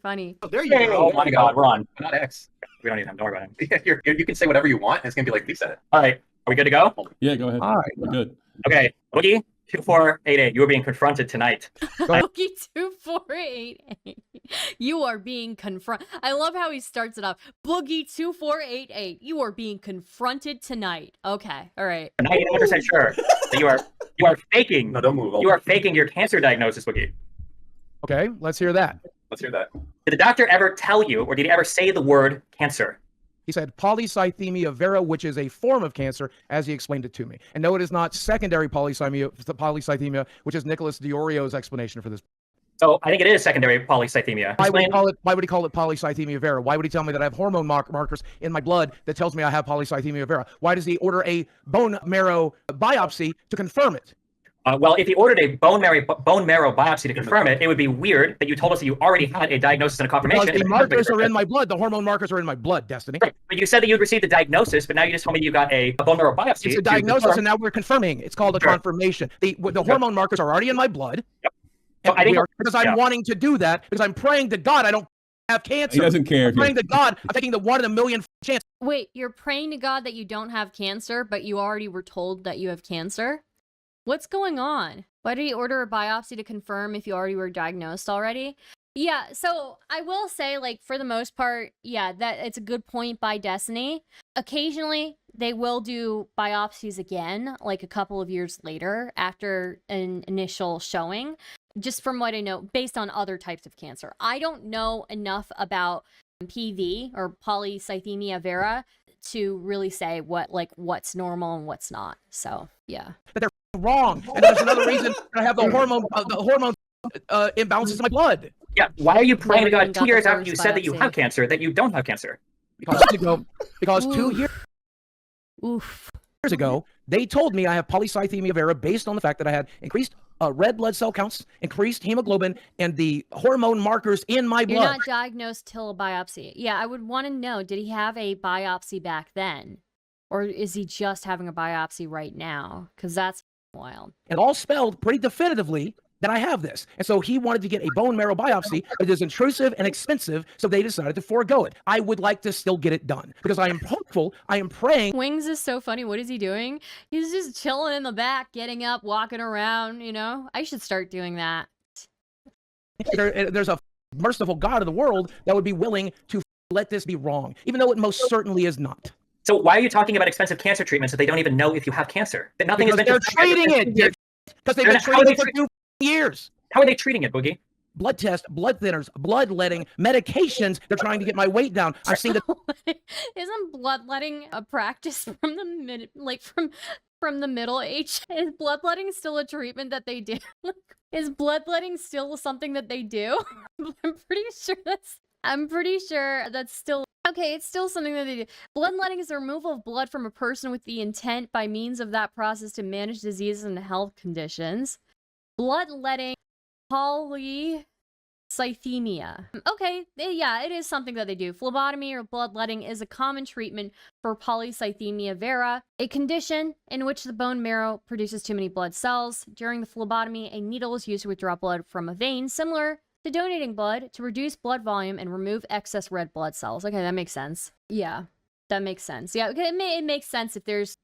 funny. Oh, there you go. Oh my god, we're on. Not X. We don't need him. Don't worry about him. Yeah, you can say whatever you want. And it's gonna be like we said it. All right. Are we good to go? Yeah, go ahead. All right. We're good. Okay. Boogie2488, you are being confronted tonight. Boogie2488. You are being confronted. I love how he starts it off. Boogie2488. You are being confronted tonight. Okay. All right. I'm 99% sure that you are faking. No, don't move. You are faking your cancer diagnosis, Boogie. Okay, let's hear that. Let's hear that. Did the doctor ever tell you, or did he ever say the word cancer? He said polycythemia vera, which is a form of cancer, as he explained it to me. And no, it is not secondary polycythemia, which is Nicholas Diorio's explanation for this. So I think it is secondary polycythemia. Why would he call it polycythemia vera? Why would he tell me that I have hormone markers in my blood that tells me I have polycythemia vera? Why does he order a bone marrow biopsy to confirm it? Well, if he ordered a bone marrow biopsy to confirm it, it would be weird that you told us that you already had a diagnosis and a confirmation. Because the markers are in my blood. The hormone markers are in my blood, Destiny. Right. But you said that you had received the diagnosis, but now you just told me you got a bone marrow biopsy. It's a diagnosis, and now we're confirming. It's called a confirmation. The hormone markers are already in my blood. Yep. So Because I'm wanting to do that, because I'm praying to God I don't have cancer. He doesn't care. I'm praying to God I'm taking the 1 in a million chance. Wait, you're praying to God that you don't have cancer, but you already were told that you have cancer? What's going on? Why did he order a biopsy to confirm if you already were diagnosed already? Yeah, so I will say, like, for the most part, yeah, that it's a good point by Destiny. Occasionally, they will do biopsies again, like a couple of years later after an initial showing, just from what I know, based on other types of cancer. I don't know enough about PV or polycythemia vera to really say what's normal and what's not. So, yeah. But they're wrong. And there's another reason I have the hormone imbalances in my blood. Yeah, why are you praying to God 2 years after you said that you have cancer, that you don't have cancer? Because 2 years ago, they told me I have polycythemia vera based on the fact that I had increased red blood cell counts, increased hemoglobin, and the hormone markers in my blood. You're not diagnosed till a biopsy. Yeah, I would want to know, did he have a biopsy back then? Or is he just having a biopsy right now? Because that's wild. And all spelled pretty definitively that I have this. And so he wanted to get a bone marrow biopsy, but it is intrusive and expensive, so they decided to forego it. I would like to still get it done because I am hopeful, I am praying. Wings is so funny. What is he doing? He's just chilling in the back, getting up, walking around, you know? I should start doing that. There's a merciful God of the world that would be willing to let this be wrong, even though it most certainly is not. So why are you talking about expensive cancer treatments if they don't even know if you have cancer? That nothing because has been they're treating it, because they've been treating it for 2 years. How are they treating it, Boogie? blood tests, blood thinners, bloodletting, medications. They're trying to get my weight down. I've seen the Isn't bloodletting a practice from the from the Middle Age? Is bloodletting still a treatment that they do? Is bloodletting still something that they do? I'm pretty sure that's still okay. It's still something that they do. Bloodletting is the removal of blood from a person with the intent by means of that process to manage diseases and health conditions. Bloodletting, polycythemia. Okay, yeah, it is something that they do. Phlebotomy or bloodletting is a common treatment for polycythemia vera, a condition in which the bone marrow produces too many blood cells. During the phlebotomy, a needle is used to withdraw blood from a vein, similar to donating blood, to reduce blood volume and remove excess red blood cells. Okay, that makes sense. Yeah, that makes sense. Yeah, okay, it makes sense if there's...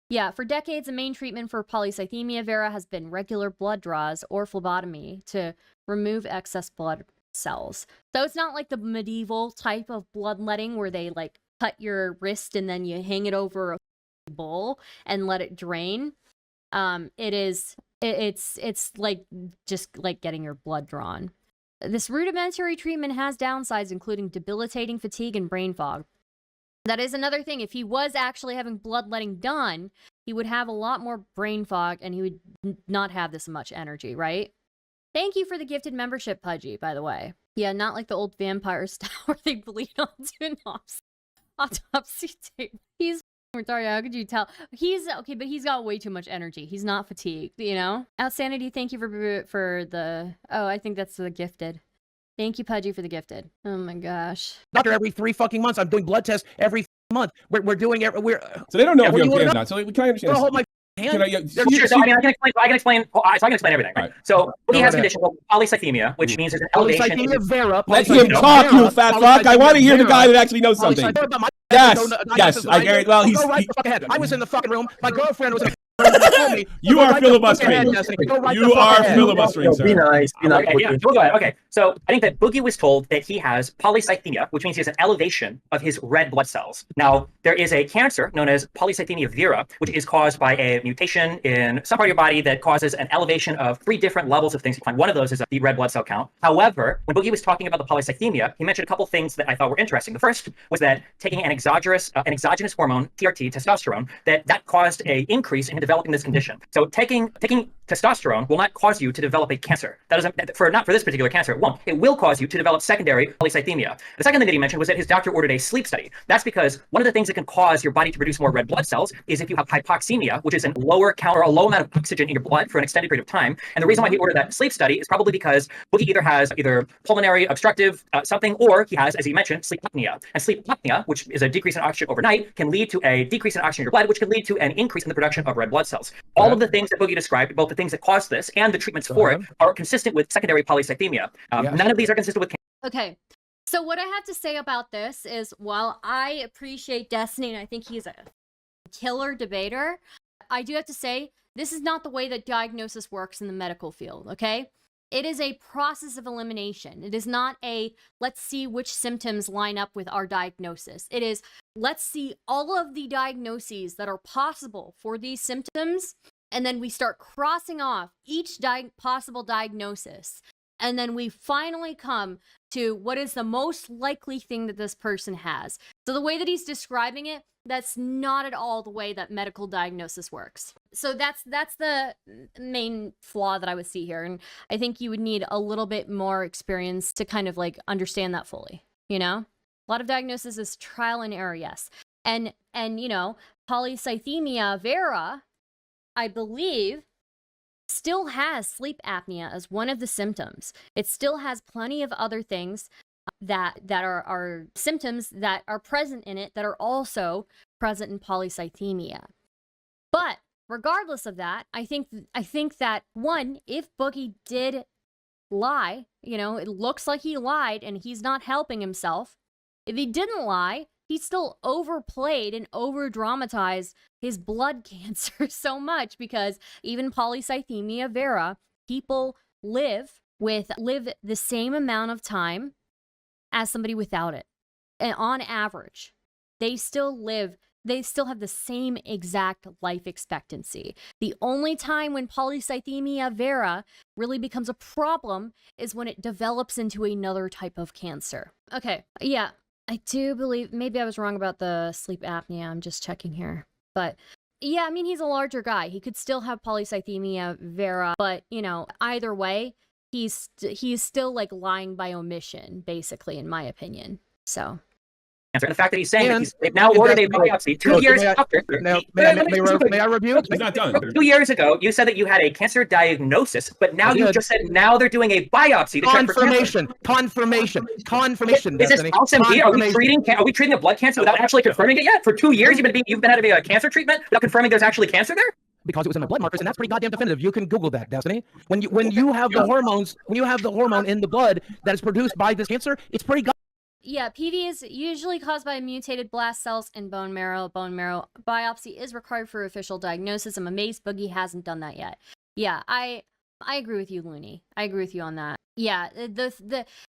Yeah, for decades, the main treatment for polycythemia vera has been regular blood draws or phlebotomy to remove excess blood cells. So it's not like the medieval type of bloodletting where they like cut your wrist and then you hang it over a bowl and let it drain. It's like just like getting your blood drawn. This rudimentary treatment has downsides, including debilitating fatigue and brain fog. That is another thing. If he was actually having bloodletting done, he would have a lot more brain fog and he would not have this much energy, right? Thank you for the gifted membership, Pudgy, by the way. Yeah, not like the old vampire style where they bleed onto an autopsy tape. He's retarded. How could you tell? He's okay, but he's got way too much energy. He's not fatigued, you know? Outsanity, thank you for the... Oh, I think that's the gifted. Thank you, Pudgy, for the gifted. Oh my gosh. doctor every 3 fucking months. I'm doing blood tests every month. We're doing it. So they don't know if you're what okay do or not. So can I understand? hold my hand. Sure, so I mean, I can explain everything. Right? So Boogie has a condition called polycythemia, which means there's an elevation. Polycythemia vera. Let him talk, you fat fuck. I want to hear the guy that actually knows something. Yes. I hear it. Well, he's. I was in the fucking room. My girlfriend was in the room. You are filibustering. You are filibustering, sir. Be nice. Okay, yeah, we'll go ahead. Okay, so I think that Boogie was told that he has polycythemia, which means he has an elevation of his red blood cells. Now, there is a cancer known as polycythemia vera, which is caused by a mutation in some part of your body that causes an elevation of 3 different levels of things. One of those is the red blood cell count. However, when Boogie was talking about the polycythemia, he mentioned a couple things that I thought were interesting. The first was that taking an exogenous hormone, TRT, testosterone, that caused an increase in developing this condition. So taking testosterone will not cause you to develop a cancer. That doesn't, not for this particular cancer, it won't. It will cause you to develop secondary polycythemia. The second thing that he mentioned was that his doctor ordered a sleep study. That's because one of the things that can cause your body to produce more red blood cells is if you have hypoxemia, which is a low amount of oxygen in your blood for an extended period of time. And the reason why he ordered that sleep study is probably because Boogie either has pulmonary obstructive something, or he has, as he mentioned, sleep apnea. And sleep apnea, which is a decrease in oxygen overnight, can lead to a decrease in oxygen in your blood, which can lead to an increase in the production of red blood cells. All of the things that Boogie described, both the things that cause this and the treatments for it, are consistent with secondary polycythemia. None of these are consistent with cancer. Okay, so what I have to say about this is, while I appreciate Destiny and I think he's a killer debater, I do have to say, this is not the way that diagnosis works in the medical field, okay? It is a process of elimination. It is not a, let's see which symptoms line up with our diagnosis. It is, let's see all of the diagnoses that are possible for these symptoms, and then we start crossing off each possible diagnosis. And then we finally come to what is the most likely thing that this person has. So the way that he's describing it, that's not at all the way that medical diagnosis works. So that's the main flaw that I would see here. And I think you would need a little bit more experience to kind of like understand that fully, you know? A lot of diagnosis is trial and error, yes. And you know, polycythemia vera, I believe, still has sleep apnea as one of the symptoms. It still has plenty of other things that are symptoms that are present in it that are also present in polycythemia. But regardless of that, I think that, one, if Boogie did lie, you know, it looks like he lied and he's not helping himself. If he didn't lie, he still overplayed and over-dramatized his blood cancer so much, because even polycythemia vera, people live the same amount of time as somebody without it. And on average, they still live they still have the same exact life expectancy. The only time when polycythemia vera really becomes a problem is when it develops into another type of cancer. Okay, yeah, I do believe, maybe I was wrong about the sleep apnea. I'm just checking here. But yeah, I mean, he's a larger guy. He could still have polycythemia vera, but, you know, either way, he's still like lying by omission, basically, in my opinion. So. And the fact that he's saying that they've now ordered a biopsy 2 years after. May I rebuke? He's not done. 2 years ago, you said that you had a cancer diagnosis, but now you just said now they're doing a biopsy to check for cancer. Confirmation. Is this house MD? Are we treating a blood cancer without actually confirming it yet? For 2 years, you've been having a cancer treatment without confirming there's actually cancer there? Because it was in my blood markers, and that's pretty goddamn definitive. You can Google that, Destiny. When you have the hormones, when you have the hormone in the blood that is produced by this cancer, it's pretty Yeah, PV is usually caused by mutated blast cells in bone marrow. Bone marrow biopsy is required for official diagnosis. I'm amazed Boogie hasn't done that yet. Yeah, I agree with you, Looney. I agree with you on that. Yeah,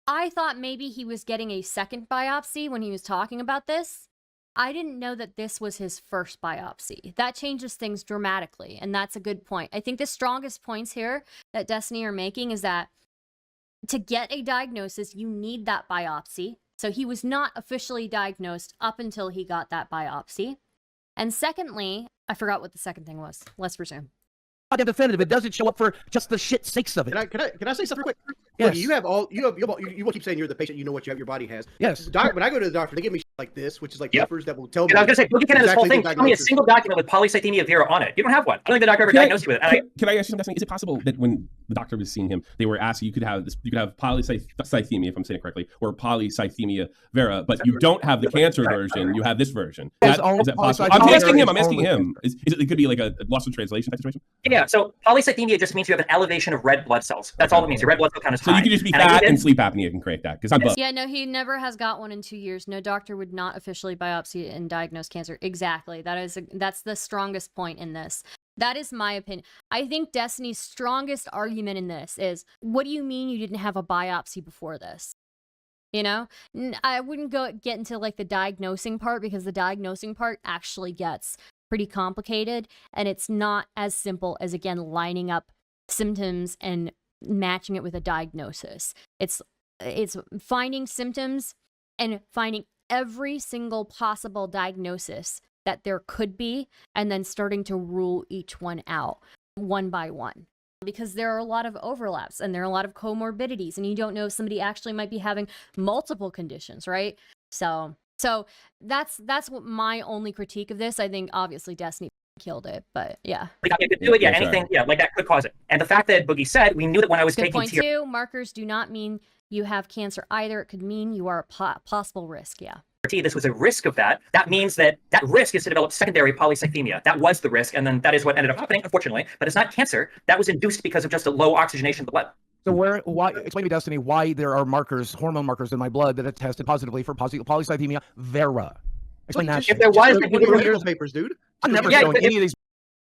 I thought maybe he was getting a second biopsy when he was talking about this. I didn't know that this was his first biopsy. That changes things dramatically, and that's a good point. I think the strongest points here that Destiny are making is that to get a diagnosis, you need that biopsy. So he was not officially diagnosed up until he got that biopsy. And secondly, I forgot what the second thing was. Let's resume. goddamn definitive. It doesn't show up for just the shit sakes of it. Can I say something quick? Yes. Look, you will keep saying you're the patient. You know what your body has. Yes. When I go to the doctor, they give me shit like this, which is like papers that will tell me. And I was gonna say, Boogie can have this whole thing. Tell me a single document with polycythemia vera on it. You don't have one. I don't think the doctor ever diagnosed you with it. Can I ask you something? Is it possible that when the doctor was seeing him, they were asking you could have polycythemia, if I'm saying it correctly, or polycythemia vera, but you don't have the cancer version. You have this version. Is that possible? I'm asking him. It could be like a loss of translation type situation. Yeah. So polycythemia just means you have an elevation of red blood cells. That's all it means. Your red blood cell count is high. So you could just be fat and sleep apnea can create that because I'm Yeah, no, he never has got one in 2 years. No doctor would not officially biopsy and diagnose cancer. Exactly. That's the strongest point in this. That is my opinion. I think Destiny's strongest argument in this is, what do you mean you didn't have a biopsy before this? You know, I wouldn't get into like the diagnosing part, because the diagnosing part actually gets pretty complicated, and it's not as simple as, again, lining up symptoms and matching it with a diagnosis. It's finding symptoms and finding every single possible diagnosis that there could be, and then starting to rule each one out one by one. Because there are a lot of overlaps and there are a lot of comorbidities, and you don't know if somebody actually might be having multiple conditions, right? So that's what my only critique of this. I think obviously Destiny killed it, but yeah. Like, you could do it, anything, like that could cause it. And the fact that Boogie said, we knew that when I was Good taking point too. Markers do not mean you have cancer either. It could mean you are a possible risk, yeah. This was a risk of that. That means that risk is to develop secondary polycythemia. That was the risk, and then that is what ended up happening, unfortunately. But it's not cancer. That was induced because of just a low oxygenation of the blood. So why? Explain to me, Destiny, why there are markers, hormone markers in my blood that are tested positively for polycythemia vera. Explain that. If there was, those papers, dude. I'm never showing any of these.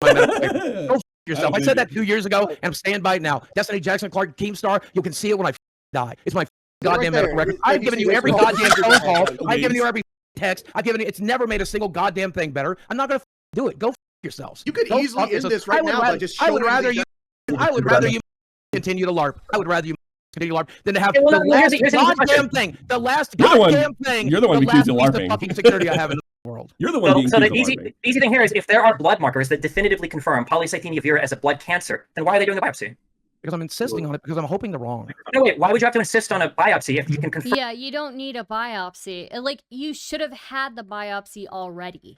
Go yourself. I said that 2 years ago, and I'm standing by it now. Destiny Jackson Clark, Keemstar. You can see it when I die. It's my goddamn medical record. I've given you every goddamn phone call. I've given you every text. I've given you. It's never made a single goddamn thing better. I'm not gonna do it. Go yourselves. You could easily end this right now by just showing. I would rather you continue to LARP. I would rather you continue to LARP than to have the last goddamn thing. The last goddamn thing. You're the one accused of LARPing. The fucking security I have in the world. You're the one being accused of LARPing. So the easy thing here is, if there are blood markers that definitively confirm polycythemia vera as a blood cancer, then why are they doing a biopsy? Because I'm insisting on it, because I'm hoping they're wrong. No, wait, why would you have to insist on a biopsy if you can confirm? Yeah, you don't need a biopsy. Like, you should have had the biopsy already.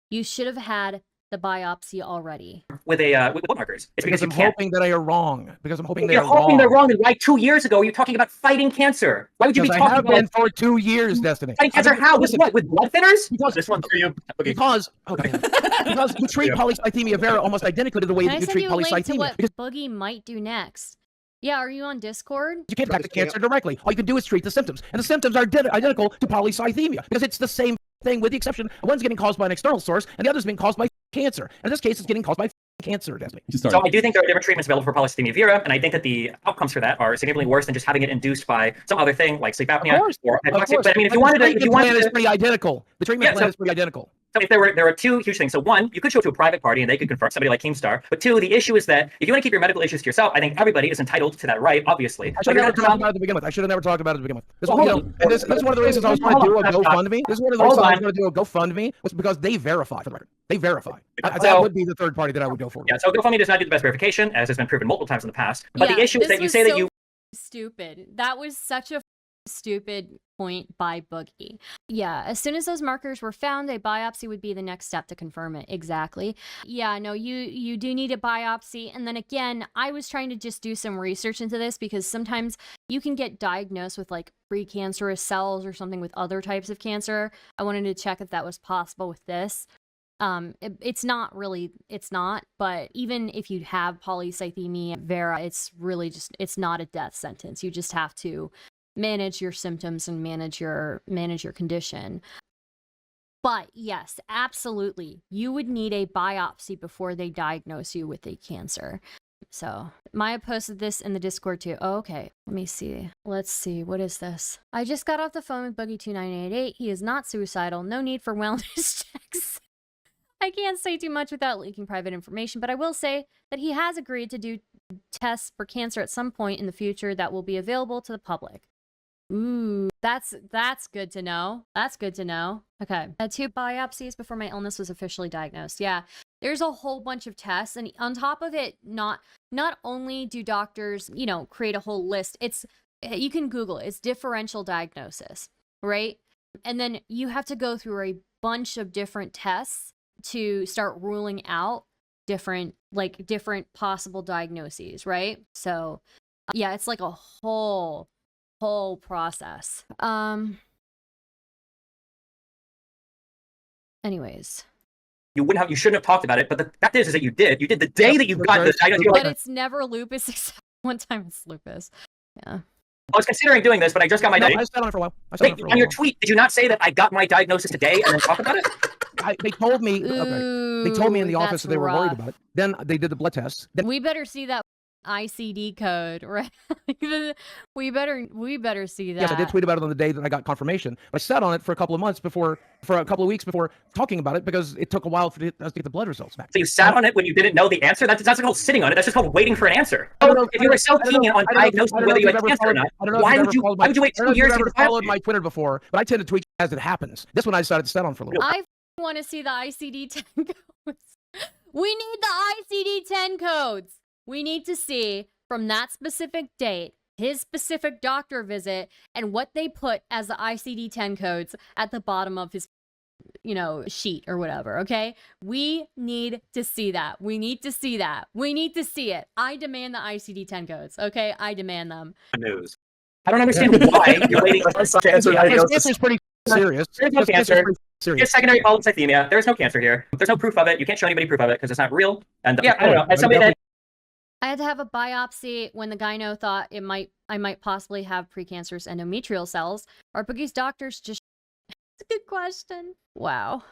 You should have had the biopsy already. With blood markers. It's because I'm hoping that I are wrong. Because I'm hoping they're wrong. They're wrong. And why 2 years ago you're talking about fighting cancer? Why would you be talking about? I have been for 2 years, Destiny. Fighting cancer how? With what? With blood thinners? Because this one's for you. Okay. Because you treat polycythemia vera almost identical to the way that you treat polycythemia. To what Boogie might do next? Yeah, are you on Discord? You can't attack the cancer directly. All you can do is treat the symptoms. And the symptoms are identical to polycythemia, because it's the same thing, with the exception one's getting caused by an external source and the other's being caused by cancer. And in this case, it's getting caused by cancer, Destiny. So I do think there are different treatments available for polycythemia vera, and I think that the outcomes for that are significantly worse than just having it induced by some other thing like sleep apnea or hypoxia. But I mean, if you wanted to, the treatment plan is pretty identical. The treatment plan is pretty identical. So if there were two huge things. So one, you could show up to a private party and they could confront somebody like Keemstar. But two, the issue is that if you want to keep your medical issues to yourself, I think everybody is entitled to that right, obviously. I should have never talked about it to begin with. I should have never talked about it to begin with. This, this is one of the reasons I was going to do a GoFundMe. This is one of the reasons I was going to do a GoFundMe was because they verify, for the record. They verify. That would be the third party that I would go for. Yeah, so GoFundMe does not do the best verification, as has been proven multiple times in the past. But the issue is that you say that you... Stupid. That was such a stupid point by Boogie. Yeah, as soon as those markers were found, a biopsy would be the next step to confirm it. Exactly. Yeah, no, you do need a biopsy. And then again, I was trying to just do some research into this because sometimes you can get diagnosed with like precancerous cells or something with other types of cancer. I wanted to check if that was possible with this. It's not, but even if you have polycythemia vera, it's really just, it's not a death sentence. You just have to manage your symptoms and manage your condition. But yes, absolutely, you would need a biopsy before they diagnose you with a cancer. So Maya posted this in the Discord too. Oh, okay, let me see. Let's see, what is this? I just got off the phone with Boogie2988. He is not suicidal. No need for wellness checks. I can't say too much without leaking private information, but I will say that he has agreed to do tests for cancer at some point in the future that will be available to the public. Ooh, that's good to know. That's good to know. Okay. I had 2 biopsies before my illness was officially diagnosed. Yeah. There's a whole bunch of tests, and on top of it, not only do doctors, create a whole list, you can Google it. It's differential diagnosis, right? And then you have to go through a bunch of different tests to start ruling out different possible diagnoses, right? So yeah, it's like a whole process. Anyways, you shouldn't have talked about it, but the fact is that you did the day that you got the diagnosis. But it's never lupus except one time it's lupus. Yeah. I was considering doing this, but I just got my diagnosis. I sat on it for a while. Wait, on your tweet, did you not say that I got my diagnosis today and then talk about it? They told me. Okay. They told me in the office that they were worried about it. Then they did the blood test. Then we better see that ICD code, right? we better see that. Yes, I did tweet about it on the day that I got confirmation. But I sat on it for a couple of weeks before talking about it because it took a while for us to get the blood results back. So you sat on it when you didn't know the answer? That's not called sitting on it. That's just called waiting for an answer. If you were so keen on diagnosing whether you had cancer or not, why would you wait 2 years to get the followed my Twitter before, but I tend to tweet as it happens. This one I decided to sit on for a little while. I want to see the ICD-10 codes. We need the ICD-10 codes. We need to see from that specific date, his specific doctor visit, and what they put as the ICD-10 codes at the bottom of his, sheet or whatever, okay? We need to see that. We need to see that. We need to see it. I demand the ICD-10 codes, okay? I demand them. News. I don't understand why you're waiting for cancer diagnosis. This is pretty serious. There's no cancer. It's secondary polycythemia. There's no cancer here. There's no proof of it. You can't show anybody proof of it because it's not real. And yeah, I don't know. As somebody that I had to have a biopsy when the gyno thought I might possibly have precancerous endometrial cells. Are Boogie's doctors just... It's a good question. Wow.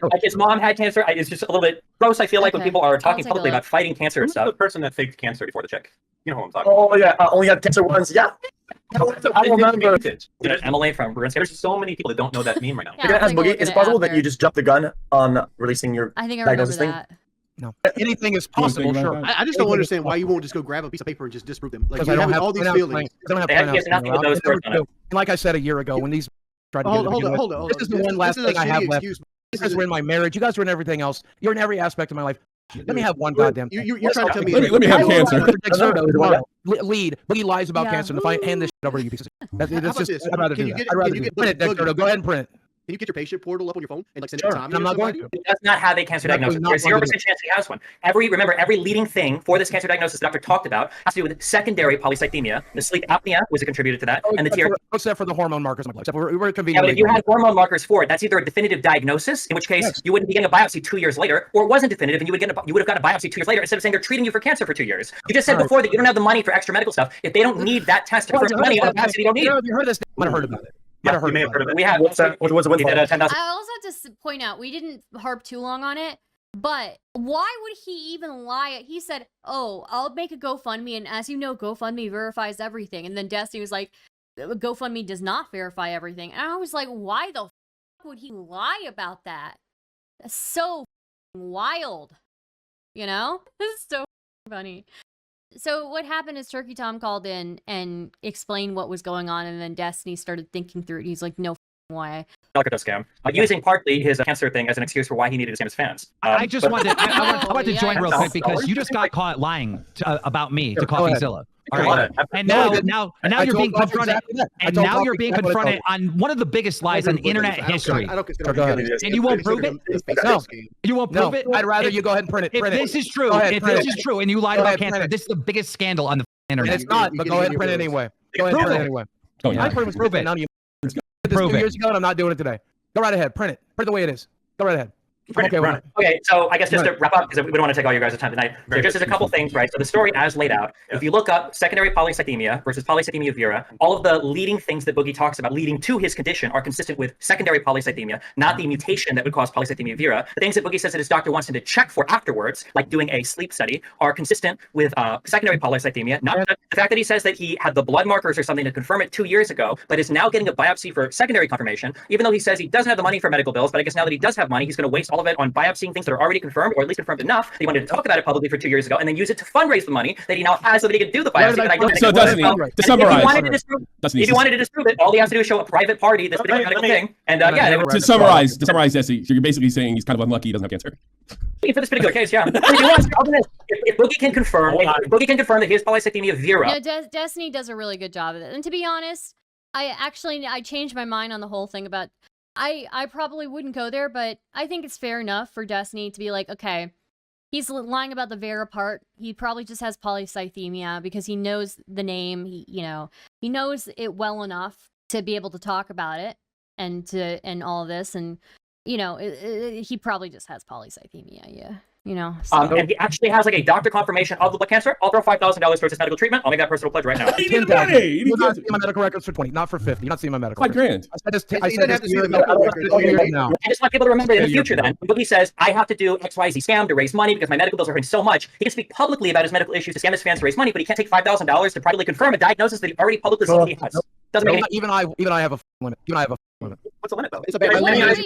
Like his mom had cancer. It's just a little bit gross, I feel like, when people are talking publicly about fighting cancer and stuff. The person that faked cancer before the check. You know who I'm talking about. Oh, yeah. Only had cancer once. Yeah. I remember. Emily from Ruins. There's so many people that don't know that meme right now. You're going to ask Boogie, is it possible that you just jumped the gun on releasing your I think I remember diagnosis thing? that. No. Anything is possible, sure. I just don't understand why you won't just go grab a piece of paper and just disprove them. Like, I you don't have have all these feelings. I don't have nothing with those words on it. Like I said a year ago, when these tried to hold on. This is the one last thing I have left. You guys were in my marriage. You guys were in everything else. You're in every aspect of my life. Let me have one goddamn thing. You're trying to tell me. Let me have cancer. Lead. Boogie lies about cancer. And if I hand this shit over to you, piece of shit. That's just, I'd rather do that. I'd rather do it. Print it, Dexter. Go ahead and print it. Can you get your patient portal up on your phone and send it to Tommy? I'm not going to. He does not have a cancer diagnosis. There's 0% chance he has one. Every leading thing for this cancer diagnosis the doctor talked about has to do with secondary polycythemia. The sleep apnea was a contributor to that, and the TRT. Except for the hormone markers. We're convenient. Yeah, but if you had hormone markers for it, that's either a definitive diagnosis, in which case you wouldn't be getting a biopsy 2 years later, or it wasn't definitive, and you would have got a biopsy 2 years later instead of saying they're treating you for cancer for 2 years. You just said before that you don't have the money for extra medical stuff. If they don't need that test to confirm money on a biopsy, they don't need it. You heard this? I might have heard about it. Yeah, you may have heard of it. We have. What's a windfall? I also have to point out, we didn't harp too long on it, but why would he even lie? He said, oh, I'll make a GoFundMe, and as you know, GoFundMe verifies everything. And then Destiny was like, GoFundMe does not verify everything. And I was like, why the f would he lie about that? So wild, you know? This is so funny. So what happened is Turkey Tom called in and explained what was going on, and then Destiny started thinking through it. He's like, no way. Crypto scam, using partly his cancer thing as an excuse for why he needed to scam his fans. I just wanted, I wanted to join real quick because you just got caught lying about me to Coffeezilla. All right, and now you're being confronted, and now you're being confronted on one of the biggest lies in internet history. And you won't prove it? No, you won't prove it? I'd rather you go ahead and print it. If this is true, if this is true, and you lied about cancer, this is the biggest scandal on the internet. It's not, but go ahead and print it anyway. Go ahead and print it anyway. I pretty much prove it. None of you did this 2 years ago, and I'm not doing it today. Go right ahead. Print it. Print it the way it is. Go right ahead. Okay, so I guess just to wrap up, because we don't want to take all your guys' time tonight, so just as a couple things, right? So the story as laid out, if you look up secondary polycythemia versus polycythemia vera, all of the leading things that Boogie talks about leading to his condition are consistent with secondary polycythemia, not the mutation that would cause polycythemia vera. The things that Boogie says that his doctor wants him to check for afterwards, like doing a sleep study, are consistent with secondary polycythemia, not the fact that he says that he had the blood markers or something to confirm it 2 years ago, but is now getting a biopsy for secondary confirmation, even though he says he doesn't have the money for medical bills, but I guess now that he does have money, he's going to waste all of it on biopsying things that are already confirmed, or at least confirmed enough that he wanted to talk about it publicly for 2 years ago, and then use it to fundraise the money that he now has so that he can do the biopsy. So Destiny, to summarize, if you wanted to disprove it, all he has to do is show a private party that's been medical thing, and to summarize, Destiny, so you're basically saying he's kind of unlucky he doesn't have cancer. For this particular case, yeah. If Boogie can confirm, that he has polycythemia vera. No, Destiny does a really good job of it. And to be honest, I changed my mind on the whole thing about. I probably wouldn't go there, but I think it's fair enough for Destiny to be like, okay, he's lying about the Vera part. He probably just has polycythemia because he knows the name. He knows it well enough to be able to talk about it and all of this. And, he probably just has polycythemia, yeah. And he actually has like a doctor confirmation of the blood cancer. I'll throw $5,000 towards his medical treatment. I'll make that personal pledge right now. You're not seeing my medical records for 20, not for 50. You're not seeing my medical records. $5,000. I just want people to remember in the future then, when Boogie says, I have to do XYZ scam to raise money because my medical bills are hurting so much, he can speak publicly about his medical issues to scam his fans to raise money, but he can't take $5,000 to privately confirm a diagnosis that he already publicly said he has. Doesn't make any even I have a limit. Even I have a limit. What's the limit though?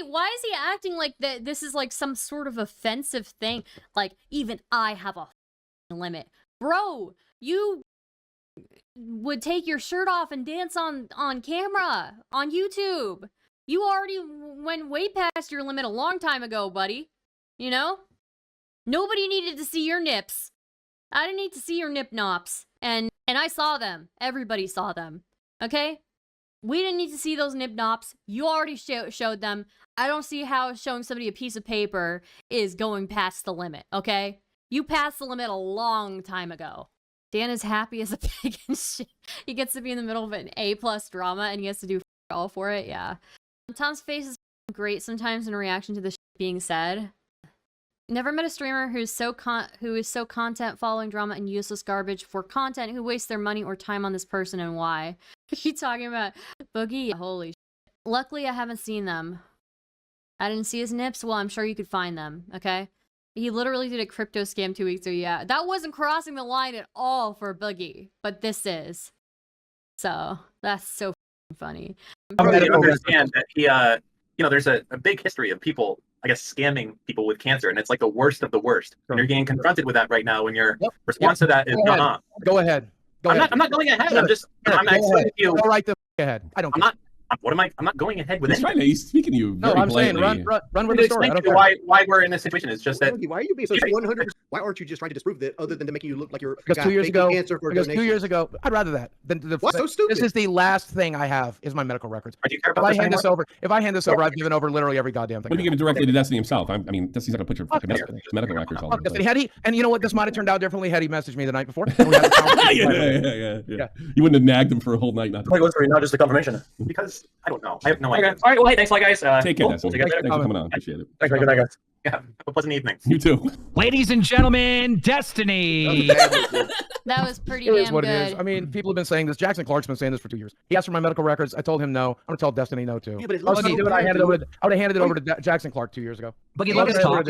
Why is he acting like that? This is like some sort of offensive thing. Like, even I have a limit. Bro, you would take your shirt off and dance on camera on YouTube. You already went way past your limit a long time ago, buddy. Nobody needed to see your nips. I didn't need to see your nip nops. And I saw them. Everybody saw them. Okay? We didn't need to see those nip nops. You already showed them. I don't see how showing somebody a piece of paper is going past the limit, okay? You passed the limit a long time ago. Dan is happy as a pig and shit. He gets to be in the middle of an A+ drama and he has to do all for it, yeah. Tom's face is great sometimes in reaction to the shit being said. Never met a streamer who is so content following drama and useless garbage for content who wastes their money or time on this person and why. You talking about Boogie? Holy shit. Luckily, I haven't seen them. I didn't see his nips. Well, I'm sure you could find them, okay? He literally did a crypto scam 2 weeks ago, yeah. That wasn't crossing the line at all for Boogie, but this is. So, that's so funny. I really understand that he, there's a big history of people, I guess, scamming people with cancer, and it's like the worst of the worst. And you're getting confronted with that right now when your response to that is, Go ahead. I'm not going ahead. I'm explaining to you. Go right the ahead. I don't care. I'm not going ahead with it. He's speaking to you very I'm saying run with the story. Why we're in this situation is just that. Why are you being so 100%? Why aren't you just trying to disprove it, other than to making you look like you're because 2 years ago? Because 2 years ago, I'd rather that than what's so stupid. This is the last thing I have is my medical records. Do you care about if I hand this over, I've given over literally every goddamn thing. When you give it directly to Destiny himself, I mean, Destiny's not gonna put your fucking medical records all over the place. Had he, and you know what? This might have turned out differently had he messaged me the night before. Yeah. You wouldn't have nagged him for a whole night. Not just a confirmation. Because I don't know. I have no idea. All right. Well, hey, thanks a lot, guys. Take care, Destiny. Thanks for coming on. Appreciate it. Thanks. Good night, guys. Yeah. Have a pleasant evening. You too. Ladies and gentlemen, Destiny. That was pretty damn good. It is what it is. I mean, people have been saying this. Jackson Clark's been saying this for 2 years. He asked for my medical records. I told him no. I'm gonna tell Destiny no too. Yeah, but I would have handed it over to Jackson Clark 2 years ago. But you gotta show it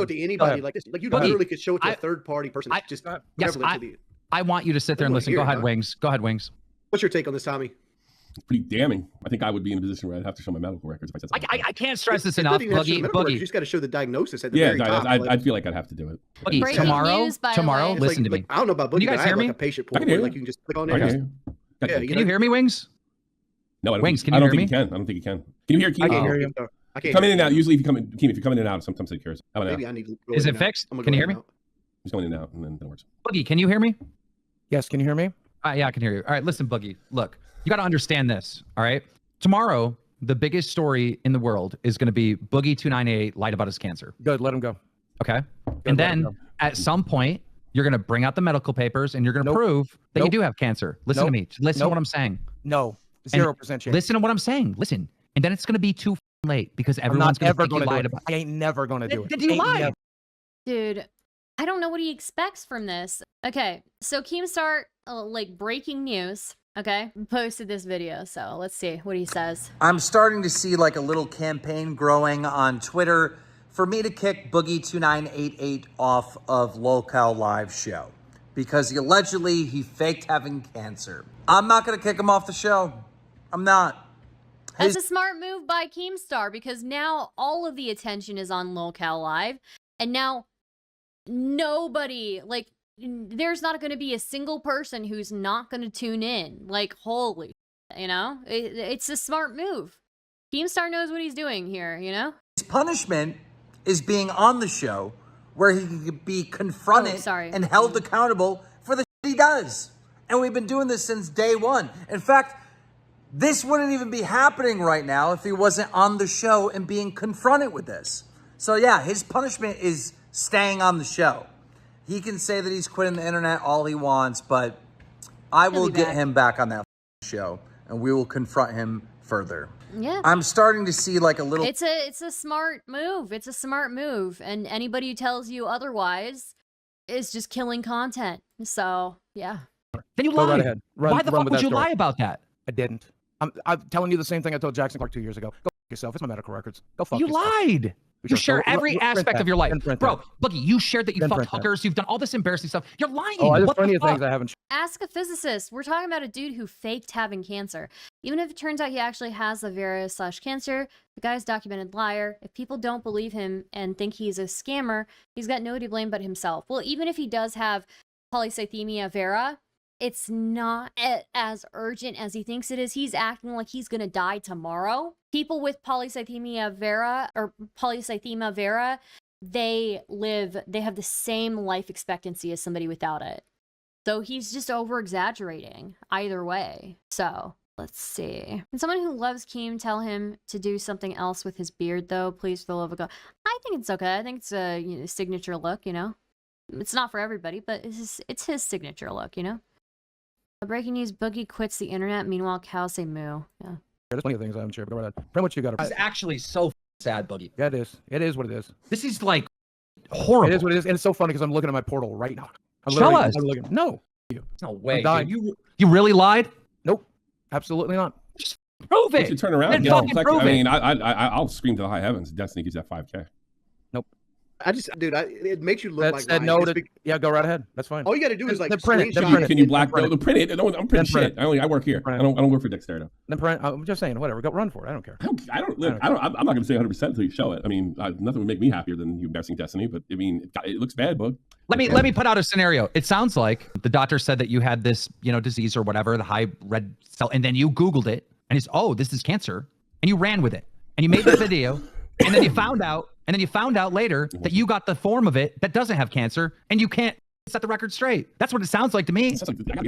to anybody like this. Like you literally could show it to a third party person. I want you to sit there and listen. Go ahead, Wings. What's your take on this, Tommy? Pretty damning. I think I would be in a position where I'd have to show my medical records if I said something. I can't stress this enough, Boogie. You just got to show the diagnosis at the Yeah, very top. I'd feel like I'd have to do it. Boogie, Breaking news, by the tomorrow, way. listen to me. I don't know about Boogie, Can you guys but I have hear me? like a patient I portal can hear where you. like you can just click on I it. can hear you. Yeah, Can you hear me, Wings? No, I don't Wings, think, can I you don't hear think me? you can. I don't think you can. Can you hear Keem? I can't hear you. I can't Come hear in and out. Usually, if you come in, Keem, if you're coming in and out, sometimes it occurs. How about Maybe now? I need to go Is in it and out. fixed? I'm gonna Can go you in hear and me? out. Just going in and out, and then it works. Boogie, can you hear me? Yes, can you hear me? Yeah, I can hear you. All right, listen, Boogie. Look, you got to understand this. All right, tomorrow, the biggest story in the world is going to be Boogie2988 lied about his cancer. Good, let him go. Okay, Good, and let him then go. at some point, you're going to bring out the medical papers and you're going to Nope. prove that you Nope. do have cancer. Listen to me. Listen to what I'm saying. No, And 0% chance. Listen to what I'm saying. Listen, and then it's going to be too late because I'm everyone's not going to ever think you going to do lied it. about. I ain't never going to do it. Did you Ain't lie? never. Dude, I don't know what he expects from this. Okay, so Keemstar, like breaking news, okay, posted this video, so let's see what he says. I'm starting to see like a little campaign growing on Twitter for me to kick Boogie2988 off of Lolcow live show because he faked having cancer. I'm not going to kick him off the show. I'm not. That's a smart move by Keemstar because now all of the attention is on Lolcow Live, and now nobody, like, there's not going to be a single person who's not going to tune in. Like, holy, you know? It's a smart move. Keemstar knows what he's doing here, you know? His punishment is being on the show where he can be confronted and held accountable for the shit he does. And we've been doing this since day one. In fact, this wouldn't even be happening right now if he wasn't on the show and being confronted with this. So yeah, his punishment is staying on the show. He can say that he's quitting the internet all he wants, but I will get him back on that show and we will confront him further. Yeah. I'm starting to see like a little... It's a smart move. It's a smart move. And anybody who tells you otherwise is just killing content. So, yeah. Then you Go lied. right ahead. Why the fuck would you lie about that? I didn't. I'm telling you the same thing I told Jackson Clark 2 years ago. Go fuck yourself. It's my medical records. Go fuck You yourself. lied. You share every aspect of your life. Bro, Boogie, you shared that you Then fucked print that. hookers. You've done all this embarrassing stuff. You're lying. Oh, there's What plenty the of things fuck? I haven't. Ask a physicist. We're talking about a dude who faked having cancer. Even if it turns out he actually has the virus/cancer, the guy's a documented liar. If people don't believe him and think he's a scammer, he's got nobody to blame but himself. Well, even if he does have polycythemia vera, it's not as urgent as he thinks it is. He's acting like he's gonna die tomorrow. People with polycythemia vera or polycythemia vera, they have the same life expectancy as somebody without it. So he's just over exaggerating either way. So let's see. Can someone who loves Keem tell him to do something else with his beard though? Please, for the love of God. I think it's okay. I think it's a signature look, you know? It's not for everybody, but it's his signature look, you know? Breaking news, Boogie quits the internet. Meanwhile, cows say moo. Yeah. There's plenty of things I haven't shared, but go right ahead. Pretty much you got It's actually so sad, Boogie. Yeah, it is. It is what it is. This is like horrible. It is what it is. And it's so funny because I'm looking at my portal right now. Show us. No. No way. I'm dying. Dude. You really lied? Nope. Absolutely not. Prove If it. you turn around, Then yeah, fucking it's like, prove I mean, it. I'll scream to the high heavens. Destiny gives that 5K. I just, dude, it makes you look That like said lying. no It's to, yeah, go right ahead. That's fine. all you got to do is like Then print it. Then screenshot print it. Can you black print it. print it? No, I'm pretty Then print shit. I work here. I don't work for Dexterity. Then print. I'm just saying, whatever. Go run for it. I don't care. I'm not going to say 100% until you show it. I mean, nothing would make me happier than you embarrassing Destiny, but I mean, it looks bad, Bug. Let me put out a scenario. It sounds like the doctor said that you had this, disease or whatever, the high red cell, and then you Googled it, and it's, oh, this is cancer, and you ran with it, and you made the video, and then you found out later that you got the form of it that doesn't have cancer, and you can't set the record straight. That's what it sounds like to me.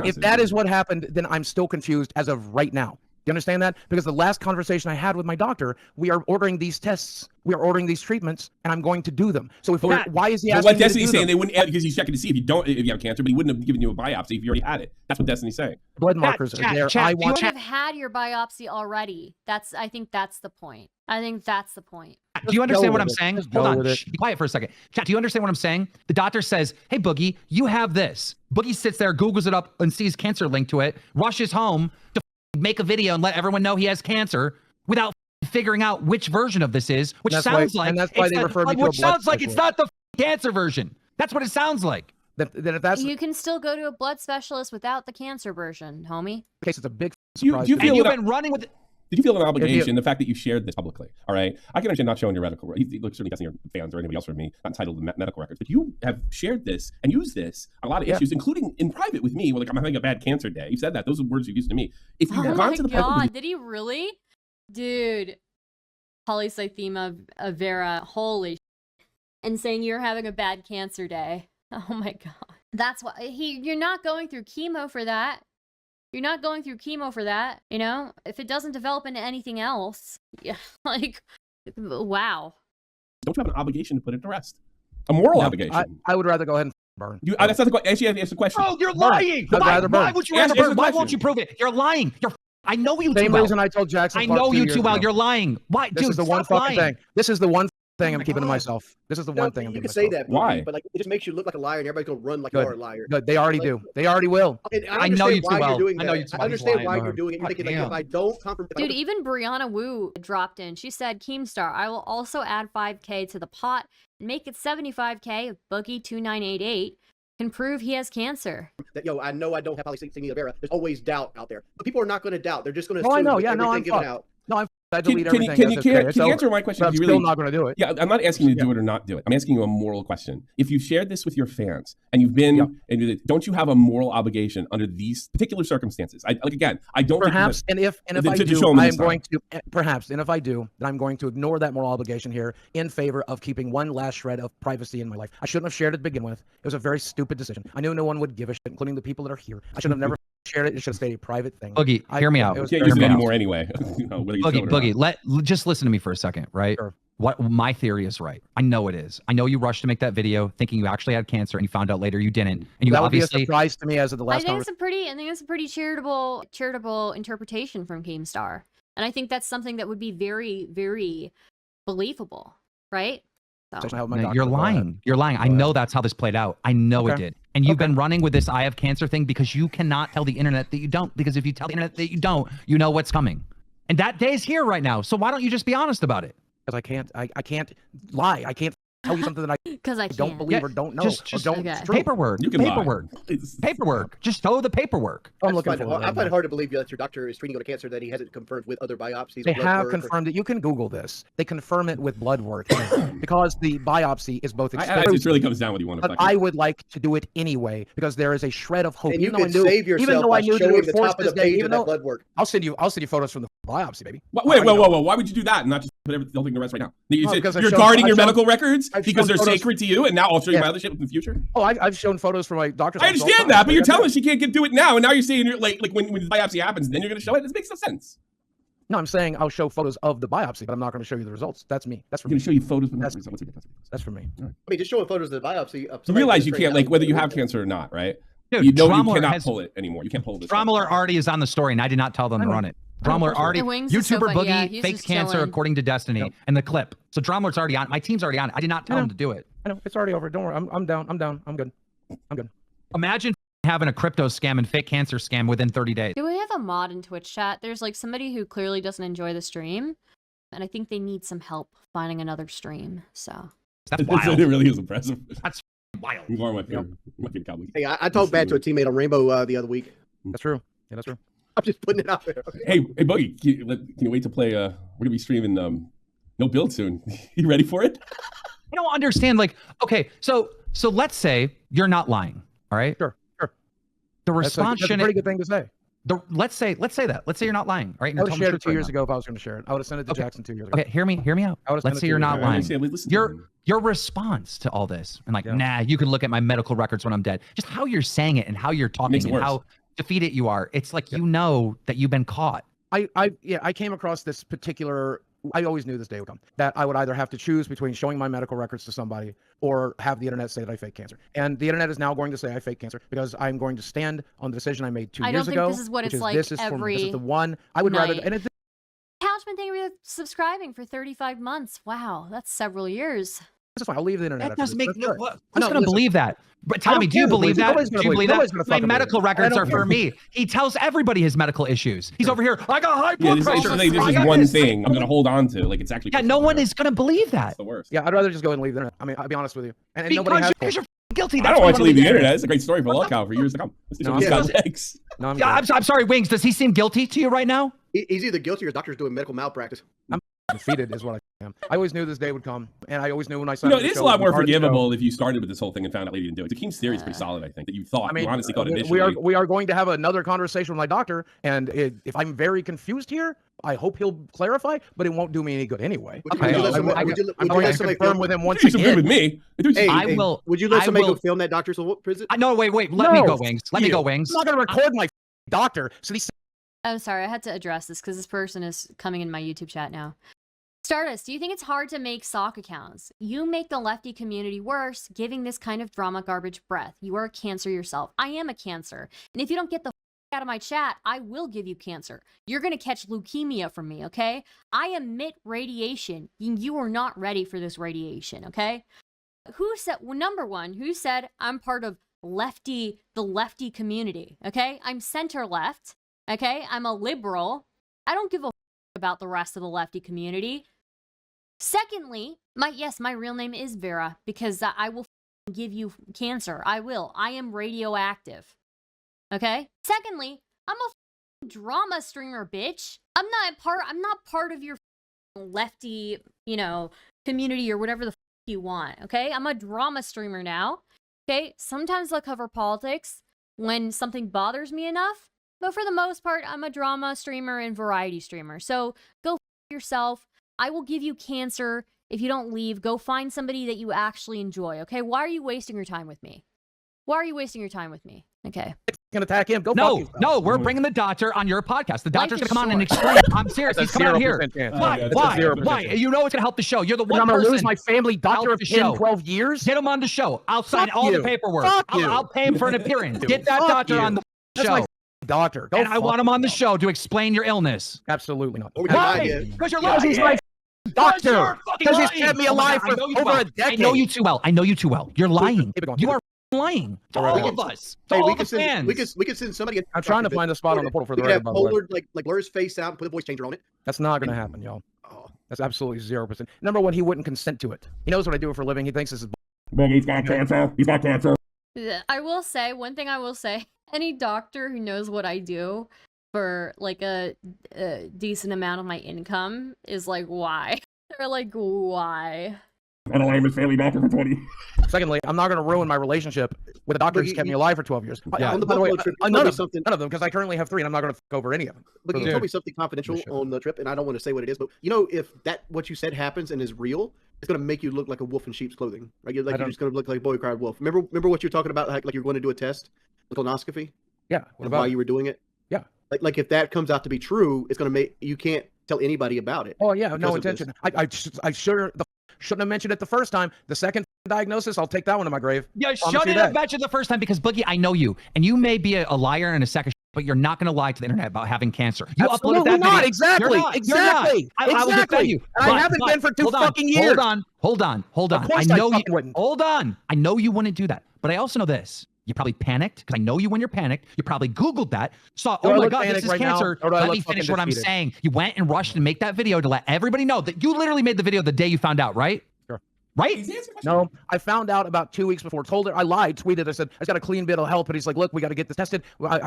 If that is what happened, then I'm still confused as of right now. You understand that? Because the last conversation I had with my doctor, we are ordering these tests, we are ordering these treatments, and I'm going to do them. So why is he asking what me to Destiny's do saying, them? they wouldn't add because he's checking to see if you have cancer, but he wouldn't have given you a biopsy if you already had it. That's what Destiny's saying. Blood markers are there. I You want would have had your biopsy already. I think that's the point. Do you understand what I'm with it. saying? Just Hold go on. with it. Shh, be quiet for a second. Chat, do you understand what I'm saying? The doctor says, hey, Boogie, you have this. Boogie sits there, Googles it up, and sees cancer linked to it, rushes home to make a video and let everyone know he has cancer without figuring out which version of this is, which And that's sounds why- like and that's why it's they not- refer me to a which blood sounds like it's specialist. not the cancer version. That's what it sounds like. then if that's You can still go to a blood specialist without the cancer version, homie. the case, it's a big Do surprise. you to feel me. You've that- been running with. Did you feel an obligation, the fact that you shared this publicly? All right. I can understand not showing your medical. You look certainly guessing your fans or anybody else from me not entitled to medical records, but you have shared this and used this on a lot of issues, including in private with me. Where, like, I'm having a bad cancer day. You said that. Those are words you've used to me. If you've Oh gone my to the god, did he really? Dude, polycythemia vera, holy sh**. And saying you're having a bad cancer day. Oh my god. That's why you're not going through chemo for that. You're not going through chemo for that, you know? If it doesn't develop into anything else, yeah, like, wow. Don't you have an obligation to put it to rest? A moral obligation. I would rather go ahead and burn. That's not the question. Actually, that's the question. Oh, you're lying. Why would you rather burn? Why won't you prove it? You're lying. I know you too Same well. reason I told Jackson. I Clark know 2 you years too well. ago. You're lying. Why, This dude? is the one stop fucking lying. thing. This is the one thing I'm keeping to myself. This is the one thing I'm you keeping can to say myself. that, Why? But like, it just makes you look like a liar, and everybody's gonna run like Good. you are a liar. Good. They already do. They already will. And I know you too why well. you're doing I know that. you too I well. understand He's why lying. you're doing it. You're God thinking like, if I don't compromise, Dude, even Brianna Wu dropped in. She said, Keemstar, I will also add 5K to the pot and make it 75K if Boogie2988 can prove he has cancer. that, I know I don't have polycythemia vera. There's always doubt out there, but people are not going to doubt. They're just going to. Oh, I know. with Yeah, no, I'm everything given fucked. out. No, I Can delete you, everything. can you, That's can, okay. can It's you over. answer my question? But I'm Do you still really, not going to do it. Yeah, I'm not asking you to do it or not do it. I'm asking you a moral question. If you've shared this with your fans and you've been, and don't you have a moral obligation under these particular circumstances? I don't. Perhaps, think and if to I do, show 'em I this am time. going to. Perhaps, and if I do, then I'm going to ignore that moral obligation here in favor of keeping one last shred of privacy in my life. I shouldn't have shared it to begin with. It was a very stupid decision. I knew no one would give a shit, including the people that are here. I should have never shared it. It should have stayed a private thing. Boogie, hear me out. You can't use it anymore anyway. Whether you show it or Boogie, not. just listen to me for a second, right? Sure. What my theory is right. I know it is. I know you rushed to make that video thinking you actually had cancer and you found out later you didn't. And you That would be a obviously surprise to me as of the I last think conversation. it's a pretty charitable interpretation from Keemstar. And I think that's something that would be very, very believable, right? So. No, you're lying. You're lying. I know that's how this played out. I know it did. And you've been running with this I have cancer thing because you cannot tell the internet that you don't. Because if you tell the internet that you don't, you know what's coming. And that day is here right now. So why don't you just be honest about it? Because I can't lie. I can't tell you something that I don't believe or don't know. Just or don't paperwork. You can paperwork. Paperwork. Just show the paperwork. I'm looking for I find it hard to believe that your doctor is treating you to cancer that he hasn't confirmed with other biopsies. They blood have work, confirmed it. You can Google this. They confirm it with blood work because the biopsy is both It expensive. really comes down what you want to. But I would like to do it anyway because there is a shred of hope. And you Even though can save yourself even though by I knew that it showing would the force top of this the day, page even of that though blood work. I'll send you photos from the biopsy, baby. Whoa! Why would you do that and not just put everything the rest right now? Because You're guarding your medical records I've because shown they're photos- sacred to you, and now I'll show you Yeah. my other shit in the future. Oh, I've shown photos from my doctor's. I office all the understand time. that, but you're Yeah. telling us you can't do it now, and now you're saying you're like when the biopsy happens, then you're going to show it. This makes no sense. No, I'm saying I'll show photos of the biopsy, but I'm not going to show you the results. That's me. That's for I'm going me. to show you photos. But That's for me. I mean, just showing photos of the biopsy. You realize you can't, like, whether you have cancer or not, right? Dude, you know you Trommler cannot has- pull it anymore. You can't pull this. Trommler already is on the story, and I did not tell them to run it. Trommler already, And Wings is so YouTuber fun- yeah, Boogie he's fakes just cancer chilling. according to Destiny, and the clip. So Trommler's already on. My team's already on. I did not tell him to do it. I know it's already over. Don't worry. I'm down. I'm down. I'm good. I'm good. Imagine having a crypto scam and fake cancer scam within 30 days. Do we have a mod in Twitch chat? There's like somebody who clearly doesn't enjoy the stream, and I think they need some help finding another stream. So That's It wild. really is impressive. That's wild. You are my favorite cowboy. Hey, I talked bad to a teammate on Rainbow the other week. That's true. Yeah, that's true. I'm just putting it out there. Hey, Boogie, can you wait to play? We're gonna be streaming No Build soon. You ready for it? I don't understand. Like, okay, so let's say you're not lying. All right. Sure. The That's response a shouldn't. pretty good thing to say. Let's say that. Let's say you're not lying. All right. I Now would tell have me shared the it truth 2 years right ago if I was going to share it. I would have sent it to Okay. Jackson 2 years now. ago. Okay, hear me out. I would've sent Let's it say to you're you. not I lying. understand. Listen to Your response to all this, and like, nah, you can look at my medical records when I'm dead. Just how you're saying it and how you're talking Makes it and worse. how defeated you are. It's like you know that you've been caught. I came across this particular. I always knew this day would come that I would either have to choose between showing my medical records to somebody or have the internet say that I fake cancer. And the internet is now going to say I fake cancer because I'm going to stand on the decision I made 2 I years don't ago. think this is what which it's like this is for me. This is every the one I would rather. night. And it's Couchman, thank you for subscribing for 35 months. Wow, that's several years. That's fine. I'll leave the internet. That after doesn't this. make That's no. good. Who's No, going to listen. believe that? But I don't Tommy, do you care. believe that? Nobody's Do gonna you believe believe it. that? Nobody's gonna My fucking medical believe it. records I are don't for care. me. He tells everybody his medical issues. He's over here. I got high Yeah, blood this pressure. is I just got one this. thing I'm gonna hold on to. Like it's actually. Yeah, no one is going to believe that. It's the worst. Yeah, I'd rather just go and leave the internet. I mean, I'll be honest with you. And nobody Because has. because you're guilty. I don't want you to leave the internet. It's a great story for Lolcow for years to come. I'm sorry, Wings. Does he seem guilty to you right now? He's either guilty or his doctor's doing medical malpractice. I'm defeated, is what I am. I always knew this day would come, and I always knew when I You signed. know, it's a lot more forgivable if you started with this whole thing and found out later you didn't do it. Keem's theory is pretty solid, I think, that you thought, you honestly thought initially. We are going to have another conversation with my doctor, and if I'm very confused here, I hope he'll clarify, but it won't do me any good anyway. I'm going to confirm with him once again. With me. I will. Would you let somebody go film that doctor's prison? No, wait. Let me go, Wings. Let me go, Wings. I'm not going to record my doctor. So he's. I'm sorry, I had to address this because this person is coming in my YouTube chat now. Stardust, do you think it's hard to make sock accounts? You make the lefty community worse, giving this kind of drama garbage breath. You are a cancer yourself. I am a cancer. And if you don't get the out of my chat, I will give you cancer. You're going to catch leukemia from me, okay? I emit radiation. You are not ready for this radiation, okay? Who said, well, number one, who said I'm part of the lefty community, okay? I'm center left, okay? I'm a liberal. I don't give a about the rest of the lefty community. Secondly, my real name is Vera because I will give you cancer. I will. I am radioactive. Okay? Secondly, I'm a drama streamer, bitch. I'm not part of your lefty, community or whatever the you want. Okay? I'm a drama streamer now. Okay? Sometimes I'll cover politics when something bothers me enough. But for the most part, I'm a drama streamer and variety streamer. So go yourself. I will give you cancer if you don't leave. Go find somebody that you actually enjoy, okay? Why are you wasting your time with me? Why are you wasting your time with me? Okay. Can attack him. Go No, we're bringing the doctor on your podcast. The doctor's going to come on and explain. I'm serious. He's coming out here. Why? You know it's going to help the show. You're the one person. I'm going to lose my family doctor of 10, 12 years? Get him on the show. I'll sign all the paperwork. I'll pay him for an appearance. Get that doctor on the show. Doctor. And I want him on the show to explain your illness. Absolutely not. Why? Because you're lying. He's my doctor. Because he's kept me alive for over a decade. I know you too well. You're lying. You are lying to all of us. To all the fans. We could send somebody. I'm trying to find a spot on the portal for the record. We could have like blur his face out and put a voice changer on it. That's not going to happen, y'all. That's absolutely 0%. Number one, he wouldn't consent to it. He knows what I do for a living. He thinks this is. He's got cancer. He's got cancer. I will say, one thing I will say, any doctor who knows what I do for like a decent amount of my income is like, why? They're like, why? And I am his family doctor for 20. Secondly, I'm not going to ruin my relationship with a doctor who's kept me alive for 12 years. On the Buffalo trip, none of them, because I currently have 3, and I'm not going to fuck over any of them. But you told me something confidential on the trip, and I don't want to say what it is, but if what you said happens and is real, it's going to make you look like a wolf in sheep's clothing. Right? You're just going to look like a boy cried wolf. Remember what you were talking about, like you're going to do a test, a colonoscopy? Yeah. What about why you were doing it? Yeah. Like if that comes out to be true, it's going to make you can't tell anybody about it. Oh yeah, no intention. I shouldn't have mentioned it the first time. The second diagnosis, I'll take that one to my grave. Yeah, shouldn't have mentioned the first time because Boogie, I know you, and you may be a liar and a sack of shit, but you're not going to lie to the internet about having cancer. You uploaded that video. Exactly. I will defend you. I haven't been for 2 fucking years. Hold on. I know you wouldn't. Hold on. I know you wouldn't do that, but I also know this. You probably panicked because I know you when you're panicked. You probably Googled that, saw, oh my God, this is cancer. Let me finish what I'm saying. You went and rushed and make that video to let everybody know that you literally made the video the day you found out, right? Sure. Right? No, I found out about 2 weeks before. Told her, I lied, tweeted, I said, I just got a clean bill of health. But he's like, look, we got to get this tested.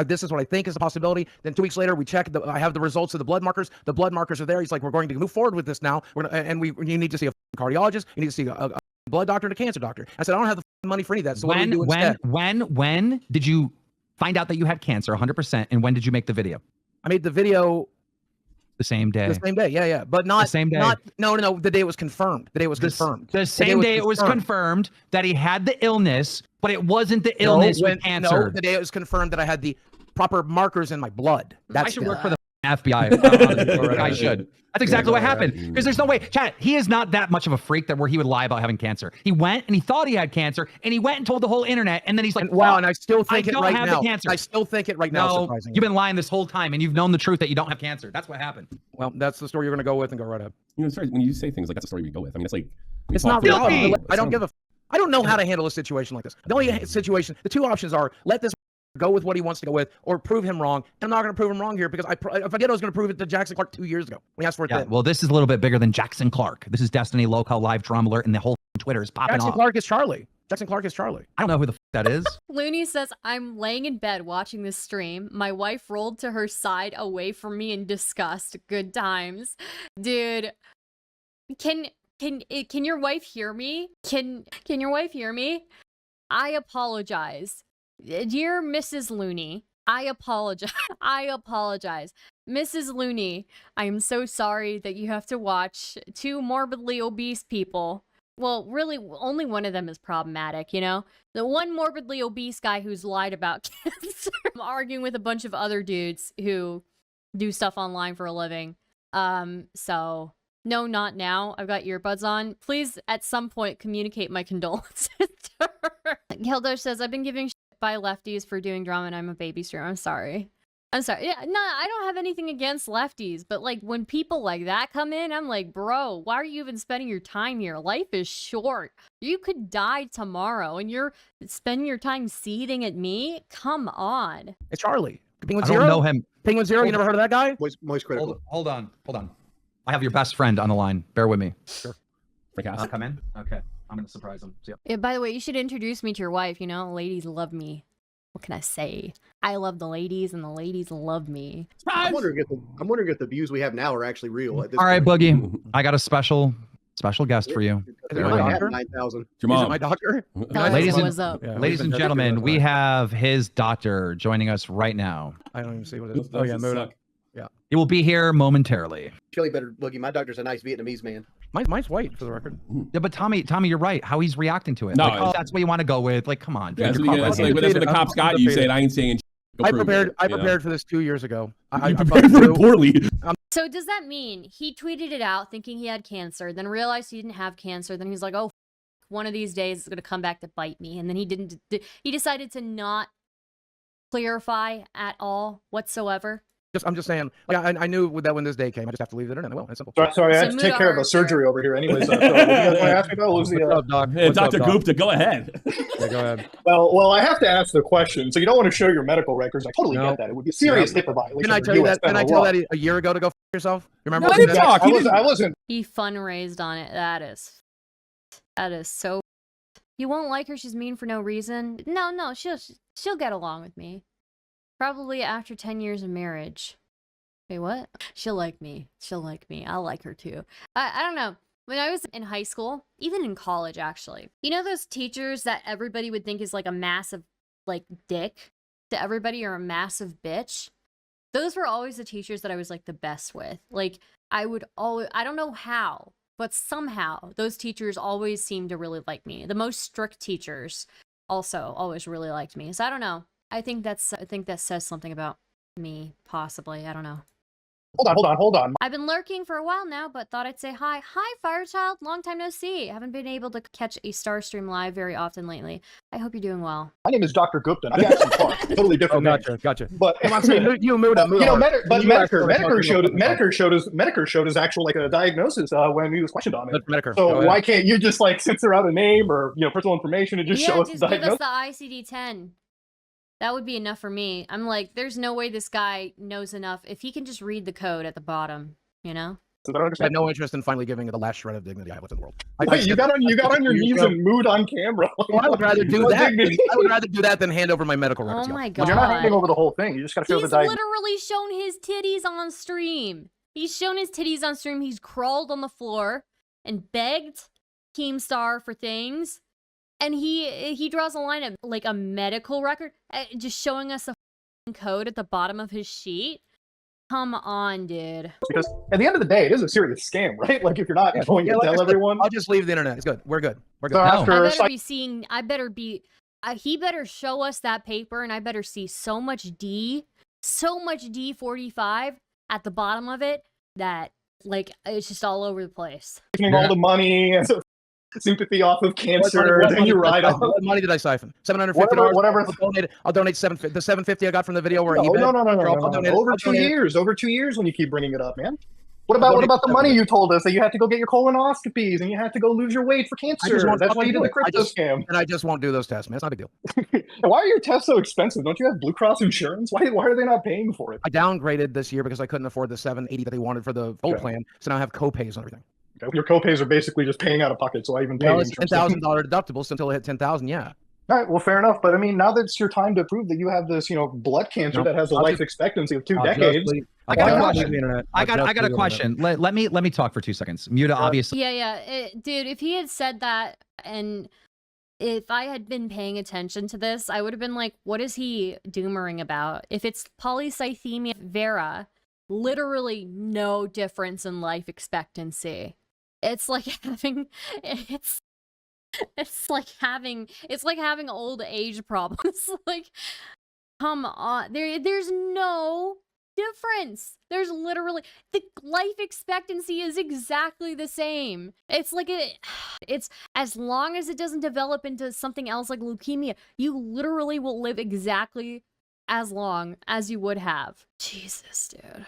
This is what I think is a possibility. Then 2 weeks later, we check. I have the results of the blood markers. The blood markers are there. He's like, we're going to move forward with this now. You need to see a cardiologist. You need to see a blood doctor and a cancer doctor. I said, I don't have the money for any of that. So what do we do instead? When did you find out that you had cancer 100%? And when did you make the video? I made the video the same day. The same day, yeah. But not the same day. No. The day it was confirmed. The same day it was confirmed that he had the illness, but it wasn't the illness with cancer. No, the day it was confirmed that I had the proper markers in my blood. I should work for the FBI. I should. That's exactly what happened. Because there's no way, chat, he is not that much of a freak that where he would lie about having cancer. He went and he thought he had cancer, and he went and told the whole internet, and then he's like, wow, and I still think it right now. I still think it right now, surprisingly. You've been lying this whole time, and you've known the truth that you don't have cancer. That's what happened. Well, that's the story you're going to go with and go right ahead. Sorry, when you say things like that's the story we go with, I mean, it's like... It's not real. I don't give a... I don't know how to handle a situation like this. The only situation, the two options are, let this go with what he wants to go with, or prove him wrong. And I'm not going to prove him wrong here because if I did, I was going to prove it to Jackson Clark 2 years ago when he asked for it. Yeah, well, this is a little bit bigger than Jackson Clark. This is Destiny Lolcow live drama alert, and the whole Twitter is popping off. Jackson Clark is Charlie. Jackson Clark is Charlie. I don't know who the that is. Looney says, I'm laying in bed watching this stream. My wife rolled to her side away from me in disgust. Good times. Dude, can your wife hear me? Can your wife hear me? I apologize. Dear Mrs. Looney, I apologize. I apologize. Mrs. Looney, I am so sorry that you have to watch two morbidly obese people. Well, really, only one of them is problematic, you know? The one morbidly obese guy who's lied about cancer. I'm arguing with a bunch of other dudes who do stuff online for a living. So, no, not now. I've got earbuds on. Please, at some point, communicate my condolences to her. Hildo says, I've been giving shit by lefties for doing drama and I'm a baby streamer. I'm sorry. I'm sorry. Yeah, no, I don't have anything against lefties, but like when people like that come in, I'm like, bro, why are you even spending your time here? Life is short. You could die tomorrow and you're spending your time seething at me? Come on. It's Charlie. Penguin I Zero? don't know him. Penguin Zero, you never heard of that guy? Moist critical. Hold on. I have your best friend on the line. Bear with me. Sure. Come in? Okay. I'm going to surprise him. See ya. Yeah, by the way, you should introduce me to your wife. You know, ladies love me. What can I say? I love the ladies, and the ladies love me. I'm wondering if the views we have now are actually real. At this All right, point. Boogie. I got a special guest for you. Is it my doctor? 9,000. Your mom. Is it my doctor? What's up? Ladies and gentlemen, we have his doctor joining us right now. I don't even see what it is. Oh yeah, Moda. Yeah. He will be here momentarily. Chili better, Boogie. My doctor's a nice Vietnamese man. Mine's white, for the record. Yeah, but Tommy, you're right. How he's reacting to it. No, Like, that's what you want to go with. Like, come on. Yeah, dude, that's you're what the cops got you. Said I ain't saying. I prepared for this 2 years ago. I prepared for it poorly. So does that mean he tweeted it out thinking he had cancer, then realized he didn't have cancer, then he's like, oh, one of these days it's going to come back to bite me, and then he decided to not clarify at all whatsoever? I'm just saying. Like, I knew that when this day came, I just have to leave the internet. Well, it's simple. Sorry, I have to take care of a surgery over here. Anyways, what do you guys want to ask me about? What's the, Doc? Hey, Dr. Gupta, go ahead. Yeah, go ahead. Well, I have to ask the question. So you don't want to show your medical records? I totally get that. It would be a serious HIPAA violation. Didn't I tell you that? Didn't I tell that a year ago to go f yourself? You remember? No, I didn't talk. I wasn't. He fundraised on it. That is so. You won't like her. She's mean for no reason. No, she'll get along with me. Probably after 10 years of marriage. Wait, what? She'll like me. I'll like her too. I don't know. When I was in high school, even in college, actually, you know those teachers that everybody would think is like a massive, like, dick to everybody or a massive bitch? Those were always the teachers that I was like the best with. Like, I don't know how, but somehow those teachers always seemed to really like me. The most strict teachers also always really liked me. So I don't know. I think that says something about me, possibly. I don't know. Hold on. I've been lurking for a while now, but thought I'd say hi. Hi, Firechild. Long time no see. Haven't been able to catch a Star stream live very often lately. I hope you're doing well. My name is Dr. Gupta. I'm Jackson Clark. Totally different. Gotcha. But I'm not saying you moved up. Metakour showed his actual like a diagnosis when he was questioned on it. Metakour. So why can't you just like censor out a name or personal information and just show us the give us diagnosis? the ICD-10. That would be enough for me. I'm like, there's no way this guy knows enough. If he can just read the code at the bottom, you know? I have no interest in finally giving it the last shred of dignity I have left in the world. You got on your knees and mooed on camera. Well, I would rather do that. I would rather do that than hand over my medical records. Oh my y'all. god! You're not handing over the whole thing. You just got to show the He's diagnosis. literally shown his titties on stream. He's shown his titties on stream. He's crawled on the floor and begged Keemstar for things. And he draws a line of like a medical record, just showing us a code at the bottom of his sheet. Come on, dude. Because at the end of the day, it is a serious scam, right? Like if you're not going to tell everyone, I'll just leave the internet. It's good. We're good. He better show us that paper, and I better see so much D45 at the bottom of it that like it's just all over the place. Taking all the money and sympathy off of cancer, then you ride on. What money did I siphon? $750. Whatever. I'll donate $750. The $750 I got from the video where No. Over 2 years. Over 2 years when you keep bringing it up, man. What about the money you told us that you had to go get your colonoscopies and you had to go lose your weight for cancer? That's why you did the crypto scam. And I just won't do those tests, man. It's not a big deal. Why are your tests so expensive? Don't you have Blue Cross insurance? Why are they not paying for it? I downgraded this year because I couldn't afford the $780 that they wanted for the full plan. So now I have co-pays and everything. Your copays are basically just paying out of pocket, so I even pay. Well, it's $10,000 deductibles until it hit 10,000. Yeah. All right, well, fair enough. But I mean, now that it's your time to prove that you have this, blood cancer that has a life expectancy of 2 decades. I got a question. Let me talk for 2 seconds. Muta, obviously. Yeah. Dude, if he had said that, and if I had been paying attention to this, I would have been like, what is he doomering about? If it's polycythemia vera, literally no difference in life expectancy. It's like having it's like having old age problems. Like, come on. There's no difference. There's literally, the life expectancy is exactly the same. It's like it's as long as it doesn't develop into something else like leukemia, you literally will live exactly as long as you would have. Jesus, dude.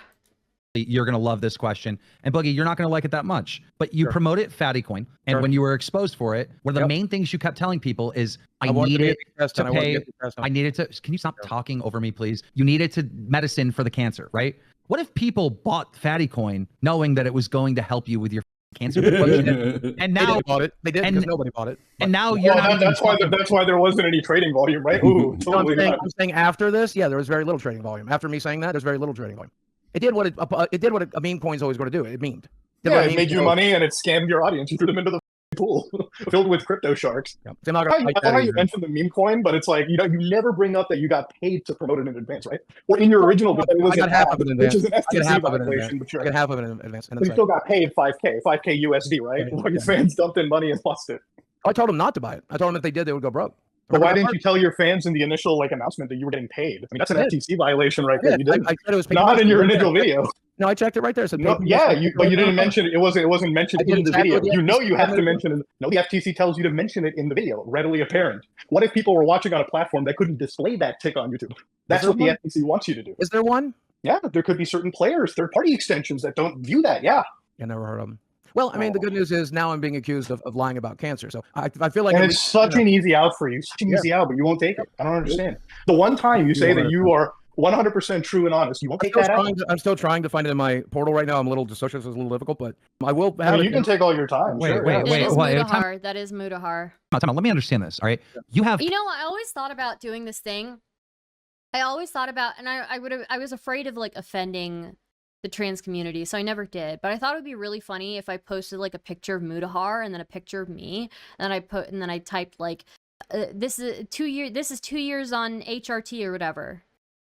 You're going to love this question. And Boogie, you're not going to like it that much, but you promote it Fatty Coin. And when you were exposed for it, one of the main things you kept telling people is, I needed to pay. I needed to, can you stop talking over me, please? You needed to medicine for the cancer, right? What if people bought Fatty Coin knowing that it was going to help you with your cancer? And now they did because nobody bought it. And now you're not. That's why there wasn't any trading volume, right? Ooh, totally. I'm saying after this, yeah, there was very little trading volume. After me saying that, there's very little trading volume. It did what a meme coin's always going to do. It memed. It made you money and it scammed your audience. You threw them into the pool filled with crypto sharks. Yep. I like how you mentioned the meme coin, but it's like, you never bring up that you got paid to promote it in advance, right? Or in your original video, it was half of it in advance. Which is an FTC violation. I got half of it in advance. But you still got paid 5K USD, right? Well, your fans dumped in money and lost it. I told them not to buy it. I told them if they did, they would go broke. But why didn't you tell your fans in the initial announcement that you were getting paid? I mean, that's an FTC violation right there. You did. I said it was not in your initial video. No, I checked it right there. It said but you didn't mention it. It wasn't mentioned in the video. You have to mention it. No, the FTC tells you to mention it in the video, readily apparent. What if people were watching on a platform that couldn't display that tick on YouTube? That's what the FTC wants you to do. Is there one? Yeah, there could be certain players, third-party extensions that don't view that. Yeah. I never heard of them. Well, I mean, the good news is now I'm being accused of lying about cancer. So I feel like it's such an easy out for you. Such an easy out, but you won't take it. I don't understand. The one time you say that you are 100% true and honest, you won't take that out. I'm still trying to find it in my portal right now. I'm a little dissociative, so it's a little difficult, but I will have it. You can take all your time. Wait. Mutahar. That is Mutahar. Let me understand this. All right. I always thought about doing this thing. I always thought about, and I was afraid of like offending the trans community, so I never did. But I thought it would be really funny if I posted like a picture of Mutahar and then a picture of me, and then I typed like, this is 2 years on HRT or whatever.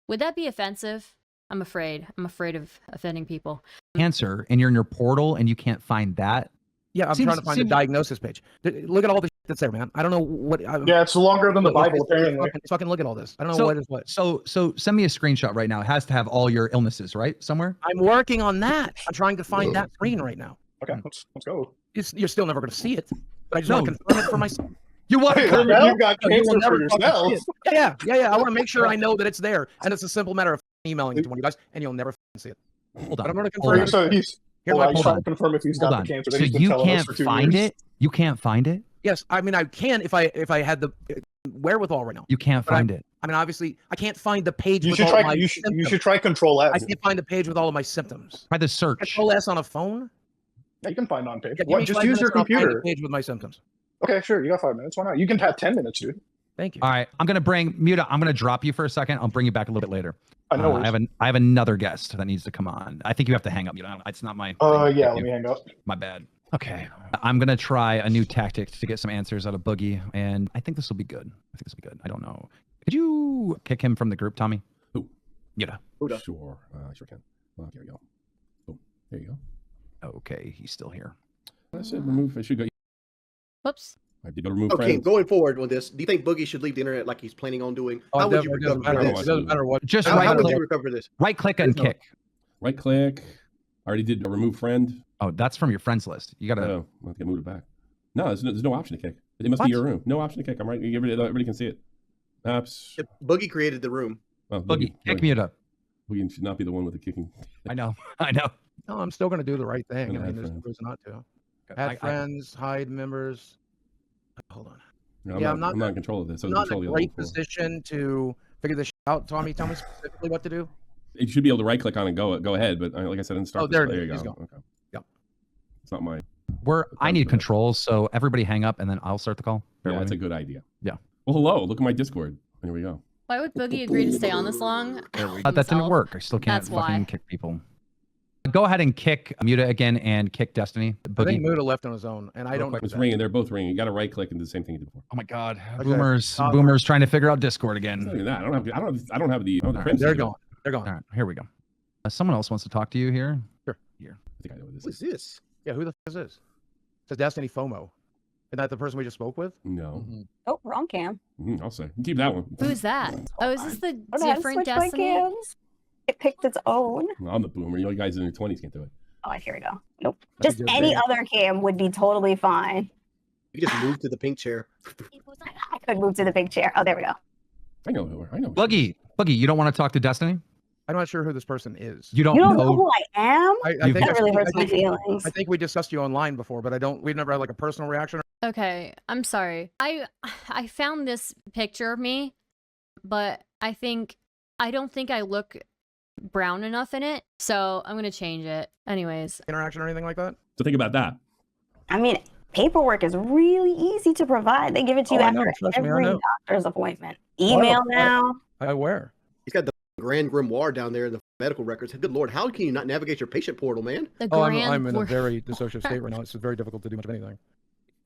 Would that be offensive? I'm afraid of offending people. Cancer, and you're in your portal and you can't find that. Yeah, I'm trying to find the diagnosis page. Look at all the shit that's there, man. I don't know what. Yeah, it's longer than the Bible, apparently. So I can look at all this. I don't know what is what. So send me a screenshot right now. It has to have all your illnesses, right? Somewhere? I'm working on that. I'm trying to find that screen right now. Okay, let's go. You're still never going to see it, but I just want to confirm it for myself. You want to you got cancer for yourself? Yeah. I want to make sure I know that it's there, and it's a simple matter of emailing it to one of you guys, and you'll never see it. Hold on. But I'm going to confirm. So he's trying to confirm if he's got the cancer. So you can't find it? You can't find it? Yes, I mean I can if I had the wherewithal right now. You can't find it. I mean, obviously, I can't find the page. You should try Control S. I can't find the page with all of my symptoms. Try the search. Control S on a phone. Yeah, you can find on page. Yeah, just use your computer. Page with my symptoms. Okay, sure. You got 5 minutes. Why not? You can have 10 minutes, dude. Thank you. All right, I'm gonna drop you for a second. I'll bring you back a little bit later. I know. I have another guest that needs to come on. I think you have to hang up. It's not my. Yeah. Let me hang up. My bad. Okay, I'm gonna try a new tactic to get some answers out of Boogie, and I think this will be good. I don't know. Could you kick him from the group, Tommy? Who? Yuta. Sure. Sure can. Well, here we go. Oh, there you go. Okay, he's still here. I said remove. I should go. Whoops. I did go remove Okay, friends. going forward with this, do you think Boogie should leave the internet like he's planning on doing? How would you recover this? It doesn't matter what. Just how would you recover this? Right click and kick. Right click. I already did a remove friend. Oh, that's from your friends list. You gotta. Oh, I have to move it back. No, there's no option to kick. It must be your room. No option to kick. I'm right. Everybody can see it. Apps. Boogie created the room. Oh, Boogie, kick me up. Boogie should not be the one with the kicking. I know. No, I'm still going to do the right thing. I mean, there's no reason not to. Add friends, hide members. Hold on. No, I'm not in control of this. I'm not in a great position to figure this out. Tommy, tell me specifically what to do. You should be able to right click on it and go ahead. But like I said, in start. Oh, there you go. Okay. Yep. It's not my I need controls, so everybody hang up and then I'll start the call. Yeah, that's a good idea. Yeah. Well, hello. Look at my Discord. Here we go. Why would Boogie agree to stay on this long? That didn't work. I still can't That's fucking why. kick people. Go ahead and kick Muta again and kick Destiny. I think Muta left on his own, and I don't know. It's ringing. They're both ringing. You got to right click and do the same thing you did before. Oh my God. Okay. Boomers trying to figure out Discord again. It's not even that. I don't have the. They're gone. They're gone. All right, here we go. Someone else wants to talk to you here. Sure. Here. I think I know what this What is this? Yeah, who the f is this? It says Destiny FOMO. Isn't that the person we just spoke with? No. Oh, wrong cam. I'll say. Keep that one. Who's that? Oh, is this the I don't know how to different switch my Destiny? cams. It picked its own. I'm the boomer. You guys in your 20s can't do it. Oh, here we go. Nope. Just any other cam would be totally fine. You just move to the pink chair. I could move to the big chair. Oh, there we go. I know who. I know. Boogie, you don't want to talk to Destiny? I'm not sure who this person is. You don't know who I am? I that think really hurts my feelings. I think we discussed you online before, but we've never had like a personal reaction. Okay, I'm sorry. I found this picture of me, but I don't think I look brown enough in it, so I'm gonna change it. Anyways. Interaction or anything like that? So think about that. I mean, paperwork is really easy to provide. They give it to you after every doctor's appointment. Email now. Where? He's got the grand grimoire down there in the medical records. Good Lord, how can you not navigate your patient portal, man? I'm in a very dissociative state right now. It's very difficult to do much of anything.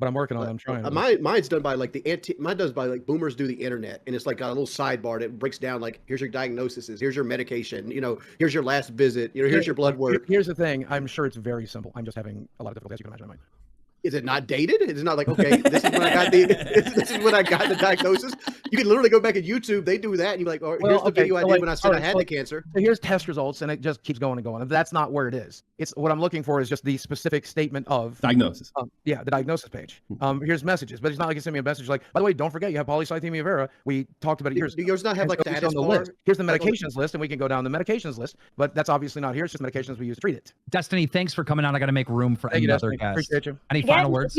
But I'm working on it. I'm trying. Mine's done by like mine does by like boomers do the internet, and it's like got a little sidebar that breaks down like here's your diagnoses, here's your medication, here's your last visit, here's your blood work. Here's the thing. I'm sure it's very simple. I'm just having a lot of difficulty, as you can imagine. I might. Is it not dated? It's not like, okay, this is when I got the diagnosis. You can literally go back at YouTube. They do that, and you're like, oh, here's the video I did when I said I had the cancer. So here's test results, and it just keeps going and going. And that's not where it is. It's what I'm looking for is just the specific statement of diagnosis. The diagnosis page. Here's messages, but it's not like you send me a message like, by the way, don't forget you have polycythemia vera. We talked about it years ago. Do yours not have like the status bar? Here's the medications list, and we can go down the medications list, but that's obviously not here. It's just medications we use to treat it. Destiny, thanks for coming on. I got to make room for another guest. Appreciate you. Any final words?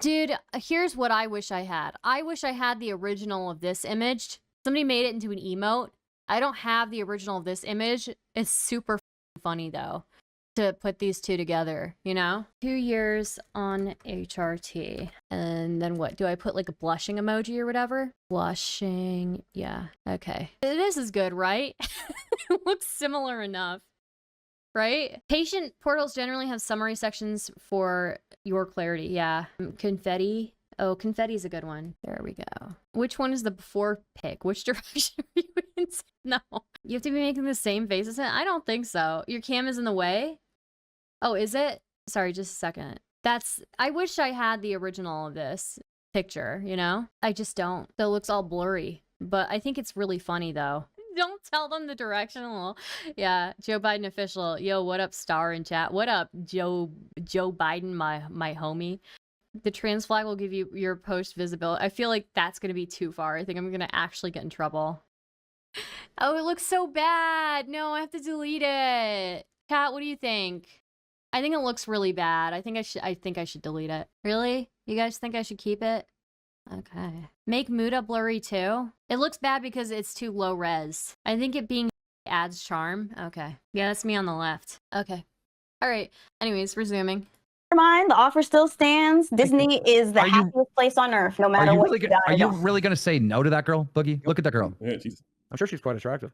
Dude, here's what I wish I had. I wish I had the original of this image. Somebody made it into an emote. I don't have the original of this image. It's super funny though to put these two together, 2 years on HRT. And then what? Do I put like a blushing emoji or whatever? Blushing. Yeah. Okay. This is good, right? It looks similar enough. Right? Patient portals generally have summary sections for your clarity. Yeah. Confetti. Oh, confetti is a good one. There we go. Which one is the before pick? Which direction are you in? No. You have to be making the same faces. I don't think so. Your cam is in the way? Oh, is it? Sorry, just a second. I wish I had the original of this picture, I just don't. So it looks all blurry. But I think it's really funny though. Don't tell them the directional. Yeah, Joe Biden official. Yo, what up, Star in chat? What up, Joe Biden, my homie? The trans flag will give you your post visibility. I feel like that's gonna be too far. I think I'm gonna actually get in trouble. Oh, it looks so bad. No, I have to delete it. Kat, what do you think? I think it looks really bad. I think I should delete it. Really? You guys think I should keep it? Okay. Make Muta blurry too? It looks bad because it's too low res. I think it being adds charm. Okay. Yeah, that's me on the left. Okay. All right. Anyways, resuming. Never mind. The offer still stands. Disney is the happiest place on earth, no matter what. Are you really going to say no to that girl, Boogie? Look at that girl. Yeah, I'm sure she's quite attractive.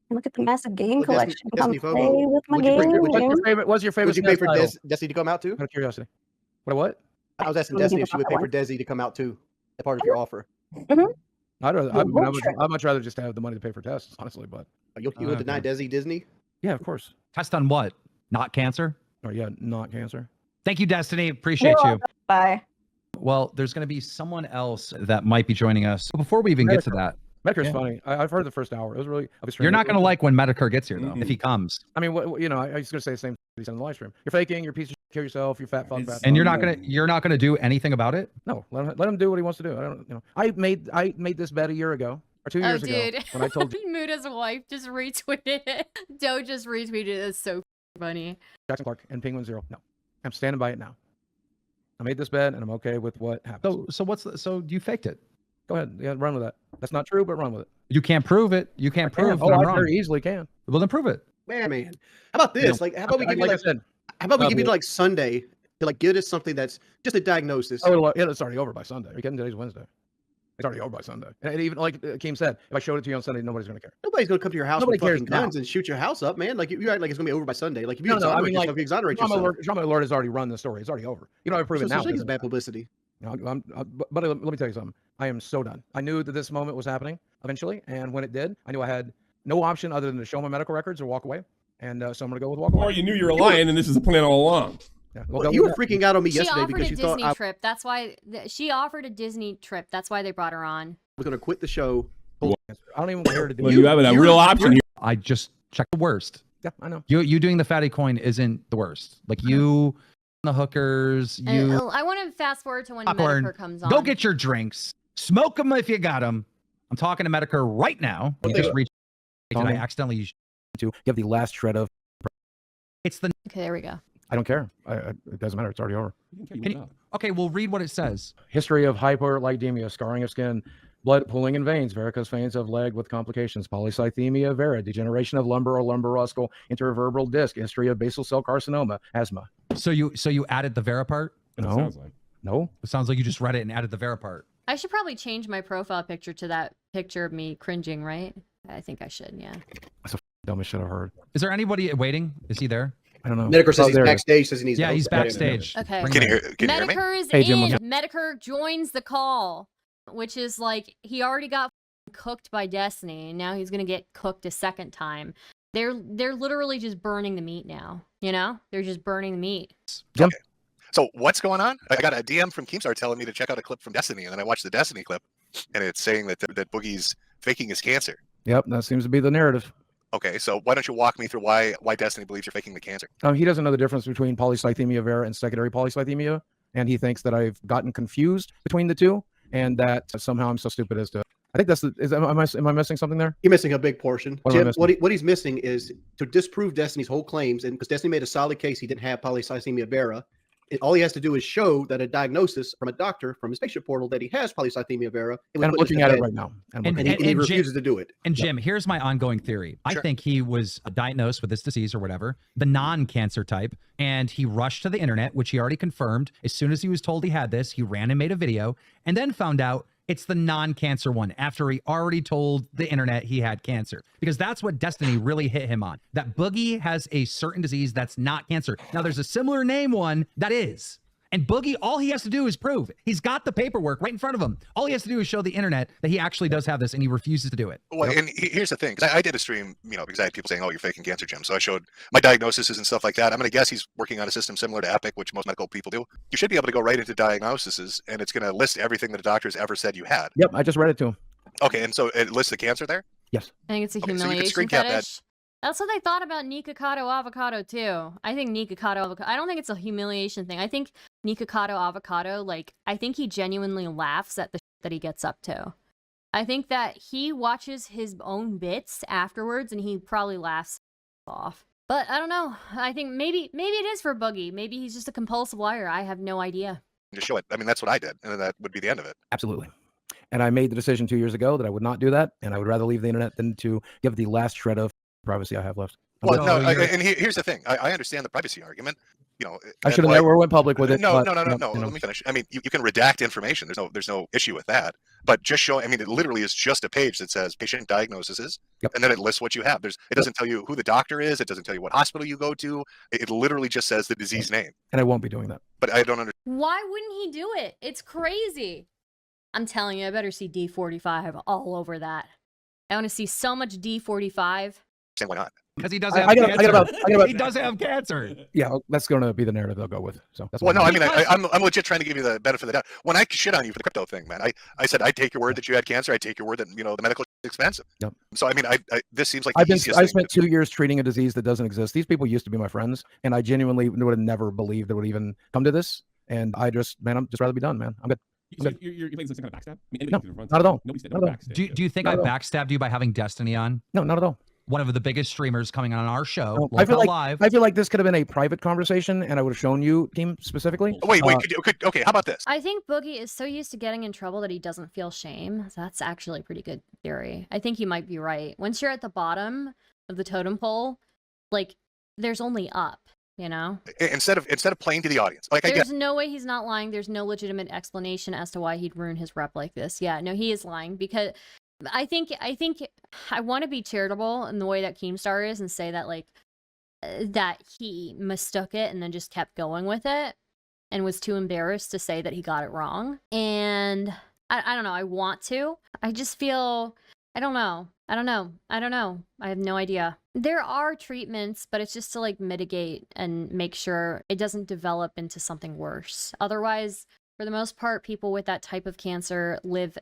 Look at the massive game collection. Destiny Come play with my game. What's your favorite? Would you pay for Desi to come out too? Out of curiosity. What? I was asking Destiny if she would pay for Desi to come out too. That part of your offer. I'd much rather just have the money to pay for tests, honestly. But you would deny Desi Disney? Yeah, of course. Test on what? Not cancer? Oh yeah, not cancer. Thank you, Destiny. Appreciate you. Bye. Well, there's going to be someone else that might be joining us. Before we even get to that, Metakur's funny. I've heard the first hour. It was really. You're not going to like when Metakur gets here, though, if he comes. I mean, I was going to say the same thing he said in the live stream. You're faking. You're a piece of shit. Kill yourself. You fat fuck. And you're not gonna do anything about it. No, let him do what he wants to do. I made this bet a year ago or 2 years ago when I told you. Muda's wife just retweeted it. Doe just retweeted it. It's so funny. Jackson Clark and Penguin Zero. No, I'm standing by it now. I made this bet and I'm okay with what happened. So you faked it. Go ahead. Yeah, run with that. That's not true, but run with it. You can't prove it. You can't prove that I'm I'm wrong. wrong. Very easily can. Well, then prove it. Man. How about this? How about we give you like I said. How about we give you like Sunday to like get us something that's just a diagnosis. Oh, it's already over by Sunday. Are you kidding? Today's Wednesday. It's already over by Sunday. And even like Keem said, if I showed it to you on Sunday, nobody's gonna care. Nobody's gonna come to your house Nobody with fucking cares now. guns and shoot your house up, man. Like you act like it's gonna be over by Sunday. Like if you No, I exonerate mean, yourself, like, you exonerate Drama yourself. Alert has already run the story. It's already over. You don't have to prove it So now. I think it's bad publicity. But let me tell you something. I am so done. I knew that this moment was happening eventually, and when it did, I knew I had no option other than to show my medical records or walk away. And so I'm gonna go with walk away. Or you knew you were lying, and this is the plan all along. Yeah, well, you were freaking out on me She yesterday offered because a you thought Disney I trip. That's why she offered a Disney trip. That's why they brought her on. was gonna quit the show. I don't even care to do Well, it. you have a real option here. I just checked the worst. Yeah, I know. You doing the fatty coin isn't the worst. Like you, the hookers, you. I want to fast forward to when popcorn. Metakour comes on. Go get your drinks. Smoke them if you got them. I'm talking to Metakour right now. You just reached. And I accidentally to give the last shred of. It's the. Okay, there we go. I don't care. It doesn't matter. It's already over. Okay, we'll read what it says. History of hyperlipidemia, scarring of skin, blood pooling in veins, varicose veins of leg with complications, polycythemia vera, degeneration of lumbar or lumbaroscal intervertebral disc, history of basal cell carcinoma, asthma. So you added the vera part? No. No. It sounds like you just read it and added the vera part. I should probably change my profile picture to that picture of me cringing, right? I think I should, yeah. That's the dumbest shit I've heard. Is there anybody waiting? Is he there? I don't know. Metakour says he's backstage. Says he needs. Yeah, he's backstage. Okay. Bring him in. Metakour is in. Metakour joins the call, which is like he already got cooked by Destiny, and now he's gonna get cooked a second time. They're literally just burning the meat now. You know, they're just burning the meat. Okay. So what's going on? I got a DM from Keemstar telling me to check out a clip from Destiny, and then I watched the Destiny clip, and it's saying that Boogie's faking his cancer. Yep, that seems to be the narrative. Okay, so why don't you walk me through why Destiny believes you're faking the cancer? He doesn't know the difference between polycythemia vera and secondary polycythemia, and he thinks that I've gotten confused between the two, and that somehow I'm so stupid as to. I think that's am I missing something there? You're missing a big portion. What am I Jim, missing? what he's missing is to disprove Destiny's whole claims, and because Destiny made a solid case he didn't have polycythemia vera. And all he has to do is show that a diagnosis from a doctor from his patient portal that he has polycythemia vera. And I'm looking at it right now. And he refuses to do it. And Jim, here's my ongoing theory. I think he was diagnosed with this disease or whatever, the non-cancer type, and he rushed to the internet, which he already confirmed. As soon as he was told he had this, he ran and made a video, and then found out it's the non-cancer one after he already told the internet he had cancer. Because that's what Destiny really hit him on. That Boogie has a certain disease that's not cancer. Now, there's a similar name one that is. And Boogie, all he has to do is prove. He's got the paperwork right in front of him. All he has to do is show the internet that he actually does have this, and he refuses to do it. Well, and here's the thing, because I did a stream, because I had people saying, "Oh, you're faking cancer, Jim." So I showed my diagnoses and stuff like that. I'm going to guess he's working on a system similar to Epic, which most medical people do. You should be able to go right into diagnoses, and it's going to list everything that a doctor has ever said you had. Yep, I just read it to him. Okay, and so it lists the cancer there? Yes. I think it's a Okay, so you can humiliation screen cap that. fetish. That's what they thought about Nikocado Avocado too. I think Nikocado Avocado. I don't think it's a humiliation thing. I think Nikocado Avocado, I think he genuinely laughs at the shit that he gets up to. I think that he watches his own bits afterwards and he probably laughs off. But I don't know. I think maybe it is for Boogie. Maybe he's just a compulsive liar. I have no idea. Just show it. I mean, that's what I did, and then that would be the end of it. Absolutely. And I made the decision 2 years ago that I would not do that, and I would rather leave the internet than to give the last shred of privacy I have left. Well, no, and here's the thing. I understand the privacy argument. I should have never went public with it. No. but, Let me finish. I mean, you can redact information. There's no issue with that. But just show. I mean, it literally is just a page that says patient diagnoses, and then it lists what you have. It doesn't tell you who the doctor is. It doesn't tell you what hospital you go to. It literally just says the disease name. And I won't be doing that. But I don't understand. Why wouldn't he do it? It's crazy. I'm telling you, I better see D45 all over that. I want to see so much D45. Why not? Because he doesn't have cancer. He doesn't have cancer. Yeah, that's going to be the narrative they'll go with. So that's Well, no, I mean, I'm legit trying to give you the benefit of the doubt. When I shit on you for the crypto thing, man, I said I'd take your word that you had cancer. I'd take your word that the medical is expensive. Yep. So I mean, this seems like I the easiest thing spent 2 years treating a disease that doesn't exist. These people used to be my friends, and I genuinely would have never believed it would even come to this. And I'm just rather be done, man. I'm good. You're thinking some kind of backstab? I mean, No, not at all. Nobody's Not at all. Do you think I backstabbed you by having Destiny on? No, not at all. One of the biggest streamers coming on our show. I feel Live. like this could have been a private conversation, and I would have shown you, team specifically. Wait, okay, how about this? I think Boogie is so used to getting in trouble that he doesn't feel shame. That's actually a pretty good theory. I think you might be right. Once you're at the bottom of the totem pole, there's only up. you know? Instead of playing to the audience. Like, There's no way he's not lying. There's no legitimate explanation as to why he'd ruin his rep like this. Yeah, no, he is lying because I think I want to be charitable in the way that Keemstar is and say that like that he mistook it and then just kept going with it and was too embarrassed to say that he got it wrong. And I don't know. I want to. I just feel I don't know. I have no idea. There are treatments, but it's just to like mitigate and make sure it doesn't develop into something worse. Otherwise, for the most part, people with that type of cancer live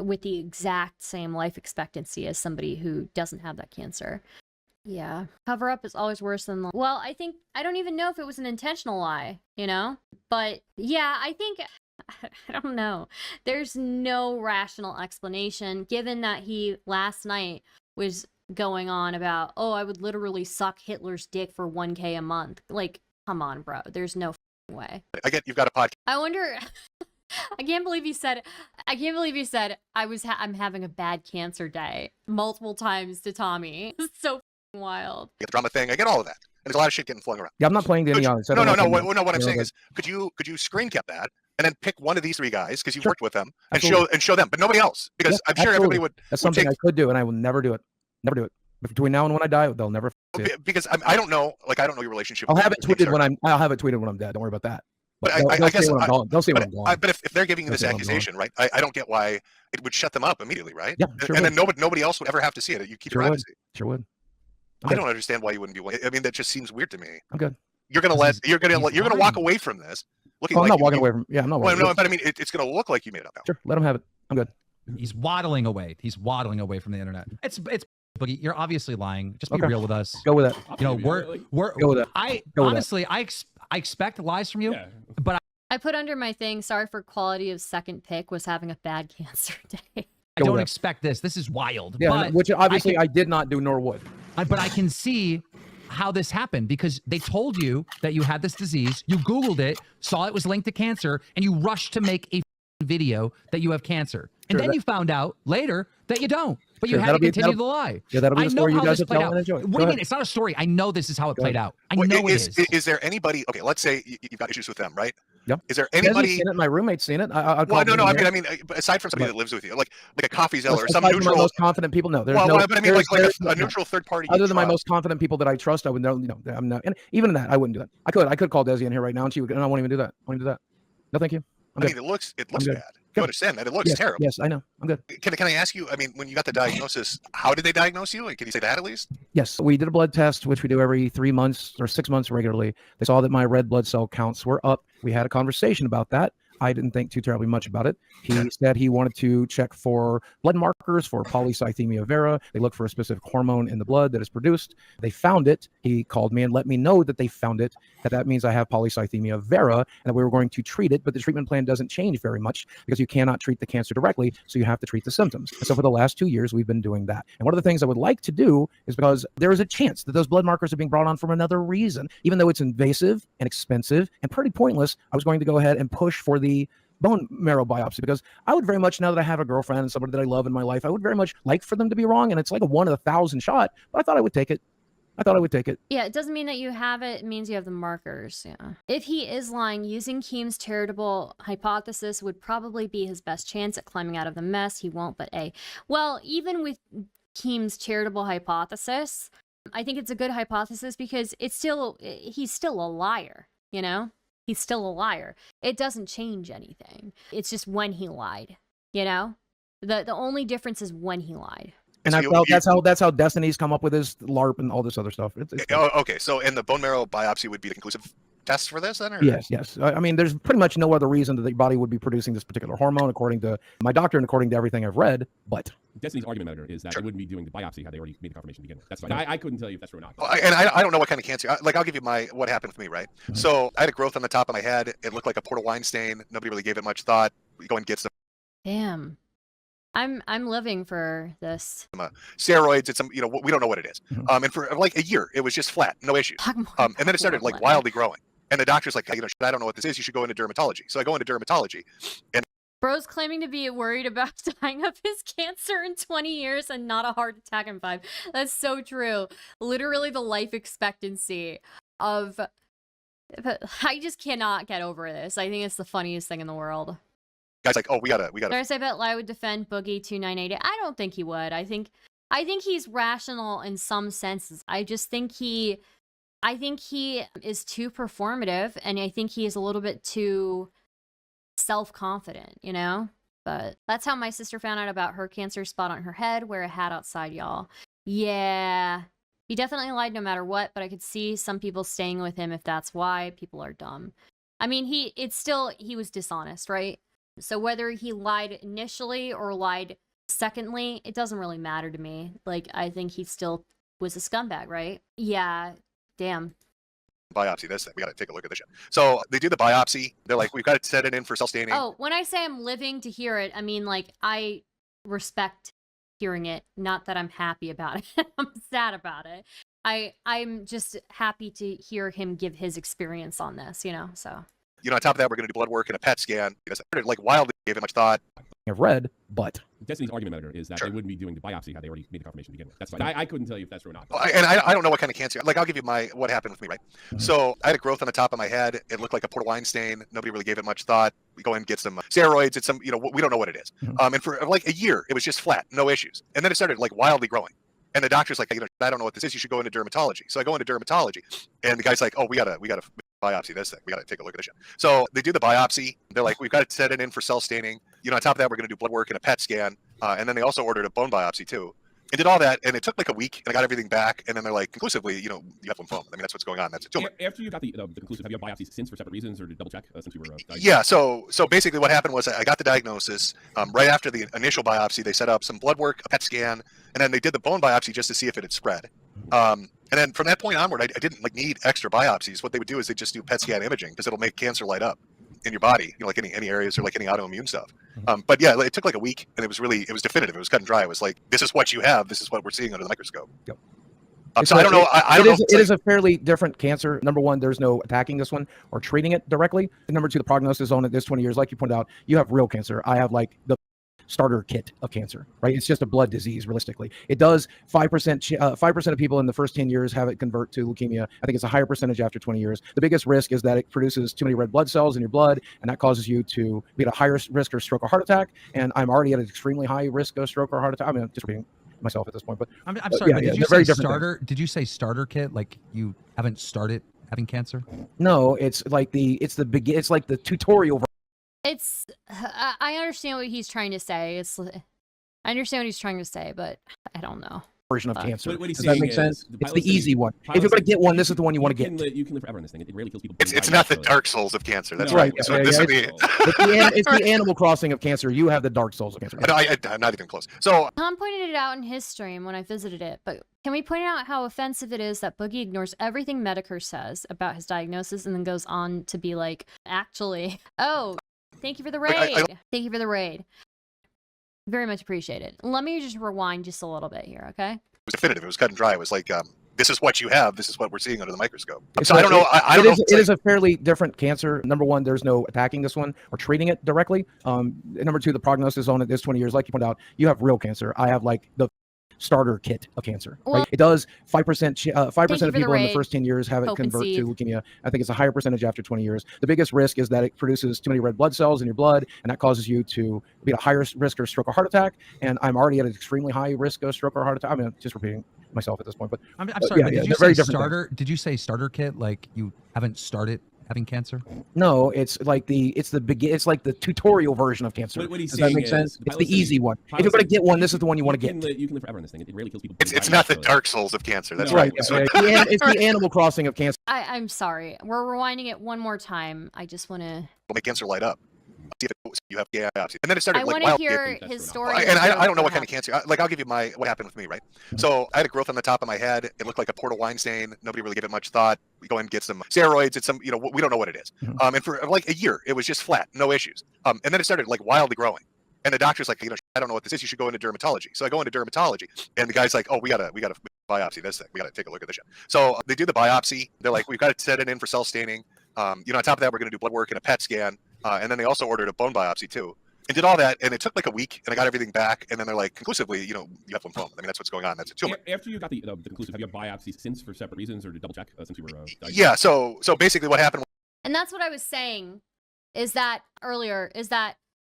with the exact same life expectancy as somebody who doesn't have that cancer. Yeah. Cover up is always worse than the... Well, I don't even know if it was an intentional lie, you know? But yeah, I don't know. There's no rational explanation given that he last night was going on about, oh, I would literally suck Hitler's dick for 1K a month. Like, come on, bro. There's no way. I get you've got a podcast. I wonder... I can't believe he said I'm having a bad cancer day multiple times to Tommy. It's so wild. Get the drama thing. I get all of that. And there's a lot of shit getting flung around. Yeah, I'm not playing to any audience. No. What I'm saying is, could you screen cap that and then pick one of these three guys because you've worked with them and show them, but nobody else because I'm sure everybody would. That's something I could do, and I will never do it. Never do it. But between now and when I die, they'll never see it. Because I don't know. Like I don't know your relationship. I'll have it tweeted when I'm dead. Don't worry about that. But I guess they'll see when I'm gone. But if they're giving you this accusation, right? I don't get why it would shut them up immediately, right? Yeah, sure. And then nobody else would ever have to see it. You keep your privacy. Sure would. I don't understand why you wouldn't do it. I mean, that just seems weird to me. I'm good. You're gonna walk away from this. I'm not walking away from. Yeah, I'm not. Well, no, but I mean, it's gonna look like you made it up now. Sure, let him have it. I'm good. He's waddling away. He's waddling away from the internet. It's Boogie. You're obviously lying. Just be real with us. Go with it. You know, we're go with it. Honestly, I expect lies from you, but I put under my thing, sorry for quality of second pick was having a bad cancer day. I don't expect this. This is wild. Yeah, but which obviously I did not do nor would. But I can see how this happened because they told you that you had this disease. You Googled it, saw it was linked to cancer, and you rushed to make a video that you have cancer. And then you found out later that you don't. But you had to continue the lie. Yeah, that'll be the story you guys have told and enjoy. What do you mean? It's not a story. I know this is how it played out. I know it is. Is there anybody? Okay, let's say you've got issues with them, right? Yep. Is there anybody? Seen it? My roommate's seen it. No. I mean, aside from somebody that lives with you, like a Coffeezilla or some neutral. Most confident people, no. But I mean, like a neutral third party. Other than my most confident people that I trust, I would know. You know, I'm not. And even in that, I wouldn't do that. I could call Desi in here right now, and she would. And I won't even do that. I won't do that. No, thank you. I mean, it looks bad. You understand that? It looks terrible. Yes, I know. I'm good. Can I ask you, I mean, when you got the diagnosis, how did they diagnose you? Can you say that at least? Yes, we did a blood test, which we do every 3 months or 6 months regularly. They saw that my red blood cell counts were up. We had a conversation about that. I didn't think too terribly much about it. He said he wanted to check for blood markers for polycythemia vera. They look for a specific hormone in the blood that is produced. They found it. He called me and let me know that they found it, that means I have polycythemia vera and that we were going to treat it, but the treatment plan doesn't change very much because you cannot treat the cancer directly, so you have to treat the symptoms. And so for the last 2 years, we've been doing that. And one of the things I would like to do is because there is a chance that those blood markers are being brought on for another reason. Even though it's invasive and expensive and pretty pointless, I was going to go ahead and push for the bone marrow biopsy because I would very much, now that I have a girlfriend and somebody that I love in my life, I would very much like for them to be wrong. And it's like a 1 in 1,000 shot, but I thought I would take it. Yeah, it doesn't mean that you have it. It means you have the markers. Yeah. If he is lying, using Keem's charitable hypothesis would probably be his best chance at climbing out of the mess. He won't, but well, even with Keem's charitable hypothesis, I think it's a good hypothesis because he's still a liar, you know? He's still a liar. It doesn't change anything. It's just when he lied, you know? The only difference is when he lied. And that's how Destiny's come up with his LARP and all this other stuff. Okay, so and the bone marrow biopsy would be the conclusive test for this then? Or? Yes. I mean, there's pretty much no other reason that the body would be producing this particular hormone, according to my doctor and according to everything I've read, but... Destiny's argument, Metakour, is that they wouldn't be doing the biopsy had they already made the confirmation to begin with. That's fine. I couldn't tell you if that's true or not. And I don't know what kind of cancer. I'll give you what happened with me, right? Mm-hmm. So I had a growth on the top of my head. It looked like a port wine stain. Nobody really gave it much thought. We go and get some. Damn. I'm living for this. Steroids. It's we don't know what it is. Mm-hmm. And for like a year, it was just flat, no issue. And then it started like wildly growing. And the doctor's like, I don't know what this is. You should go into dermatology. So I go into dermatology, and bro's claiming to be worried about dying of his cancer in 20 years and not a heart attack in 5. That's so true. Literally the life expectancy of. I just cannot get over this. I think it's the funniest thing in the world. Guys, like, oh, we gotta. Did I say that I would defend Boogie2988? I don't think he would. I think he's rational in some senses. I just think he is too performative, and I think he is a little bit too self-confident, you know? But that's how my sister found out about her cancer spot on her head. Wear a hat outside, y'all. Yeah. He definitely lied no matter what, but I could see some people staying with him if that's why. People are dumb. I mean, he was dishonest, right? So whether he lied initially or lied secondly, it doesn't really matter to me. Like, I think he still was a scumbag, right? Yeah, damn. Biopsy this thing. We got to take a look at this shit. So they do the biopsy. They're like, we've got to set it in for cell staining. Oh, when I say I'm living to hear it, I mean, like, I respect hearing it. Not that I'm happy about it. I'm sad about it. I'm just happy to hear him give his experience on this, you know, so. You know, on top of that, we're going to do blood work and a PET scan. Like, wildly gave it much thought. I've read, but Destiny's argument matter is that they wouldn't be doing the biopsy had they already made the confirmation to begin with. That's fine. I couldn't tell you if that's true or not. And I don't know what kind of cancer. Like, I'll give you what happened with me, right? So I had a growth on the top of my head. It looked like a port wine stain. Nobody really gave it much thought. We go in and get some steroids. It's some, you know, we don't know what it is. And for like a year, it was just flat, no issues. And then it started like wildly growing. And the doctor's like, you know, I don't know what this is. You should go into dermatology. So I go into dermatology, and the guy's like, oh, we gotta biopsy this thing. We gotta take a look at this shit. So they do the biopsy. They're like, we've got to set it in for cell staining. You know, on top of that, we're going to do blood work and a PET scan. And then they also ordered a bone biopsy too. And did all that, and it took like a week, and I got everything back. And then they're like, conclusively, you know, you have lymphoma. I mean, that's what's going on. That's a tumor. After you got the conclusive, have you had biopsies since for separate reasons, or to double check since you were? Yeah. So basically, what happened was I got the diagnosis right after the initial biopsy. They set up some blood work, a PET scan, and then they did the bone biopsy just to see if it had spread. And then from that point onward, I didn't like need extra biopsies. What they would do is they just do PET scan imaging because it'll make cancer light up in your body, you know, like any areas or like any autoimmune stuff. But yeah, it took like a week, and it was definitive. It was cut and dry. It was like, this is what you have. This is what we're seeing under the microscope. Yep. So I don't know. I don't know. It is a fairly different cancer. Number one, there's no attacking this one or treating it directly. And number two, the prognosis on it is 20 years. Like you pointed out, you have real cancer. I have like the starter kit of cancer, right? It's just a blood disease, realistically. It does 5% of people in the first 10 years have it convert to leukemia. I think it's a higher percentage after 20 years. The biggest risk is that it produces too many red blood cells in your blood, and that causes you to be at a higher risk of stroke or heart attack. And I'm already at an extremely high risk of stroke or heart attack. I mean, I'm just repeating myself at this point, but I'm sorry, but did you say starter? Did you say starter kit? Like you haven't started having cancer? No, it's like it's like the tutorial. I understand what he's trying to say. I understand what he's trying to say, but I don't know. Version of cancer. What Does that make sense? It's the easy one. If you're going to get one, this is the one you want to get. You can live forever in this thing. It rarely kills people. It's not the Dark Souls of cancer. That's right. So this would be. It's the Animal Crossing of cancer. You have the Dark Souls of cancer. No, I'm not even close. So Tom pointed it out in his stream when I visited it, but can we point out how offensive it is that Boogie ignores everything Metakour says about his diagnosis and then goes on to be like, actually, oh, thank you for the raid. Thank you for the raid. Very much appreciated. Let me just rewind just a little bit here, okay? It was definitive. It was cut and dry. It was like, this is what you have. This is what we're seeing under the microscope. So I don't know. I don't know. It is a fairly different cancer. Number one, there's no attacking this one or treating it directly. Number two, the prognosis on it is 20 years. Like you pointed out, you have real cancer. I have like the starter kit of cancer. Right? It does 5% of people in the first 10 years have it convert to leukemia. I think it's a higher percentage after 20 years. The biggest risk is that it produces too many red blood cells in your blood, and that causes you to be at a higher risk of stroke or heart attack. And I'm already at an extremely high risk of stroke or heart attack. I mean, just repeating myself at this point, but I'm sorry, but did you say starter? Did you say starter kit? Like you haven't started having cancer? No, it's like it's like the tutorial version of cancer. Does that make sense? It's the easy one. If you're going to get one, this is the one you want to get. You can live forever in this thing. It rarely kills people. It's not the Dark Souls of cancer. That's right. It's the Animal Crossing of cancer. I'm sorry. We're rewinding it one more time. I just want to. Make cancer light up. See if you have biopsy. And then it started I like want to hear his story. And I don't know what kind of cancer. Like I'll give you what happened with me, right? So I had a growth on the top of my head. It looked like a port wine stain. Nobody really gave it much thought. We go in and get some steroids. It's some, you know, we don't know what it is. And for like a year, it was just flat, no issues. And then it started like wildly growing. And the doctor's like, you know, I don't know what this is. You should go into dermatology. So I go into dermatology, and the guy's like, oh, we gotta biopsy this thing. We gotta take a look at this shit. So they do the biopsy. They're like, we've got to set it in for cell staining. You know, on top of that, we're gonna do blood work and a PET scan. And then they also ordered a bone biopsy too. and did all that, and it took like a week, and I got everything back, and then they're like, conclusively, you have lymphoma. I mean, that's what's going on. That's a tumor. After you got the conclusive, have you had biopsies since for separate reasons, or to double check since you were? Yeah. So basically, what happened? And that's what I was saying, is that earlier, is that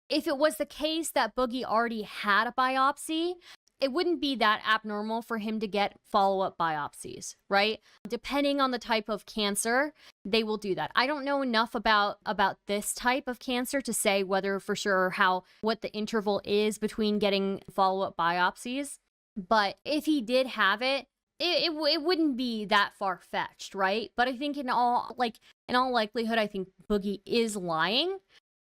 if it was the case that Boogie already had a biopsy, it wouldn't be that abnormal for him to get follow-up biopsies, right? Depending on the type of cancer, they will do that. I don't know enough about this type of cancer to say whether for sure what the interval is between getting follow-up biopsies. But if he did have it, it wouldn't be that far-fetched, right? But I think in all likelihood, I think Boogie is lying.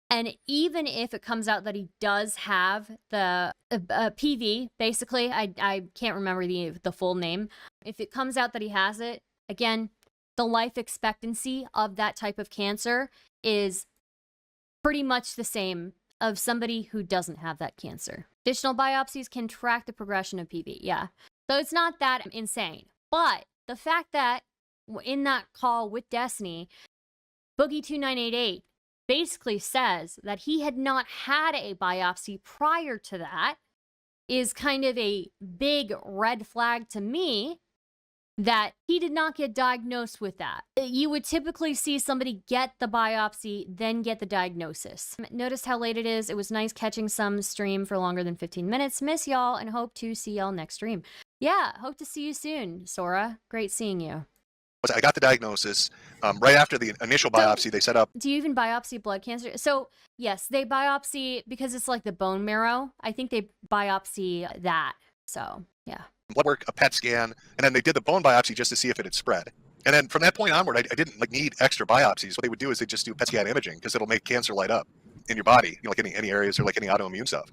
And even if it comes out that he does have the PV, basically, I can't remember the full name. If it comes out that he has it, again, the life expectancy of that type of cancer is pretty much the same of somebody who doesn't have that cancer. Additional biopsies can track the progression of PV, yeah. So it's not that insane. But the fact that in that call with Destiny, Boogie2988 basically says that he had not had a biopsy prior to that is kind of a big red flag to me that he did not get diagnosed with that. You would typically see somebody get the biopsy, then get the diagnosis. Notice how late it is. It was nice catching some stream for longer than 15 minutes. Miss y'all and hope to see y'all next stream. Yeah, hope to see you soon, Sora. Great seeing you. I got the diagnosis right after the initial biopsy. They set up. Do you even biopsy blood cancer? So yes, they biopsy because it's like the bone marrow. I think they biopsy that. So yeah. Blood work, a PET scan, and then they did the bone biopsy just to see if it had spread. And then from that point onward, I didn't need extra biopsies. What they would do is they just do PET scan imaging because it'll make cancer light up in your body, like any areas or like any autoimmune stuff.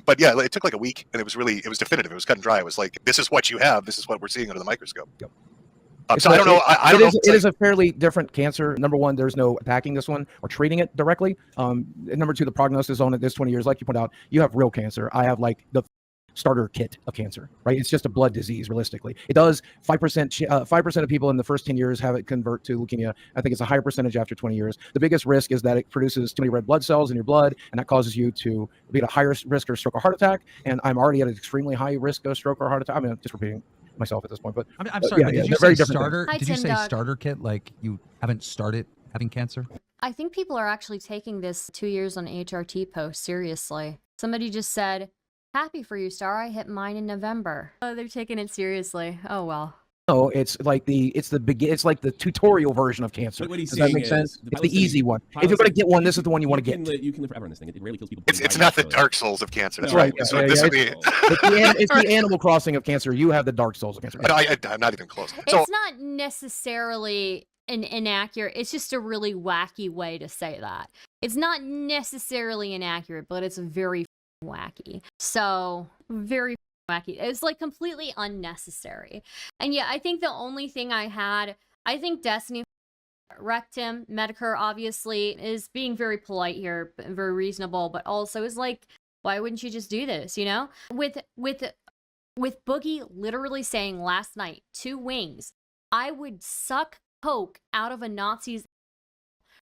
But yeah, it took like a week, and it was definitive. It was cut and dry. It was like, this is what you have. This is what we're seeing under the microscope. Yep. So I don't know. I don't know. It is a fairly different cancer. Number one, there's no attacking this one or treating it directly. Number two, the prognosis on it is 20 years. Like you point out, you have real cancer. I have like the starter kit of cancer, right? It's just a blood disease, realistically. It does 5% of people in the first 10 years have it convert to leukemia. I think it's a higher percentage after 20 years. The biggest risk is that it produces too many red blood cells in your blood, and that causes you to be at a higher risk of stroke or heart attack. And I'm already at an extremely high risk of stroke or heart attack. I mean, I'm just repeating myself at this point, but I'm sorry, but did you say starter? Hi, did you say Tim Dog. starter kit like you haven't started having cancer? I think people are actually taking this 2 years on HRT post seriously. Somebody just said, "Happy for you, Star. I hit mine in November." Oh, they're taking it seriously. Oh well. No, it's like the tutorial version of cancer. What he's Does that saying make sense? is, It's the easy one. If you're going to get one, this is the one you want to get. You can live forever in this thing. It rarely kills people. It's not the Dark Souls of cancer. That's No, right. yeah, This would be. It's the Animal Crossing of cancer. You have the Dark Souls of cancer. No, I'm not even close. So It's not necessarily an inaccurate. It's just a really wacky way to say that. It's not necessarily inaccurate, but it's very wacky. So very wacky. It's like completely unnecessary. And yeah, I think the only thing I think Destiny wrecked him. Metakour obviously is being very polite here, very reasonable, but also is like, why wouldn't you just do this? You know, with Boogie literally saying last night to Wings, I would suck coke out of a Nazi's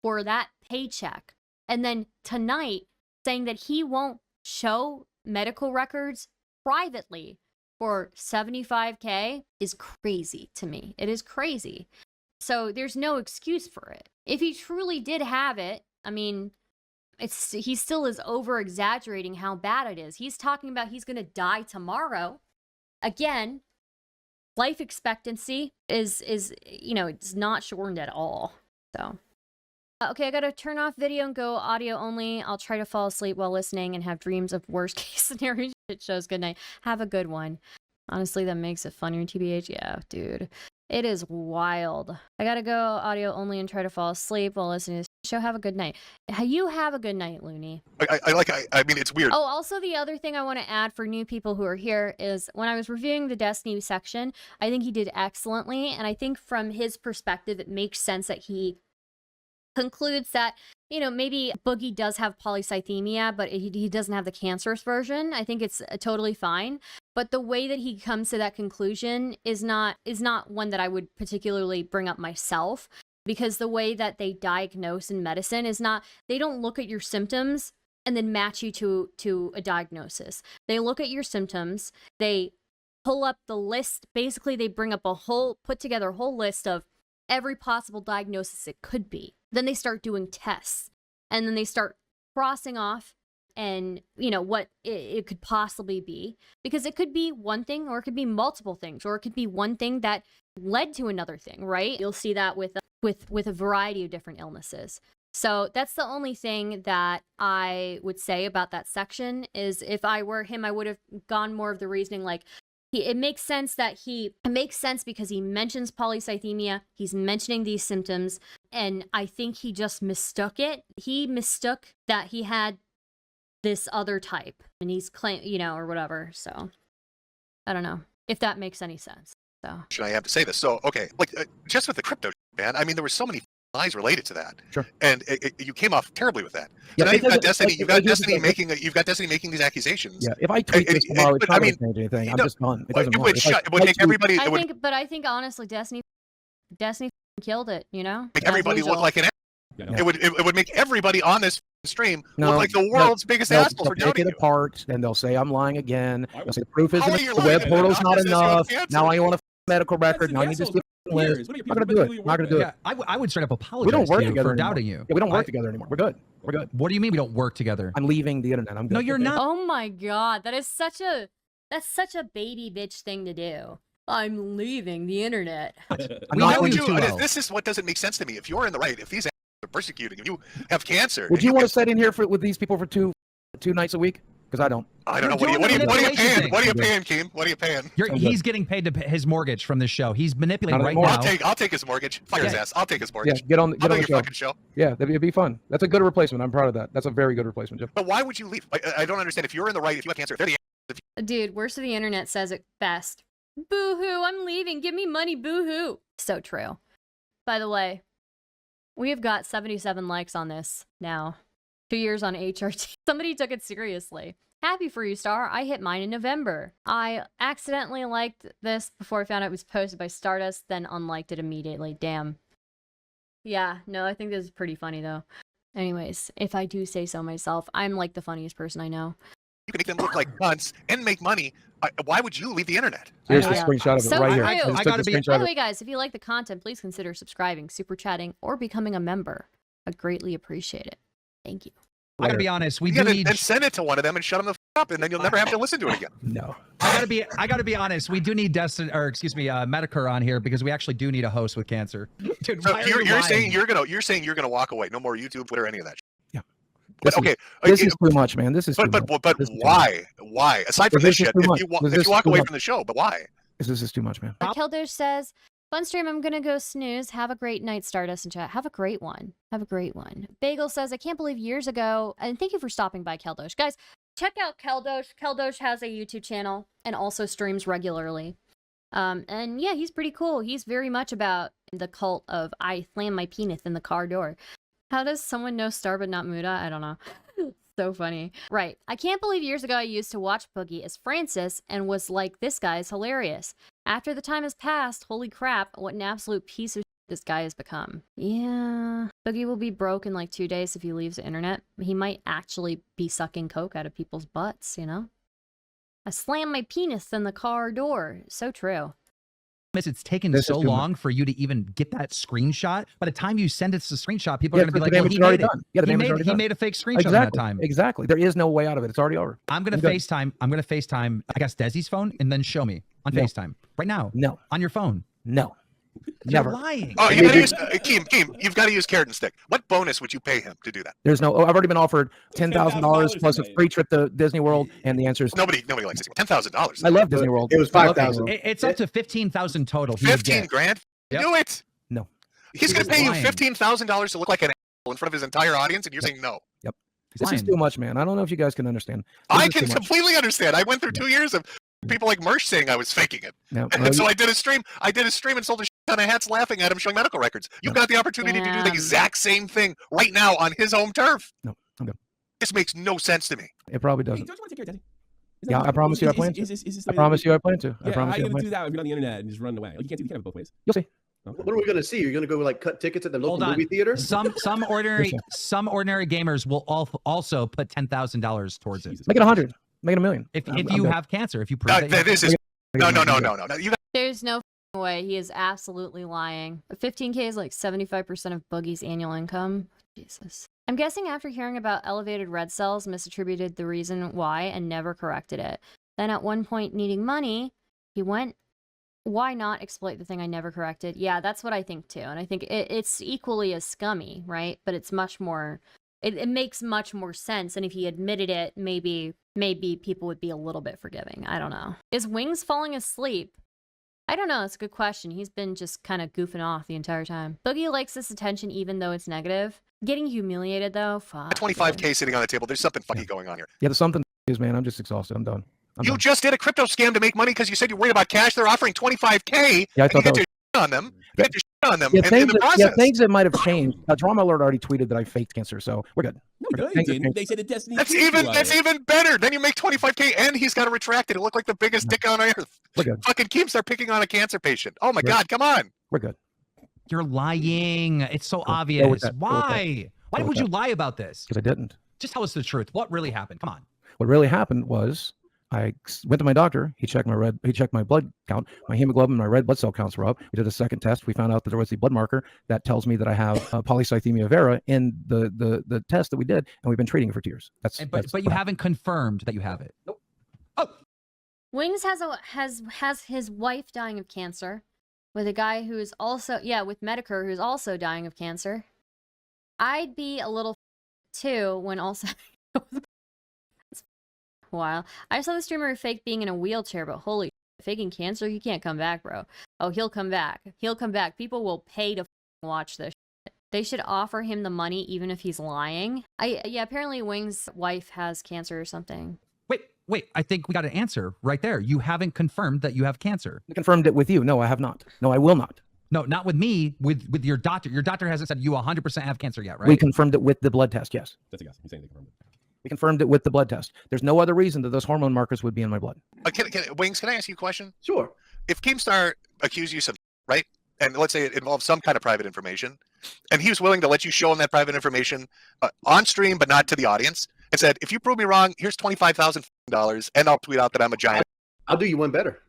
for that paycheck, and then tonight saying that he won't show medical records privately for $75K is crazy to me. It is crazy. So there's no excuse for it. If he truly did have it, I mean, he still is over exaggerating how bad it is. He's talking about he's going to die tomorrow. Again, life expectancy is it's not shortened at all. So okay, I gotta turn off video and go audio only. I'll try to fall asleep while listening and have dreams of worst case scenario shit shows. Good night. Have a good one. Honestly, that makes it funnier, TBH. Yeah, dude. It is wild. I gotta go audio only and try to fall asleep while listening to the show. Have a good night. You have a good night, Looney. I mean, it's weird. Oh, also the other thing I want to add for new people who are here is when I was reviewing the Destiny section, I think he did excellently. And I think from his perspective, it makes sense that he concludes that, maybe Boogie does have polycythemia, but he doesn't have the cancerous version. I think it's totally fine. But the way that he comes to that conclusion is not one that I would particularly bring up myself, because the way that they diagnose in medicine is not, they don't look at your symptoms and then match you to a diagnosis. They look at your symptoms, they pull up the list. Basically, they bring up put together a whole list of every possible diagnosis it could be. Then they start doing tests, and then they start crossing off and, you know, what it could possibly be, because it could be one thing, or it could be multiple things, or it could be one thing that led to another thing, right? You'll see that with a variety of different illnesses. So that's the only thing that I would say about that section, is if I were him, I would have gone more of the reasoning, like, it makes sense because he mentions polycythemia, he's mentioning these symptoms, and I think he just mistook it. He mistook that he had this other type, and he's or whatever. So I don't know if that makes any sense. So I have to say this. So okay, like just with the crypto, man. I mean, there were so many lies related to that. Sure. And you came off terribly with that. Yeah, so now you've got Destiny making these accusations. Yeah. If I tweet this tomorrow, it's not going to change anything. I'm just done. It doesn't matter. It would make everybody. I think honestly, Destiny killed it. You know, make everybody look like an. Yeah. It would make everybody on this stream look like the world's biggest asshole for doubting you. They'll take it apart, and they'll say I'm lying again. They'll say the proof isn't the web portal's not enough. Now I want a medical record. Now I need to see the list. I'm not going to do it. I'm not going to do it. I would straight up apologize. We don't work together for doubting you. Yeah, we don't work together anymore. We're good. We're good. What do you mean we don't work together? I'm leaving the internet. I'm good. No, you're not. Oh my god, that's such a baby bitch thing to do. I'm leaving the internet. Why would you? This is what doesn't make sense to me. If you're in the right, if these are persecuting, if you have cancer, would you want to sit in here with these people for two nights a week? Because I don't. I don't know. What are you paying? What are you paying, Keem? What are you paying? He's getting paid to pay his mortgage from this show. He's manipulating right now. I'll take his mortgage. Fire his ass. I'll take his mortgage. Yeah, get on the fucking show. Yeah, it'd be fun. That's a good replacement. I'm proud of that. That's a very good replacement, Jeff. But why would you leave? I don't understand. If you're in the right, if you have cancer, Dude, worst of the internet says it best. Boo-hoo, I'm leaving. Give me money, boo-hoo. So true. By the way, we have got 77 likes on this now. 2 years on HRT. Somebody took it seriously. Happy for you, Star. I hit mine in November. I accidentally liked this before I found out it was posted by Stardust, then unliked it immediately. Damn. Yeah, no, I think this is pretty funny, though. Anyways, if I do say so myself, I'm like the funniest person I know. You can make them look like cunts and make money. Why would you leave the internet? Here's the screenshot of it right here. I gotta be. By the way, guys, if you like the content, please consider subscribing, super chatting, or becoming a member. I greatly appreciate it. Thank you. I gotta be honest. We do need and send it to one of them and shut them the up, and then you'll never have to listen to it again. No. I gotta be honest. We do need Metakour on here because we actually do need a host with cancer. Dude, so you're saying you're gonna walk away. No more YouTube, Twitter, any of that. Yeah. But okay, this is too much, man. This is. But why? Why? Aside from this shit, if you walk away from the show, but why? This is too much, man. Keldosh says, fun stream, I'm gonna go snooze. Have a great night, Stardust and chat. Have a great one. Have a great one. Bagel says, I can't believe years ago, and thank you for stopping by, Keldosh. Guys, check out Keldosh. Keldosh has a YouTube channel and also streams regularly. And yeah, he's pretty cool. He's very much about the cult of I slam my penis in the car door. How does someone know Star but not Muda? I don't know. So funny. Right. I can't believe years ago I used to watch Boogie as Francis and was like, this guy is hilarious. After the time has passed, holy crap, what an absolute piece of shit this guy has become. Yeah. Boogie will be broke in like 2 days if he leaves the internet. He might actually be sucking coke out of people's butts, you know? I slammed my penis in the car door. So true. It's taken so long for you to even get that screenshot. By the time you send it to the screenshot, people are going to be like, well, he made it. Yeah, he made a fake screenshot at that time. Exactly. There is no way out of it. It's already over. I'm going to FaceTime, I guess, Desi's phone, and then show me on FaceTime. Right now. No. On your phone. No. You're Never. lying. Oh, you gotta use Keem. You've got to use carrot and stick. What bonus would you pay him to do that? There's no. I've already been offered $10,000 plus a free trip to Disney World, and the answer is nobody likes Disney. $10,000. I love Disney World. It was 5,000. It's up to 15,000 total. 15 grand. Yep. Do it. No. He's gonna pay you $15,000 to look like an asshole in front of his entire audience, and you're saying no. Yep. This is too much, man. I don't know if you guys can understand. I can completely understand. I went through 2 years of people like Mersh saying I was faking it. No, and so I did a stream and sold a shit ton of hats laughing at him showing medical records. You've got the opportunity to do the exact same thing right now on his home turf. No, I'm good. This makes no sense to me. It probably doesn't. Hey, don't you want to take care of Daddy? Yeah, I promise you I plan to. I promise you I plan to. Yeah, how are you going to do that if you're on the internet and just run away? You can't have it both ways. You'll see. What are we gonna see? You're gonna go like cut tickets at the local Hold on. movie theater? Some ordinary gamers will also put $10,000 towards it. Make it 100. Make it $1 million. If you have cancer, if you prove that this is no. You There's no way. He is absolutely lying. 15K is like 75% of Boogie's annual income. Jesus. I'm guessing after hearing about elevated red cells, misattributed the reason why and never corrected it. Then at one point needing money, he went, why not exploit the thing I never corrected? Yeah, that's what I think too. And I think it's equally as scummy, right? But it's much more, it makes much more sense. And if he admitted it, maybe people would be a little bit forgiving. I don't know. Is Wings falling asleep? I don't know. It's a good question. He's been just kind of goofing off the entire time. Boogie likes this attention even though it's negative. Getting humiliated though, fuck. 25K sitting on the table. There's something funky going on here. Yeah, there's something, man. I'm just exhausted. I'm done. You just did a crypto scam to make money because you said you're worried about cash. They're offering 25K. Yeah, I and thought you that get your on them. You get your on them. Yeah, in the process. things that might have changed. Drama Alert already tweeted that I faked cancer, so we're good. No, they didn't. They said it Destiny. That's even better. Then you make 25K and he's got to retract it. It looked like the biggest dick on earth. We're good. Fucking Keemstar picking on a cancer patient. Oh my God, come on. We're good. You're lying. It's so obvious. Why? Why would you lie about this? Because I didn't. Just tell us the truth. What really happened? Come on. What really happened was I went to my doctor. He checked my blood count, my hemoglobin, my red blood cell counts were up. We did a second test. We found out that there was the blood marker that tells me that I have polycythemia vera in the test that we did, and we've been treating it for 2 years. But you haven't confirmed that you have it. Nope. Oh. Wings has his wife dying of cancer, with a guy who's also with Metakour who's also dying of cancer. I'd be a little too when also. While I saw the streamer who faked being in a wheelchair, but holy faking cancer, you can't come back, bro. Oh, he'll come back. He'll come back. People will pay to watch this shit. They should offer him the money even if he's lying. Apparently Wing's wife has cancer or something. Wait, I think we got an answer right there. You haven't confirmed that you have cancer. I confirmed it with you. No, I have not. No, I will not. No, not with me, with your doctor. Your doctor hasn't said you 100% have cancer yet, right? We confirmed it with the blood test, yes. That's a guess. He's saying they confirmed it. We confirmed it with the blood test. There's no other reason that those hormone markers would be in my blood. Wings, can I ask you a question? Sure. If Keemstar accused you of something, right? And let's say it involves some kind of private information, and he was willing to let you show him that private information on stream, but not to the audience, and said, if you prove me wrong, here's $25,000, and I'll tweet out that I'm a giant. I'll do you one better.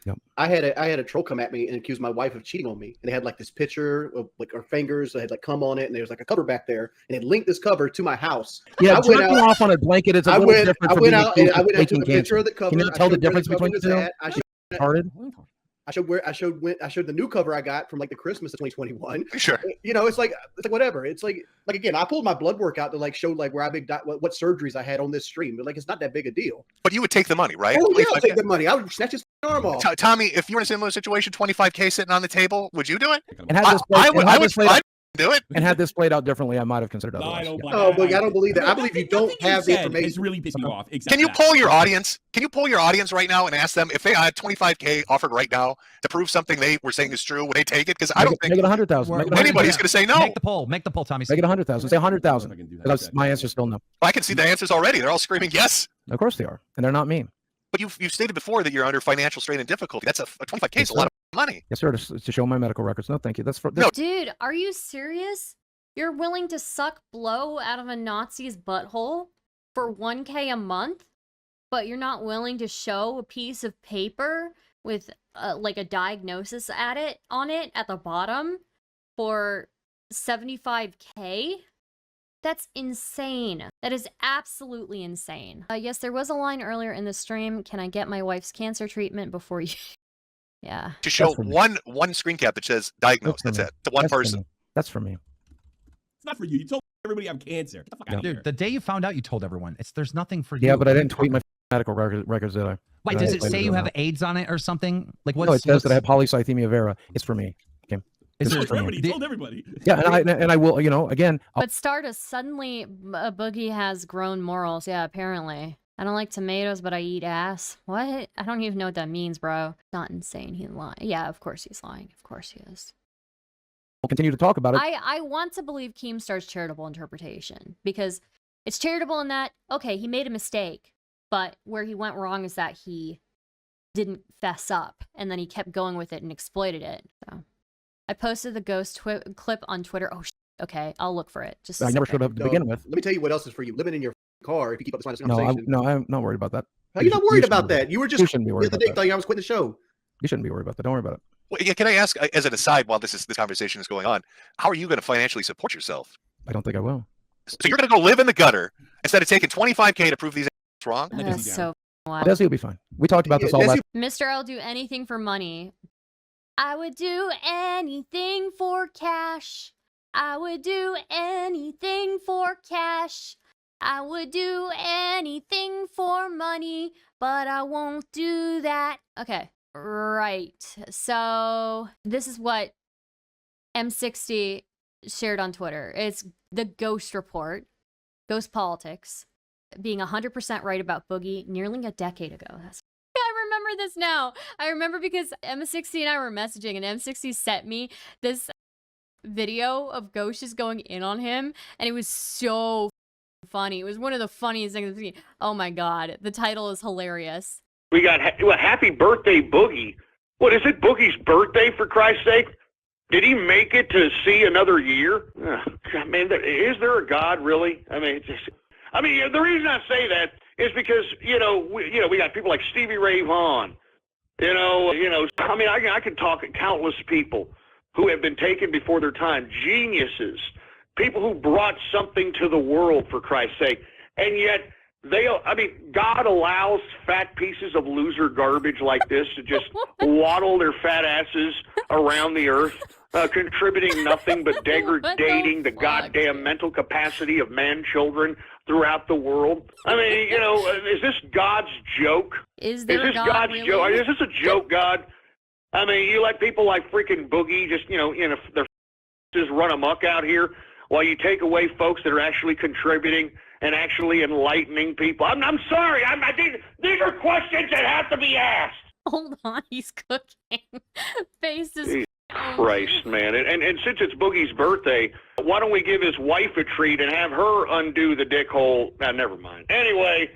Yep. I had a troll come at me and accuse my wife of cheating on me. And they had like this picture of like our fingers that had like cum on it, and there was like a cover back there, and it linked this cover to my house. Yeah, jerking off on a blanket is a little different. I went out and I took a picture of the cover. Can you tell the difference between the two? I showed the new cover I got from like the Christmas of 2021. Sure. You know, it's like whatever. It's like again, I pulled my blood work out to like show like where what surgeries I had on this stream. But like it's not that big a deal. But you would take the money, right? Oh yeah, I'll take the money. I would snatch his arm off. Tommy, if you were in a similar situation, 25K sitting on the table, would you do it? And I would do it. And had this played out differently, I might have considered otherwise. But I don't believe that. I believe you don't have the information. It's really pissing you off. Can you poll your audience? Can you poll your audience right now and ask them if they had 25K offered right now to prove something they were saying is true? Would they take it? Because I don't think make it 100,000. Anybody's going to say no. Make the poll, Tommy. Make it 100,000. Say 100,000. My answer's still no. I can see the answers already. They're all screaming yes. Of course they are, and they're not me. But you've stated before that you're under financial strain and difficulty. That's a 25K is a lot of money. Yes, sir. To show my medical records. No, thank you. Dude, are you serious? You're willing to suck blow out of a Nazi's butthole for 1K a month, but you're not willing to show a piece of paper with like a diagnosis on it at the bottom for 75K? That's insane. That is absolutely insane. Yes, there was a line earlier in the stream. Can I get my wife's cancer treatment before you? Yeah. To show one screen cap that says diagnosed. That's it. To one person. That's for me. It's not for you. You told everybody I'm cancer. Get the fuck out of here. Dude, the day you found out, you told everyone. There's nothing for you. Yeah, but I didn't tweet my medical records either. Wait, does it say you have AIDS on it or something? Like what? No, it says that I have polycythemia vera. It's for me. Okay. He told everybody. Yeah, and I will, again. But Stardust, suddenly Boogie has grown morals. Yeah, apparently. I don't like tomatoes, but I eat ass. What? I don't even know what that means, bro. Not insane. He's lying. Yeah, of course he's lying. Of course he is. We'll continue to talk about it. I want to believe Keemstar's charitable interpretation, because it's charitable in that, okay, he made a mistake, but where he went wrong is that he didn't fess up, and then he kept going with it and exploited it. So I posted the ghost clip on Twitter. Oh, okay, I'll look for it. Just I never showed up to begin with. Let me tell you what else is for you. Living in your car, if you keep up this line of No, conversation. no, I'm not worried about that. How are you not worried about that? You were just you shouldn't be worried the other day telling I was quitting the show. You shouldn't be worried about that. Don't worry about it. Well, yeah, can I ask, as an aside, while this conversation is going on, how are you going to financially support yourself? I don't think I will. So you're going to go live in the gutter instead of taking $25K to prove these wrong? That's so wild. Desi will be fine. We talked about this all last. Mr. I'll do anything for money. I would do anything for cash. I would do anything for cash. I would do anything for money, but I won't do that. Okay, right. So this is what M60 shared on Twitter. It's the Ghost Report, Ghost Politics, being 100% right about Boogie nearly a decade ago. I remember this now. I remember because M60 and I were messaging, and M60 sent me this video of Ghost just going in on him, and it was so funny. It was one of the funniest things I've seen. Oh my god, the title is hilarious. We got happy birthday Boogie. What is it, Boogie's birthday, for Christ's sake? Did he make it to see another year? I mean, is there a God, really? I mean, the reason I say that is because we got people like Stevie Ray Vaughan. I mean, I could talk countless people who have been taken before their time, geniuses, people who brought something to the world, for Christ's sake, and yet God allows fat pieces of loser garbage like this to just waddle their fat asses around the earth, contributing nothing but degrading the goddamn mental capacity of man-children throughout the world. I mean, is this God's joke? Is this God's really? joke? Is this a joke, God? I mean, you let people like freaking Boogie just, their just run amok out here while you take away folks that are actually contributing and actually enlightening people. I'm sorry. These are questions that have to be asked. Hold on, he's cooking. Face is. Jesus Christ, man. And since it's Boogie's birthday, why don't we give his wife a treat and have her undo the dick hole? Never mind. Anyway,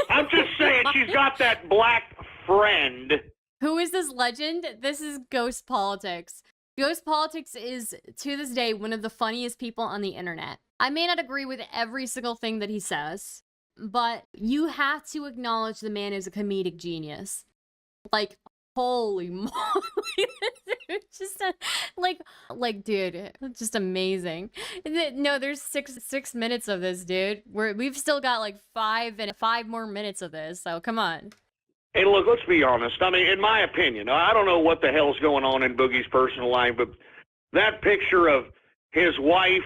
I'm just saying she's got that black friend. Who is this legend? This is Ghost Politics. Ghost Politics is, to this day, one of the funniest people on the internet. I may not agree with every single thing that he says, but you have to acknowledge the man is a comedic genius. Like, holy moly. It's just dude, just amazing. No, there's six minutes of this, dude. We've still got like five more minutes of this, so come on. Hey, look, let's be honest. I mean, in my opinion, I don't know what the hell's going on in Boogie's personal life, but that picture of his wife's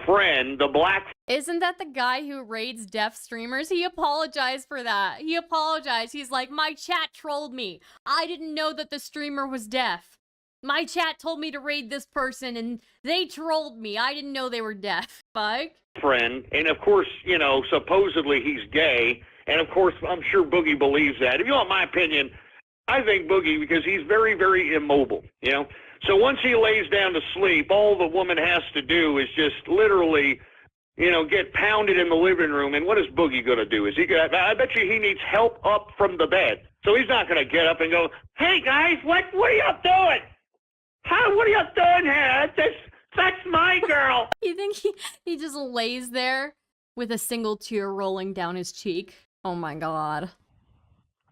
friend, the black... Isn't that the guy who raids deaf streamers? He apologized for that. He apologized. He's like, my chat trolled me. I didn't know that the streamer was deaf. My chat told me to raid this person, and they trolled me. I didn't know they were deaf. Fuck. Friend, and of course, supposedly he's gay. And, of course, I'm sure Boogie believes that. If you want my opinion, I think Boogie, because he's very, very immobile, So once he lays down to sleep, all the woman has to do is just literally, get pounded in the living room. And what is Boogie going to do? I bet you he needs help up from the bed. So he's not going to get up and go, hey, guys, what are y'all doing? What are y'all doing here? That's my girl. You think he just lays there with a single tear rolling down his cheek? Oh my god.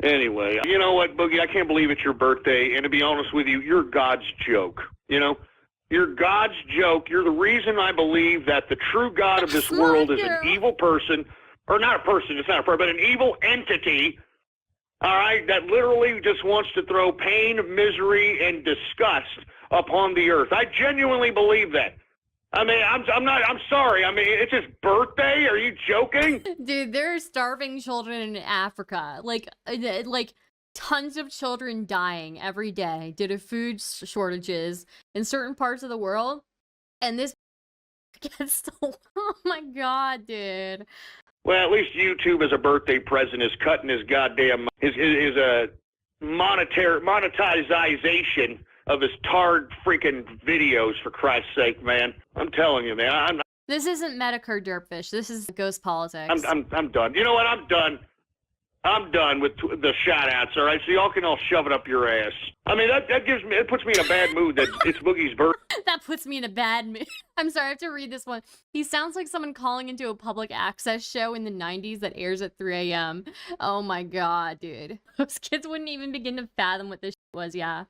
Anyway, you know what, Boogie? I can't believe it's your birthday, and to be honest with you, you're God's joke. You're God's joke. You're the reason I believe that the true God of this world is an evil person, or not a person, it's not a person, but an evil entity, all right, that literally just wants to throw pain, misery, and disgust upon the earth. I genuinely believe that. I mean, I'm sorry. I mean, it's his birthday. Are you joking? Dude, there are starving children in Africa. Like tons of children dying every day due to food shortages in certain parts of the world. And this gets oh my god, dude. Well, at least YouTube as a birthday present is cutting his goddamn his monetization of his tarred freaking videos, for Christ's sake, man. I'm telling you, man. This isn't Metakour Derpfish. This is Ghost Politics. I'm done. You know what? I'm done. I'm done with the shout-outs, all right? So y'all can all shove it up your ass. I mean, that puts me in a bad mood that it's Boogie's birthday. That puts me in a bad mood. I'm sorry, I have to read this one. He sounds like someone calling into a public access show in the 90s that airs at 3 a.m. Oh my god, dude. Those kids wouldn't even begin to fathom what this was, yeah.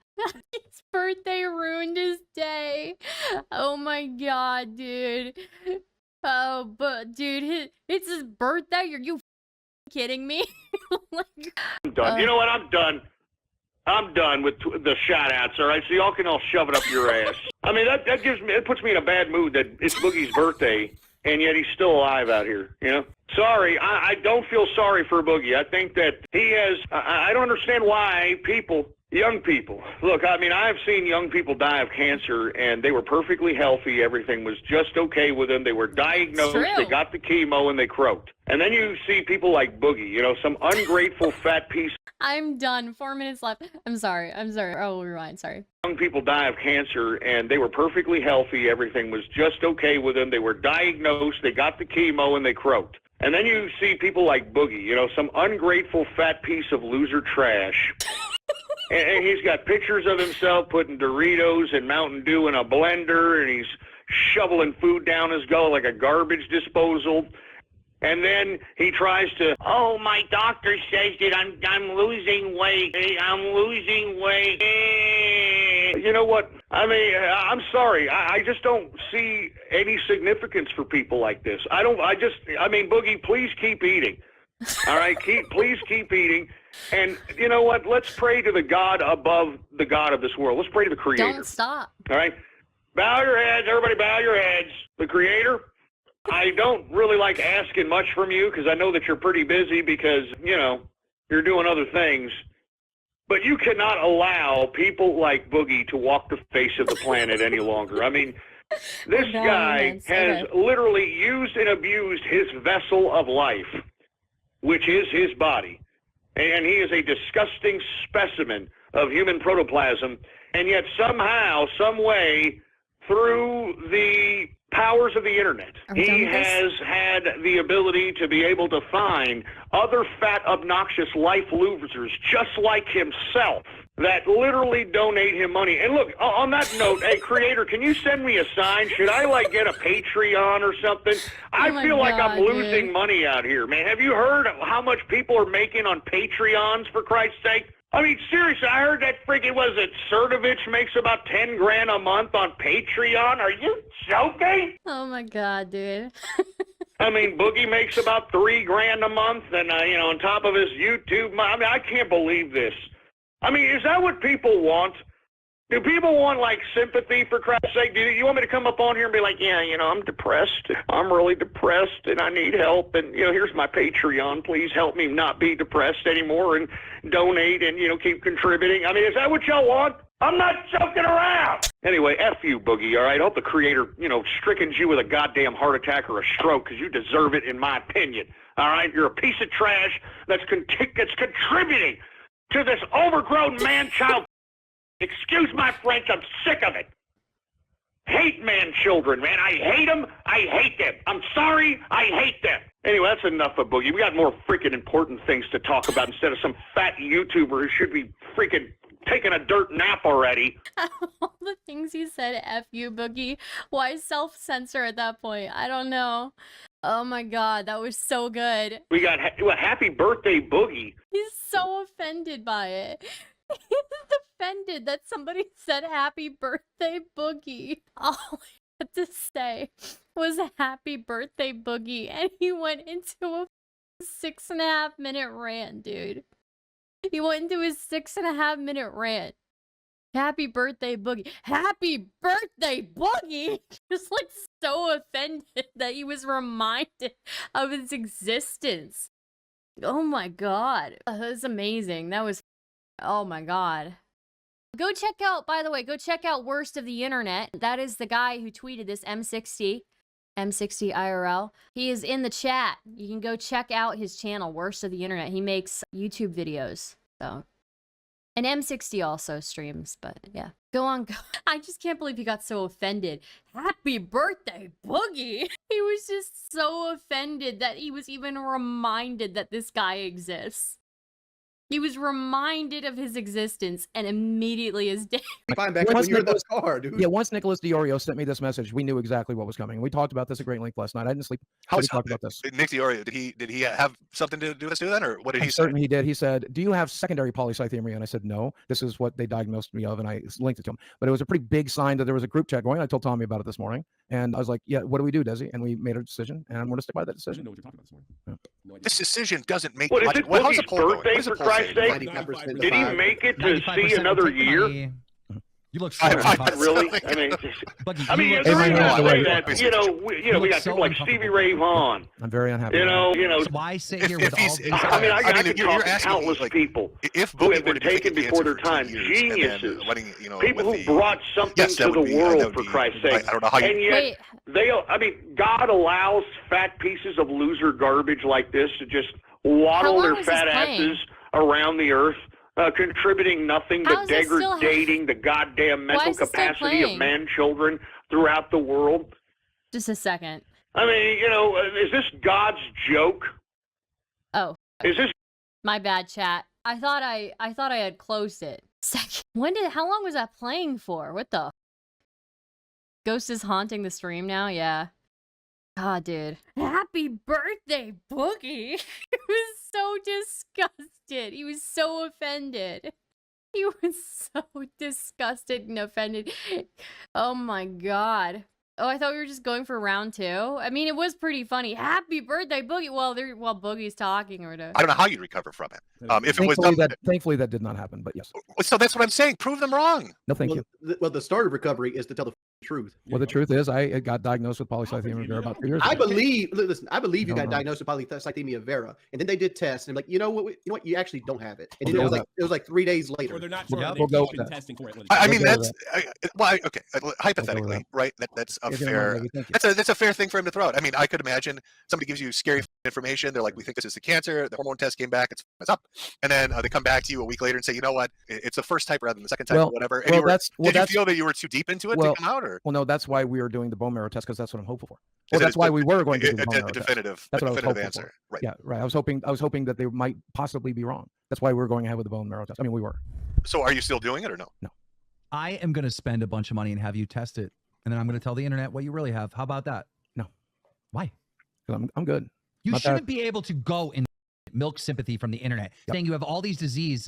His birthday ruined his day. Oh my god, dude. Oh, but dude, it's his birthday? Are you kidding me? Like, I'm done. You know what? I'm done. I'm done with the shout-outs, all right? So y'all can all shove it up your ass. I mean, it puts me in a bad mood that it's Boogie's birthday, and yet he's still alive out here, you know? Sorry, I don't feel sorry for Boogie. I think that he has, I don't understand why young people, look, I mean, I've seen young people die of cancer, and they were perfectly healthy. Everything was just okay with them. They were diagnosed, they got the chemo, and they croaked. And then you see people like Boogie, you know, some ungrateful fat piece. I'm done. 4 minutes left. I'm sorry. Oh, rewind. Sorry. Young people die of cancer, and they were perfectly healthy. Everything was just okay with them. They were diagnosed, they got the chemo, and they croaked. And then you see people like Boogie, you know, some ungrateful fat piece of loser trash. And he's got pictures of himself putting Doritos and Mountain Dew in a blender, and he's shoveling food down his gullet like a garbage disposal. And then he tries to, oh, my doctor says that I'm losing weight. I'm losing weight. You know what? I mean, I'm sorry. I just don't see any significance for people like this. I mean, Boogie, please keep eating. All right? Please keep eating. And you know what? Let's pray to the God above the God of this world. Let's pray to the Creator. Don't stop. All right? Bow your heads. Everybody bow your heads. The Creator. I don't really like asking much from you because I know that you're pretty busy because, you know, you're doing other things. But you cannot allow people like Boogie to walk the face of the planet any longer. I mean, this guy has literally used and abused his vessel of life, which is his body. And he is a disgusting specimen of human protoplasm. And yet somehow, some way, through the powers of the internet, he has had the ability to be able to find other fat, obnoxious life losers just like himself that literally donate him money. And look, on that note, hey, Creator, can you send me a sign? Should I, like, get a Patreon or something? I feel like I'm losing money out here, man. Have you heard how much people are making on Patreons, for Christ's sake? I mean, seriously, I heard that freaking, Cernovich makes about 10 grand a month on Patreon. Are you joking? Oh my god, dude. I mean, Boogie makes about 3 grand a month, and, you know, on top of his YouTube, I mean, I can't believe this. I mean, is that what people want? Do people want, like, sympathy, for Christ's sake? Do you want me to come up on here and be like, yeah, you know, I'm depressed. I'm really depressed, and I need help. And, you know, here's my Patreon. Please help me not be depressed anymore and donate and, you know, keep contributing. I mean, is that what y'all want? I'm not joking around. Anyway, F you, Boogie, all right? I hope the Creator, you know, strickens you with a goddamn heart attack or a stroke because you deserve it, in my opinion. All right? You're a piece of trash that's contributing to this overgrown man-child. Excuse my French, I'm sick of it. Hate man-children, man. I hate them. I hate them. I'm sorry, I hate them. Anyway, that's enough of Boogie. We got more freaking important things to talk about instead of some fat YouTuber who should be freaking taking a dirt nap already. All the things he said, F you, Boogie. Why self-censor at that point? I don't know. Oh my god, that was so good. We got happy birthday, Boogie. He's so offended by it. He's offended that somebody said happy birthday, Boogie. All I had to say was happy birthday, Boogie, and he went into a 6.5 minute rant, dude. He went into his 6.5 minute rant. Happy birthday, Boogie. Happy birthday, Boogie! Just like so offended that he was reminded of his existence. Oh my god. That was amazing. That was... Oh my god. Go check out, by the way, go check out Worst of the Internet. That is the guy who tweeted this, M60 IRL. He is in the chat. You can go check out his channel, Worst of the Internet. He makes YouTube videos. So, and M60 also streams, but yeah. Go on, go. I just can't believe he got so offended. Happy birthday, Boogie! He was just so offended that he was even reminded that this guy exists. He was reminded of his existence and immediately is dead. Fine, back when you're in the car, dude. Yeah, once Nicholas DiOrio sent me this message, we knew exactly what was coming. We talked about this at great length last night. I didn't sleep. How We talked about this. Nick DiOrio, did he have something to do with this then, or what did he I'm say? certain he did. He said, "Do you have secondary polycythemia?" And I said, "No. This is what they diagnosed me of," and I linked it to him. But it was a pretty big sign that there was a group chat going. I told Tommy about it this morning, and I was like, "Yeah, what do we do, Desi?" And we made a decision, and I'm going to stick by that decision. Know what you're talking about this morning. Yeah. This decision doesn't make. What is it? How's the Boogie's poll going? What birthday, does the for poll Christ's say? sake? Did he make it to see another year? You look so Really? I mean, the reason I say that, you know, we got people like Stevie Ray Vaughan. I'm very unhappy. You know. So why sit here If with he's- all these? I mean, I could you're talk to asking me, countless like, people if who Boogie have were been to be taken taking before their cancer for time, 2 years, and then geniuses, letting, you know, people with who the- brought something Yes, that to the would be- that world, would for be- Christ's sake. I don't know how you. And yet, I mean, God allows fat pieces of loser garbage like this to just waddle long their was fat this playing? asses around the earth, contributing nothing How but is this still degrading the goddamn Why mental is it still capacity of playing? man-children throughout the world. Just a second. I mean, you know, is this God's joke? Oh, Is this my bad, chat. I thought I had closed it. Second. How long was that playing for? What the? Ghost is haunting the stream now? Yeah. God, dude. Happy birthday, Boogie! He was so disgusted. He was so offended. He was so disgusted and offended. Oh my god. Oh, I thought we were just going for round 2. I mean, it was pretty funny. Happy birthday, Boogie! Well, Boogie's talking or whatever. I don't know how you'd recover from it. If it was Thankfully, that did not happen. But yes. So that's what I'm saying. Prove them wrong. No, thank you. The start of recovery is to tell the truth. Well, the truth is, I got diagnosed with polycythemia vera about 3 years ago. I believe. Listen, I believe you No, got no. diagnosed with polycythemia vera, and then they did tests, and like, you know what, you actually don't have it. And then We'll it was go like it was like 3 days later. Or they're not We'll- sure. we'll go They've with been that. testing for it. I mean, We'll go that's okay. Hypothetically, right? That's a You're gonna fair. win, thank you. That's a fair thing for him to throw out. I mean, I could imagine somebody gives you scary information. They're like, "We think this is the cancer." The hormone test came back. It's up, and then they come back to you a week later and say, "You know what? It's the first type rather than the second type, or whatever." And did you feel that you were too deep into it to come out, or? Well, no, that's why we were doing the bone marrow test because that's what I'm hopeful for. Well, that's why we were going to do the bone marrow test. Definitive. That's what I was hoping answer. for. Right. Yeah, right. I was hoping that they might possibly be wrong. That's why we were going ahead with the bone marrow test. I mean, we were. So, are you still doing it or no? No. I am going to spend a bunch of money and have you test it, and then I'm going to tell the internet what you really have. How about that? No. Why? Because I'm good. You Not shouldn't that- be able to go and milk sympathy from the internet, saying you have all these diseases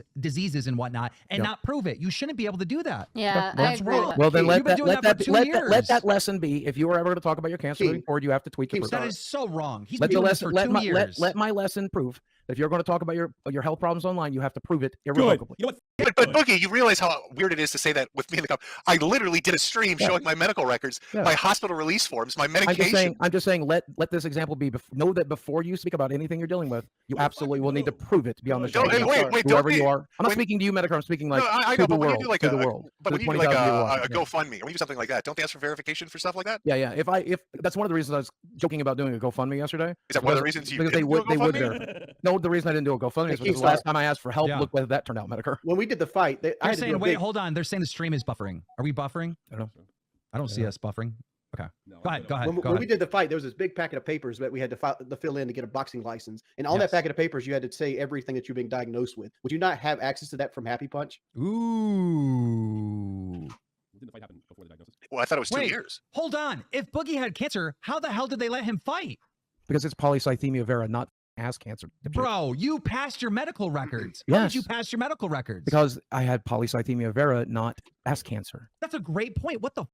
and whatnot, and not prove it. You shouldn't be able to do that. Yeah, Well, I agree. Well, then You've been doing that for 2 years. let that lesson be. If you were ever going to talk about your cancer moving forward, you have to tweak the proof. That is so wrong. He's Let been the doing this lesson. for 2 years. Let my lesson prove that if you're going to talk about your health problems online, you have to prove it irrevocably. You know what? But Boogie, you realize how weird it is to say that with me in the cup. I literally did a stream showing my medical records, my hospital release forms, my medication. I'm just saying. Let this example be. Know that before you speak about anything you're dealing with, you absolutely will need to prove it to be on the show. Whoever you are. I'm not speaking to you, Metakour. I'm speaking like I to know, the but when you world. do like To the world. but To when the you do like 25 a GoFundMe, or when you do something like that, don't they ask for verification for stuff like that? Yeah. If that's one of the reasons I was joking about doing a GoFundMe yesterday. Is that one of the reasons you because didn't they would do a verify. No, the reason I didn't do a GoFundMe is because the Keemstar. last time I asked for help, look whether that turned out, Metakour. When we did the fight, I They're had to do saying, a wait, big- hold on. They're saying the stream is buffering. Are we buffering? I don't know. I don't see us buffering. Okay. Go ahead. When we did the fight, there was this big packet of papers that we had to fill in to get a boxing license. And on that packet of papers, you had to say everything that you're being diagnosed with. Would you not have access to that from Happy Punch? Ooh. Didn't the fight happen before the diagnosis? Well, I thought it was 2 Wait, years. hold on. If Boogie had cancer, how the hell did they let him fight? Because it's polycythemia vera, not ass cancer. Bro, you passed your medical records. How Yes. did you pass your medical records? Because I had polycythemia vera, not ass cancer. That's a great point. What the?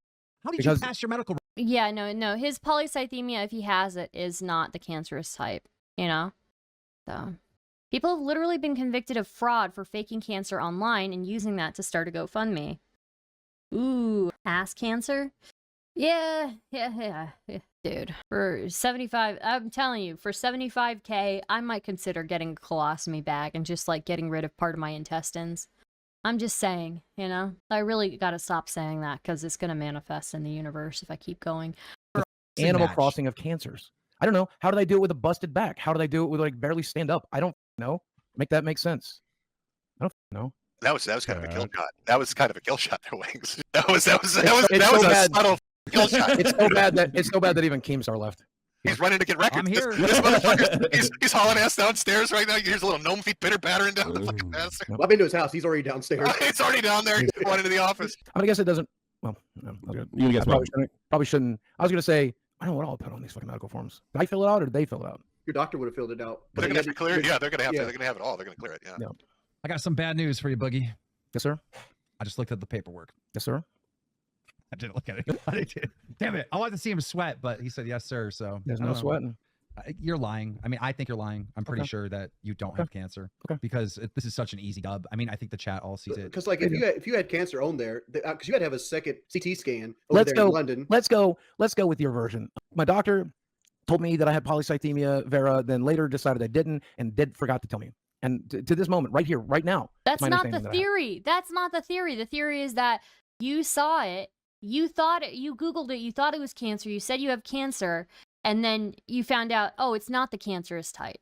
How did Because- you pass your medical? Yeah, no. His polycythemia, if he has it, is not the cancerous type. You know, so people have literally been convicted of fraud for faking cancer online and using that to start a GoFundMe. Ooh, ass cancer? Yeah. Dude, for 75, I'm telling you, for 75K, I might consider getting a colostomy bag and just like getting rid of part of my intestines. I'm just saying, you know? I really gotta stop saying that because it's gonna manifest in the universe if I keep going. Animal Crossing of cancers. I don't know. How do they do it with a busted back? How do they do it with like barely stand up? I don't know. Make that make sense. I don't know. That was kind of a kill shot. That was kind of a kill shot there, Wings. That was It's a so bad. subtle kill shot. It's so bad that even Keemstar left. He's running to get records. I'm here. This motherfucker, he's hauling ass downstairs right now. Here's a little gnome feet pitter pattering down the fucking bastard. Well, I've been to his house. He's already downstairs. It's already down there. He's going into the office. I mean, I guess it doesn't. Well, no, You guess what? probably shouldn't. I was gonna say I don't know what I'll put on these fucking medical forms. Did I fill it out or did they fill it out? Your doctor would have filled it out. But they're gonna have to clear it. Yeah, they're gonna have to. They're gonna have it all. They're gonna clear it. Yeah. I got some bad news for you, Boogie. Yes, sir. I just looked at the paperwork. Yes, sir. I didn't look at it. Damn it! I wanted to see him sweat, but he said yes, sir. So There's no sweating. You're lying. I mean, I think you're lying. I'm pretty sure that you don't have cancer. Because this is such an easy dub. I mean, I think the chat all sees it. Because like if you had cancer on there, because you had to have a second CT scan over there in London. Let's go with your version. My doctor told me that I had polycythemia vera, then later decided I didn't, and forgot to tell me. And to this moment, right here, right now. That's not the theory. That's not the theory. The theory is that you saw it, you thought it, you Googled it, you thought it was cancer, you said you have cancer, and then you found out, oh, it's not the cancerous type.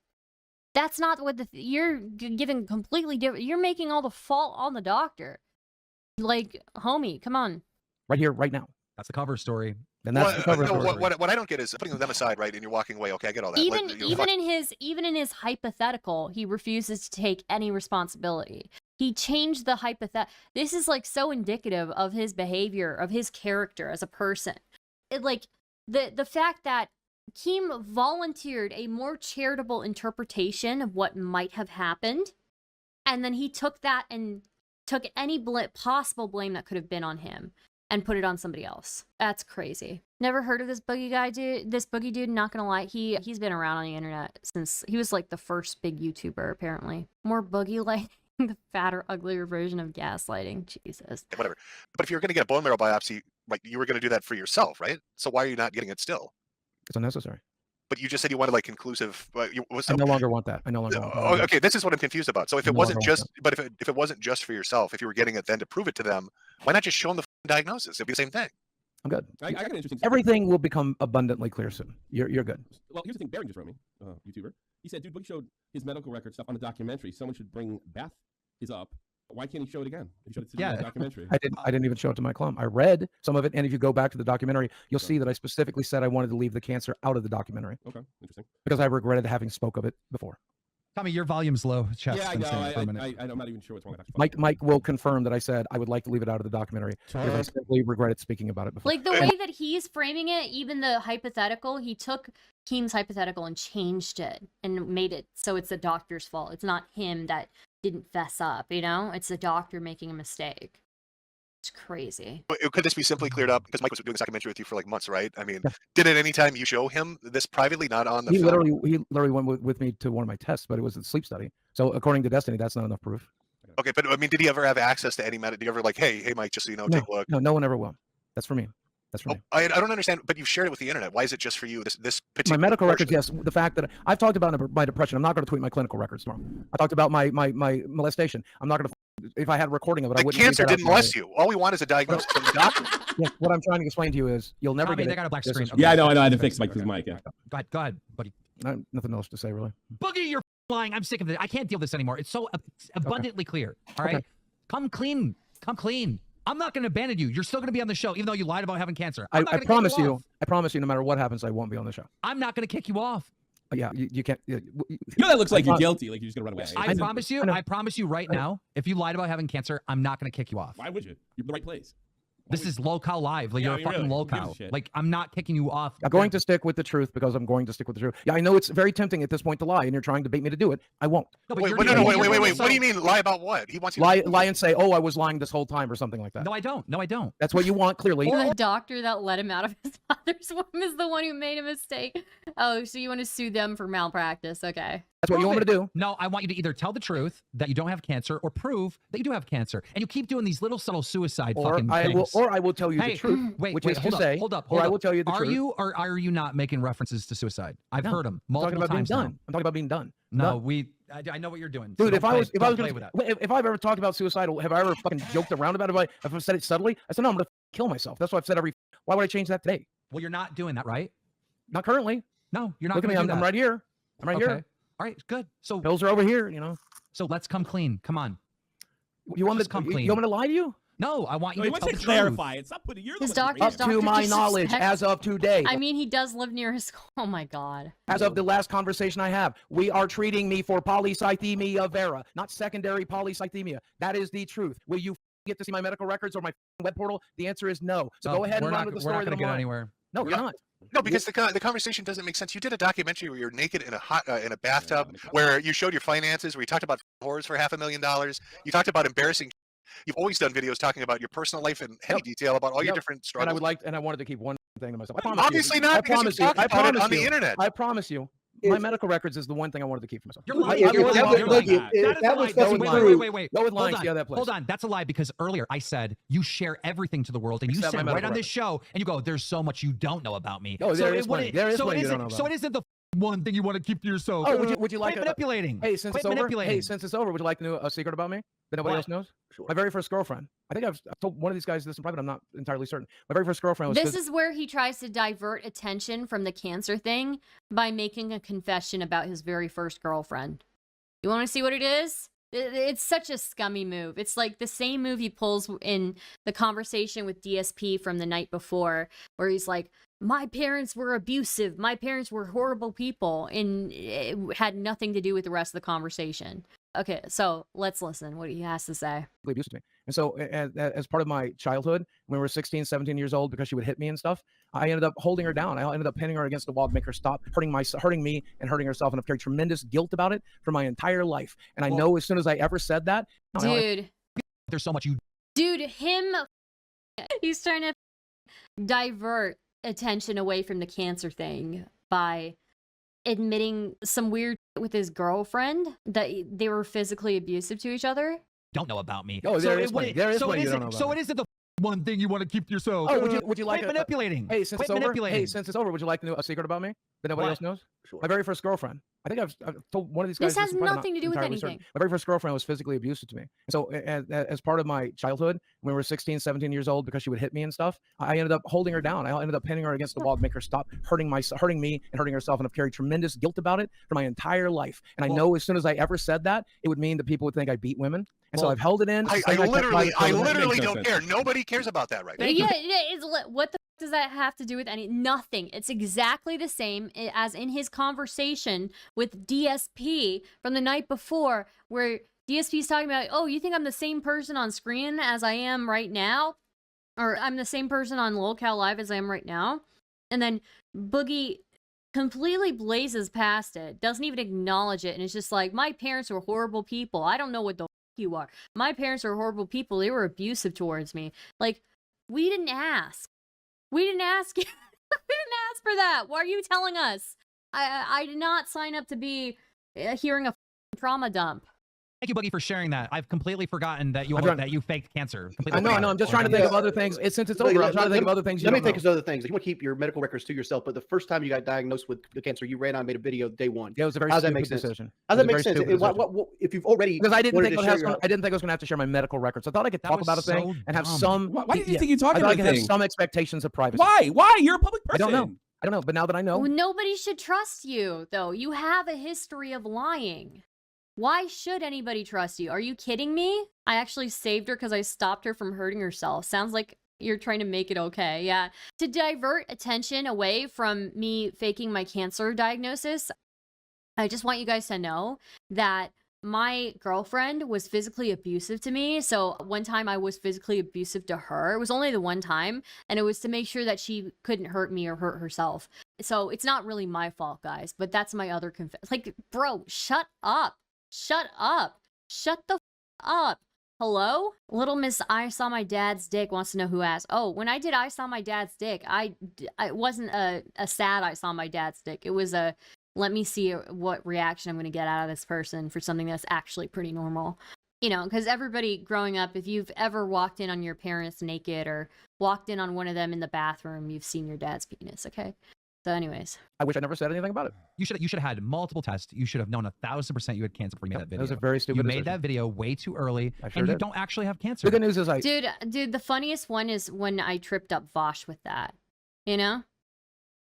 That's not what you're giving completely different. You're making all the fault on the doctor. Like, homie, come on. Right here, right now. That's the cover story. And that's the cover story. What I don't get is putting them aside, right? And you're walking away. Okay, I get all that. Even in his hypothetical, he refuses to take any responsibility. He changed the hypothetical. This is like so indicative of his behavior, of his character as a person. The fact that Keem volunteered a more charitable interpretation of what might have happened, and then he took that and took any possible blame that could have been on him and put it on somebody else. That's crazy. Never heard of this Boogie guy, dude. This Boogie dude, not gonna lie, he's been around on the internet since he was like the first big YouTuber, apparently. More Boogie like the fatter, uglier version of gaslighting. Jesus. Whatever. But if you're going to get a bone marrow biopsy, like you were going to do that for yourself, right? So why are you not getting it still? It's unnecessary. But you just said you wanted like conclusive. I no longer want that. I no longer want that. Okay, this is what I'm confused about. So if it wasn't just, but if it wasn't just for yourself, if you were getting it then to prove it to them, why not just show them the diagnosis? It'd be the same thing. I'm good. I got an interesting. Everything will become abundantly clear soon. You're good. Well, here's the thing. Barry just wrote me, YouTuber. He said, "Dude, Boogie showed his medical record stuff on a documentary. Someone should bring Beth is up. Why can't he show it again? He showed it to the documentary. I didn't even show it to my clum. I read some of it, and if you go back to the documentary, you'll see that I specifically said I wanted to leave the cancer out of the documentary. Okay, interesting. Because I regretted having spoke of it before. Tommy, your volume's low. Chat's yeah, I been know. saying for a minute. I'm not even sure what's wrong with that. Mike will confirm that I said I would like to leave it out of the documentary because I simply regretted speaking about it before. Like the way that he's framing it, even the hypothetical, he took Keem's hypothetical and changed it and made it so it's the doctor's fault. It's not him that didn't fess up, you know? It's the doctor making a mistake. It's crazy. Could this be simply cleared up? Because Mike was doing this documentary with you for like months, right? I mean, did at any time you show him this privately, not on the film? He literally went with me to one of my tests, but it was a sleep study. So according to Destiny, that's not enough proof. Okay, but I mean, did he ever have access to any Did he ever like, hey, Mike, just so you know, take a look? No one ever will. That's for me. That's for me. I don't understand, but you've shared it with the internet. Why is it just for you? This particular my medical records, yes. The fact that I've talked about my depression. I'm not going to tweet my clinical records tomorrow. I talked about my molestation. I'm not going to. If I had a recording of it, I wouldn't. Cancer didn't molest you. All we want is a diagnosis from the doctor. Yeah, what I'm trying to explain to you is you'll never get. They got a black screen. Yeah, I know. I had to fix Mike's mic. Yeah. Go ahead, Boogie. Nothing else to say, really. Boogie, you're lying. I'm sick of it. I can't deal with this anymore. It's so abundantly clear. All right, come clean. Come clean. I'm not going to abandon you. You're still going to be on the show, even though you lied about having cancer. I promise you. I promise you, no matter what happens, I won't be on the show. I'm not going to kick you off. Yeah, you can't. You know that looks like you're guilty. Like you're just gonna run away. I promise you right now, if you lied about having cancer, I'm not gonna kick you off. Why would you? You're in the right place. This is Lolcow Live. Like, you're a fucking Lolcow. Like, I'm not kicking you off. I'm going to stick with the truth because I'm going to stick with the truth. Yeah, I know it's very tempting at this point to lie, and you're trying to bait me to do it. I won't. No, wait. What do you mean lie about what? He wants you to lie and say, "Oh, I was lying this whole time" or something like that. No, I don't. No, I don't. That's what you want, clearly. The doctor that let him out of his mother's womb is the one who made a mistake. Oh, so you want to sue them for malpractice? Okay. That's what you want me to do. No, I want you to either tell the truth that you don't have cancer or prove that you do have cancer. And you keep doing these little subtle suicide fucking things. Or I will tell you the truth, which is to say, hold up. I will tell you the truth. Are you or are you not making references to suicide? I've heard them multiple times. I'm talking about being done. No, I know what you're doing. Dude, if I've ever talked about suicidal, have I ever fucking joked around about it? If I've said it subtly, I said, no, I'm going to kill myself. That's what I've said why would I change that today? Well, you're not doing that, right? Not currently. No, you're not. Look at me. I'm right here. I'm right here. All right, good. So pills are over here, you know. So let's come clean. Come on. You want me to come clean? You want me to lie to you? No, I want you No, to he tell wants the to clarify. It's not putting your His doctor, Up to my knowledge, as of today. I mean, he does live near his. Oh my God. As of the last conversation I have, we are treating me for polycythemia vera, not secondary polycythemia. That is the truth. Will you get to see my medical records or my web portal? The answer is no. So go ahead and run with the story. We're not going to get line. anywhere. No, you're not. No, because the conversation doesn't make sense. You did a documentary where you're naked in a bathtub, where you showed your finances, where you talked about whores for $500,000. You talked about embarrassing. You've always done videos talking about your personal life in heavy detail about all your different struggles. And I wanted to keep one thing to myself. I promise Obviously you. not, I because promise you you. talked I about it promise on the you. internet. I promise you. My medical records is the one thing I wanted to keep for myself. You're lying. That was fucking true. Wait. Go with Hold lying. on. See how that plays. Hold on. That's a lie because earlier I said you share everything to the world, and you Except my said right medical on this show, and you go, "There's so much you don't know about me." No, there is plenty. There is plenty you don't know about So me. it isn't the one thing you want to keep to yourself. Oh, would you like Quit manipulating? Hey, since Quit it's over. manipulating. Hey, since it's over, would you like to know a secret about me that nobody else knows? Sure. My very first girlfriend. I think I've told one of these guys this in private. I'm not entirely certain. My very first girlfriend was. This is where he tries to divert attention from the cancer thing by making a confession about his very first girlfriend. You want to see what it is? It's such a scummy move. It's like the same move he pulls in the conversation with DSP from the night before, where he's like, my parents were abusive. My parents were horrible people. And it had nothing to do with the rest of the conversation. Okay, so let's listen what he has to say. Abusive to me. And so as part of my childhood, when we were 16, 17 years old, because she would hit me and stuff, I ended up holding her down. I ended up pinning her against the wall to make her stop hurting me and hurting herself. And I've carried tremendous guilt about it for my entire life. And I know as soon as I ever said that, Dude. There's so much you. Dude, he's trying to divert attention away from the cancer thing by admitting some weird shit with his girlfriend, that they were physically abusive to each other. Don't know about me. Oh, there is plenty. There is plenty you don't know about So me. it isn't the one thing you want to keep to yourself. Oh, would you like Quit manipulating? Hey, since Quit it's over. manipulating. Hey, since it's over, would you like to know a secret about me that nobody What? else knows? Sure. My very first girlfriend. I think I've told one of these guys. This has in private, nothing not to do with entirely certain. anything. My very first girlfriend was physically abusive to me. So as part of my childhood, when we were 16, 17 years old, because she would hit me and stuff, I ended up holding her down. I ended up pinning her against the wall to make her stop hurting me and hurting herself. And I've carried tremendous guilt about it for my entire life. And I know as soon as I ever said that, it would mean that people would think I beat women. And so I've held it in. I literally don't care. Nobody cares about that right now. Yeah, what the does that have to do with nothing? It's exactly the same as in his conversation with DSP from the night before, where DSP's talking about, oh, you think I'm the same person on screen as I am right now? Or I'm the same person on Lolcow Live as I am right now? And then Boogie completely blazes past it, doesn't even acknowledge it, and it's just like, my parents were horrible people. I don't know what the f you are. My parents are horrible people. They were abusive towards me. Like, we didn't ask. We didn't ask you. We didn't ask for that. Why are you telling us? I did not sign up to be hearing a trauma dump. Thank you, Boogie, for sharing that. I've completely forgotten that you faked cancer. I know. I'm just trying to think of other things. Since it's over, I'm trying to think of other things. Let me think of other things. You want to keep your medical records to yourself, but the first time you got diagnosed with the cancer, you ran out and made a video day one. Yeah, it was a very How's that stupid make sense? decision. How's that make sense? If you've already because I didn't think I your... didn't think I was going to have to share my medical records. I thought I could talk about a thing and have some. Why did you think you talking I thought about I could have things? some expectations of privacy. Why? You're a public person. I don't know. But now that I know, Nobody should trust you, though. You have a history of lying. Why should anybody trust you? Are you kidding me? I actually saved her because I stopped her from hurting herself. Sounds like you're trying to make it okay. Yeah. To divert attention away from me faking my cancer diagnosis, I just want you guys to know that my girlfriend was physically abusive to me. So one time I was physically abusive to her. It was only the one time, and it was to make sure that she couldn't hurt me or hurt herself. So it's not really my fault, guys, but that's my other like, bro, shut up. Shut up. Shut the up. Hello? Little Miss I Saw My Dad's Dick wants to know who asked. Oh, when I did I Saw My Dad's Dick, it wasn't a sad I Saw My Dad's Dick. It was a, let me see what reaction I'm going to get out of this person for something that's actually pretty normal. You know, because everybody growing up, if you've ever walked in on your parents naked or walked in on one of them in the bathroom, you've seen your dad's penis, okay? So anyways. I wish I never said anything about it. You should have had multiple tests. You should have known 1,000% you had cancer before you made that video. That was a very stupid You decision. made that video way too early, and you don't actually have cancer. The good news is Dude, the funniest one is when I tripped up Vosh with that. You know?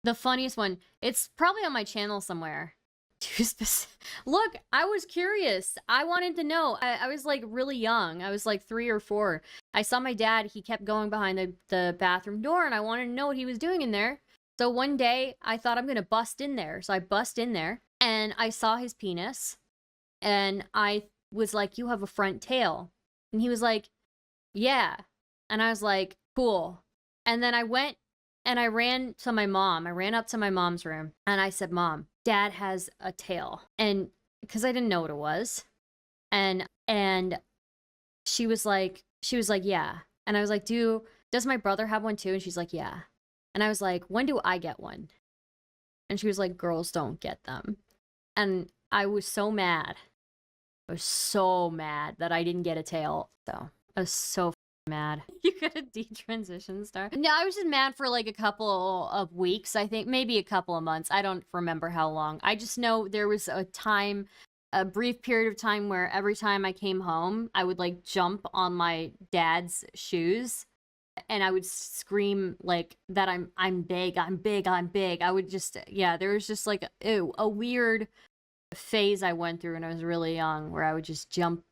The funniest one. It's probably on my channel somewhere. Look, I was curious. I wanted to know. I was like really young. I was like 3 or 4. I saw my dad, he kept going behind the bathroom door, and I wanted to know what he was doing in there. So one day, I thought I'm gonna bust in there. So I bust in there, and I saw his penis, and I was like, you have a front tail. And he was like, yeah. And I was like, cool. And then I went and I ran to my mom. I ran up to my mom's room, and I said, Mom, Dad has a tail. And because I didn't know what it was. And she was like, yeah. And I was like, does my brother have one too? And she's like, yeah. And I was like, when do I get one? And she was like, girls don't get them. And I was so mad. I was so mad that I didn't get a tail. So I was so mad. You got a detransition star? No, I was just mad for like a couple of weeks, I think. Maybe a couple of months. I don't remember how long. I just know there was a brief period of time where every time I came home, I would like jump on my dad's shoes and I would scream like that I'm big. I would just, yeah, there was just like a weird phase I went through when I was really young where I would just jump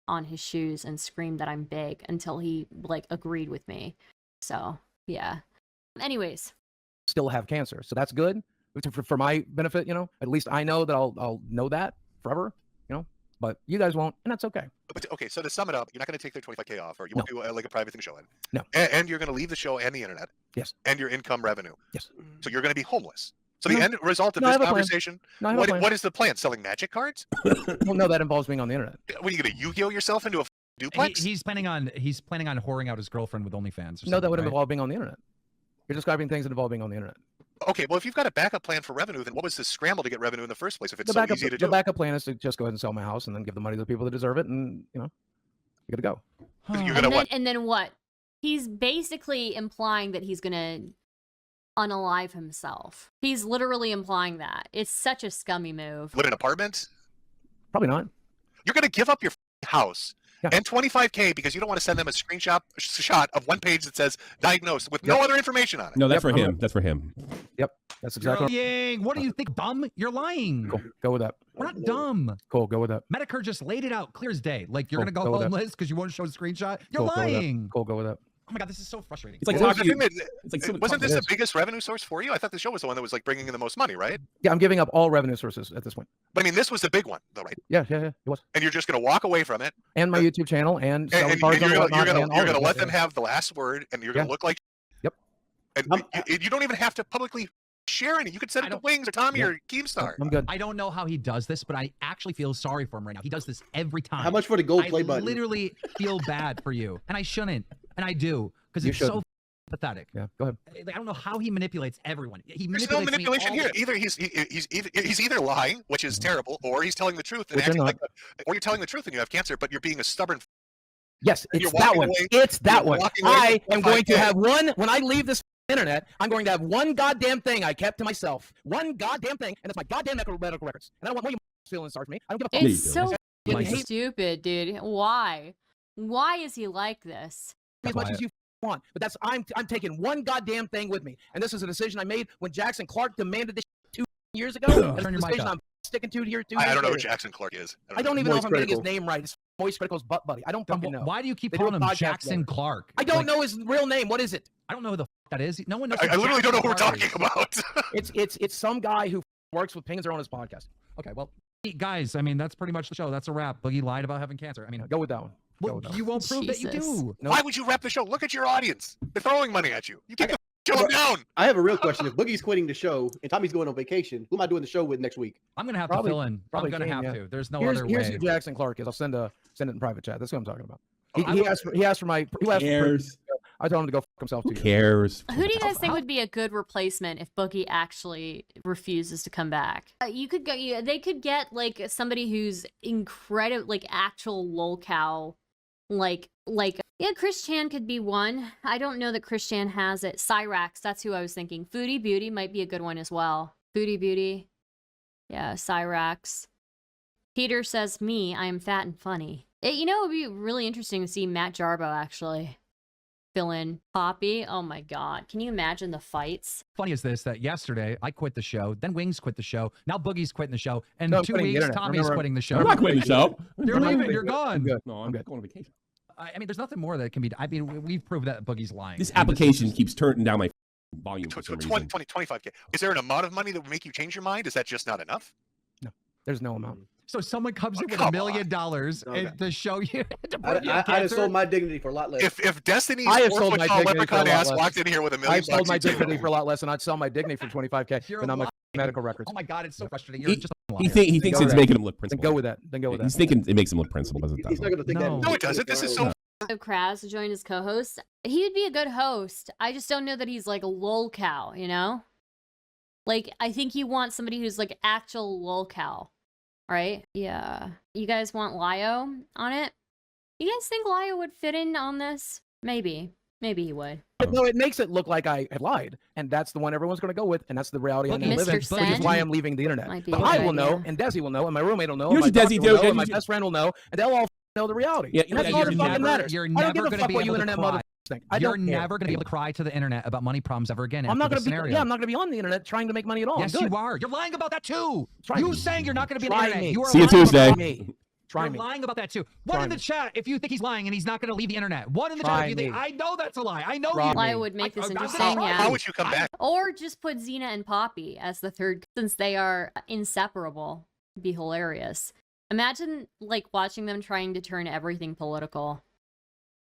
on his shoes and scream that I'm big until he like agreed with me. So yeah. Anyways. Still have cancer. So that's good for my benefit, you know, at least I know that I'll know that forever, you know, but you guys won't, and that's okay. But okay, so to sum it up, you're not going to take their 25K off, or you won't do like a private thing show it. No. And you're going to leave the show and the internet. Yes. And your income revenue. Yes. So you're going to be homeless. So the end result of this conversation, what is the plan? Selling magic cards? Well, no, that involves being on the internet. What are you going to Yu-Gi-Oh yourself into a duplex? He's planning on whoring out his girlfriend with OnlyFans. No, that would involve being on the internet. You're describing things that involve being on the internet. Okay, well, if you've got a backup plan for revenue, then what was the scramble to get revenue in the first place if it's so easy to do? The backup plan is to just go ahead and sell my house and then give the money to the people that deserve it, and, you know, you gotta go. You're gonna what? And then what? He's basically implying that he's gonna unalive himself. He's literally implying that. It's such a scummy move. What, an apartment? Probably not. You're gonna give up your house and 25K because you don't want to send them a screenshot of one page that says diagnosed with no other information on it. No, that's for him. That's for him. Yep, that's exactly. Lying. What do you think, dumb? You're lying. Cool. Go with that. We're not dumb. Cool. Go with that. Metakour just laid it out clear as day. Like you're Cool, gonna go go with homeless because you won't show a screenshot. You're Cool, lying. Cool. Go with that. Oh my god, this is so frustrating. It's like wasn't this the biggest revenue source for you? I thought the show was the one that was like bringing in the most money, right? Yeah, I'm giving up all revenue sources at this point. But I mean, this was the big one, though, right? Yeah, it was. And you're just going to walk away from it, and my YouTube channel, and you're going to let them have the last word, and you're going to look like. Yep. And you don't even have to publicly share any. You could send it to Wings or Tommy or Keemstar. I'm good. I don't know how he does this, but I actually feel sorry for him right now. He does this every time. How much for the gold play button? I literally feel bad for you, and I shouldn't, and I do because it's so pathetic. Yeah, go ahead. I don't know how he manipulates everyone. There's no manipulation here. Either he's either lying, which is terrible, or he's telling the truth and acting like, or you're telling the truth and you have cancer, but you're being a stubborn. Yes, it's that one. It's that one. I am going to have one when I leave this internet. I'm going to have one goddamn thing I kept to myself. One goddamn thing, and it's my goddamn medical records. And I don't want one of you feeling sorry for me. I don't give a fuck. It's so stupid, dude. Why? Why is he like this? As much as you want, but that's I'm taking one goddamn thing with me, and this is a decision I made when Jackson Clark demanded this 2 years ago. And it's a decision I'm sticking to here. I don't know who Jackson Clark is. I don't even know if I'm getting his name right. It's Moist Critical's butt buddy. I don't fucking know. Why do you keep calling him Jackson Clark? I don't know his real name. What is it? I don't know who the that is. No one knows. I literally don't know who we're talking about. It's some guy who works with Penguins on his podcast. Okay, well, guys, I mean that's pretty much the show. That's a wrap. Boogie lied about having cancer. I mean, go with that one. Well, you won't prove that you do. No. Why would you wrap the show? Look at your audience. They're throwing money at you. You keep the show down. I have a real question. If Boogie's quitting the show and Tommy's going on vacation, who am I doing the show with next week? I'm gonna have to fill in. I'm gonna have to. There's no other way. Here's who Jackson Clark is. I'll send it in private chat. That's what I'm talking about. He asked for my. I told him to go fuck himself. Who cares? Who do you guys think would be a good replacement if Boogie actually refuses to come back? You could go. They could get like somebody who's incredible, like actual Lolcow. Like yeah, Chris Chan could be one. I don't know that Chris Chan has it. Cyrax, that's who I was thinking. Foodie Beauty might be a good one as well. Foodie Beauty. Yeah, Cyrax. Peter says, me, I am fat and funny. It would be really interesting to see Matt Jarbo actually fill in Poppy. Oh my god. Can you imagine the fights? Funny is this, that yesterday I quit the show, then Wings quit the show, now Boogie's quitting the show, and no, in 2 weeks Tommy's quitting the show. I'm not quitting the show. You're leaving, you're gone. No, I'm going on vacation. I mean, there's nothing more that can be. I mean, we've proved that Boogie's lying. This application keeps turning down my volume for some reason. 25K. Is there an amount of money that would make you change your mind? Is that just not enough? No, there's no amount. So someone comes in with $1 million and to show you. I have sold my dignity for a lot less. If Destiny's I have sold my dignity for a leprechaun lot ass less. walked in here with $1 million, I've sold my dignity for a lot less, and I'd sell my dignity for 25K. And I'm a medical records. Oh my God, it's so frustrating. You're just a liar. He thinks it's making him look principled. Then go with that. Then go with that. He's thinking it makes him look principled. He's not going to think that. No, it doesn't. This is so. So Kraz joined as co-host. He would be a good host. I just don't know that he's like a lolcow, you know? Like, I think you want somebody who's like actual lolcow, right? Yeah. You guys want Lio on it? You guys think Lio would fit in on this? Maybe. Maybe he would. No, it makes it look like I have lied, and that's the one everyone's going to go with, and that's the reality I now live in, which is why I'm leaving the internet. But I will know, and Desi will know, and my roommate will know, and my doctor will know, and my best friend will know, and they'll all know the reality. Yeah, and that's all that fucking matters. You're I don't never give a going to fuck be what able you to internet cry. mother think. You're never going to be able to cry to the internet about money problems ever again. I'm not going to be. Yeah, I'm not going to be on the internet trying to make money at all. Yes, you are. You're lying about that too. You saying you're not going to be on the internet. You are See you Tuesday. Try You're me. lying about that too. One in the chat if you think he's lying and he's not going to leave the internet. One in the chat if you think I know that's a lie. I know you. Lio would make this interesting, yeah. How would you come back? Or just put Xena and Poppy as the third, since they are inseparable. It'd be hilarious. Imagine like watching them trying to turn everything political.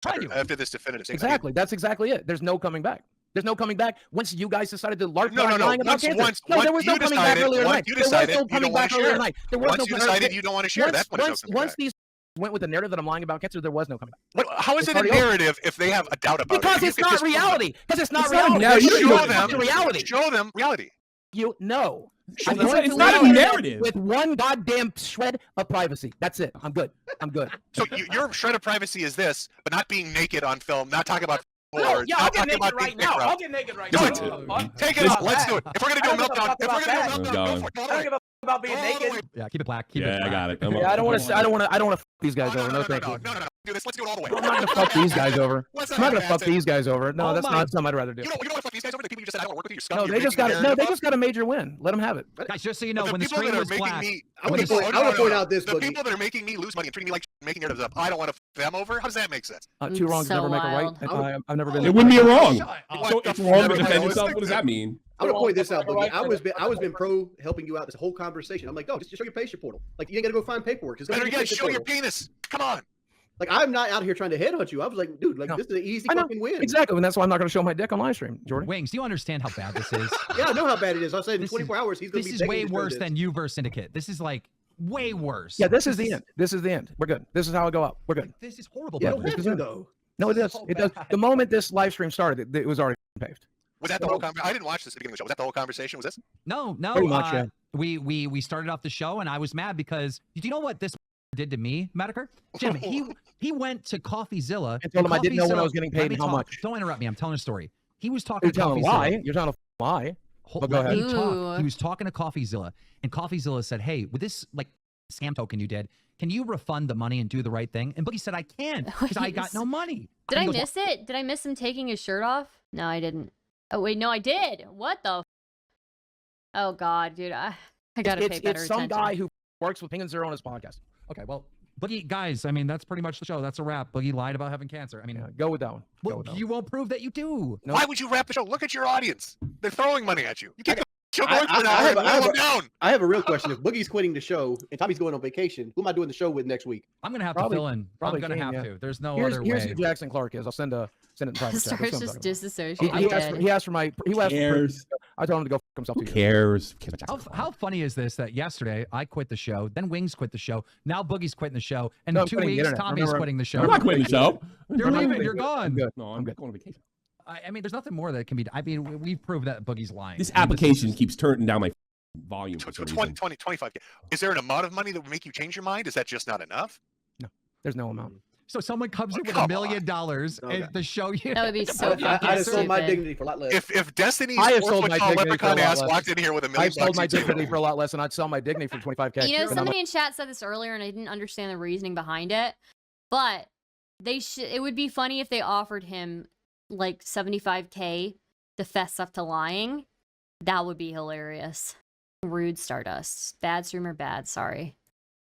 After this definitive statement. Exactly. That's exactly it. There's no coming back. There's no coming back. Once you guys decided to LARP lying about cancer. No, there was no coming back earlier tonight. There was no coming back earlier tonight. Once you decided you don't want to share, that's when it's coming Once back. these went with the narrative that I'm lying about cancer, there was no coming back. How is it a narrative if they have a doubt about it? Because it's not reality. Because it's not reality. Show them reality. You know. It's not a narrative. With one goddamn shred of privacy. That's it. I'm good. I'm good. So your shred of privacy is this, but not being naked on film, not talking about No, yeah, I'll not get talking naked about right being now. picked up. I'll get naked right Do now. it. Take it off. Let's do it. If we're gonna do a meltdown, I don't give a about being naked. Yeah, keep it black. Keep it black. I got it. Yeah, I don't want to. I don't want to. I don't want to fuck these guys over. No, thank you. No. Do this. Let's do it all the way. I'm not gonna fuck these guys over. I'm not gonna fuck these guys over. No, that's not something I'd rather do. You don't want to fuck these guys over. The people you just said I don't work with you. You're scum. No, they just got it. No, they just got a major win. Let them have it. Guys, just so you know, when the screen was black, I want to point out this. The people that are making me lose money and treating me like making narratives up, I don't want to fuck them over. How does that make sense? Two wrongs never make a right. I've never been. It wouldn't be a wrong. So it's wrong to defend yourself. What does that mean? I'm gonna point this out, Boogie. I was been pro helping you out this whole conversation. I'm like, just show your patient portal. Like you ain't gotta go find paperwork. Just better yet, show your penis. Come on. Like I'm not out here trying to headhunt you. I was like, dude, like this is an easy fucking win. Exactly, and that's why I'm not gonna show my dick on live stream, Jordan. Wings, do you understand how bad this is? Yeah, I know how bad it is. I said in 24 hours he's gonna be. This is way worse than you versus Syndicate. This is like way worse. Yeah, this is the end. This is the end. We're good. This is how I go out. We're good. This is horrible. Yeah, brother. this is it. No, it does. It does. The moment this live stream started, it was already paved. Was that the whole conversation? I didn't watch this at the beginning of the show. Was that the whole conversation? Was this? No. Pretty much, yeah. We started off the show and I was mad because do you know what this did to me, Metakour? Jim, he went to Coffeezilla and told him I didn't know when I was getting paid and how much. Don't interrupt me. I'm telling a story. He was talking You're to telling a Coffeezilla. lie. You're telling a lie. But go ahead. He was talking to Coffeezilla, and Coffeezilla said, "Hey, with this like scam token you did, can you refund the money and do the right thing?" And Boogie said, "I can't because I got no money." Did I miss it? Did I miss him taking his shirt off? No, I didn't. Oh wait, no, I did. What the? Oh God, dude, I gotta pay better attention. It's some guy who works with Ping and Zero on his podcast. Okay, well, Boogie, guys, I mean, that's pretty much the show. That's a wrap. Boogie lied about having cancer. I mean, go with that one. Well, you won't prove that you do. No. Why would you wrap the show? Look at your audience. They're throwing money at you. You keep the show going for an hour. I have a real question. If Boogie's quitting the show and Tommy's going on vacation, who am I doing the show with next week? I'm gonna have to fill in. I'm gonna have to. There's no other way. Here's who Jackson Clark is. I'll send it in private chat. Star's just disassociated. He asked for my. I told him to go f himself. Who cares? How funny is this that yesterday I quit the show, then Wings quit the show, now Boogie's quitting the show, and in 2 weeks Tommy's quitting the show. I'm not quitting the show. You're leaving. You're gone. No, I'm going on vacation. I mean, there's nothing more that can be. I mean, we've proved that Boogie's lying. This application keeps turning down my volume for some reason. 25K. Is there an amount of money that would make you change your mind? Is that just not enough? No, there's no amount. So someone comes in with $1 million and to show you. That would be so fucking I have sold my stupid. dignity for a lot less. If Destiny's I have sold my dignity for a leprechaun lot ass less. walked in here with $1 million, I've sold my dignity for a lot less, and I'd sell my dignity for 25K. You know, somebody in chat said this earlier, and I didn't understand the reasoning behind it. But it would be funny if they offered him like 75K to fess up to lying. That would be hilarious. Rude Stardust. Bad streamer, bad. Sorry.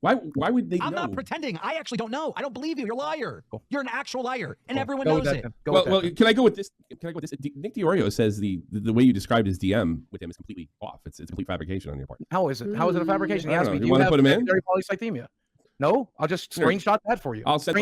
Why would they I'm know? not pretending. I actually don't know. I don't believe you. You're a liar. You're an actual liar, and everyone Go knows with it. that. Well, can I go with this? Nick DiOrio says the way you described his DM with him is completely off. It's a complete fabrication on your part. How is it? How is it a fabrication? I don't know. Do You want to put him in? secondary polycythemia? No, I'll just screenshot that for you. I'll send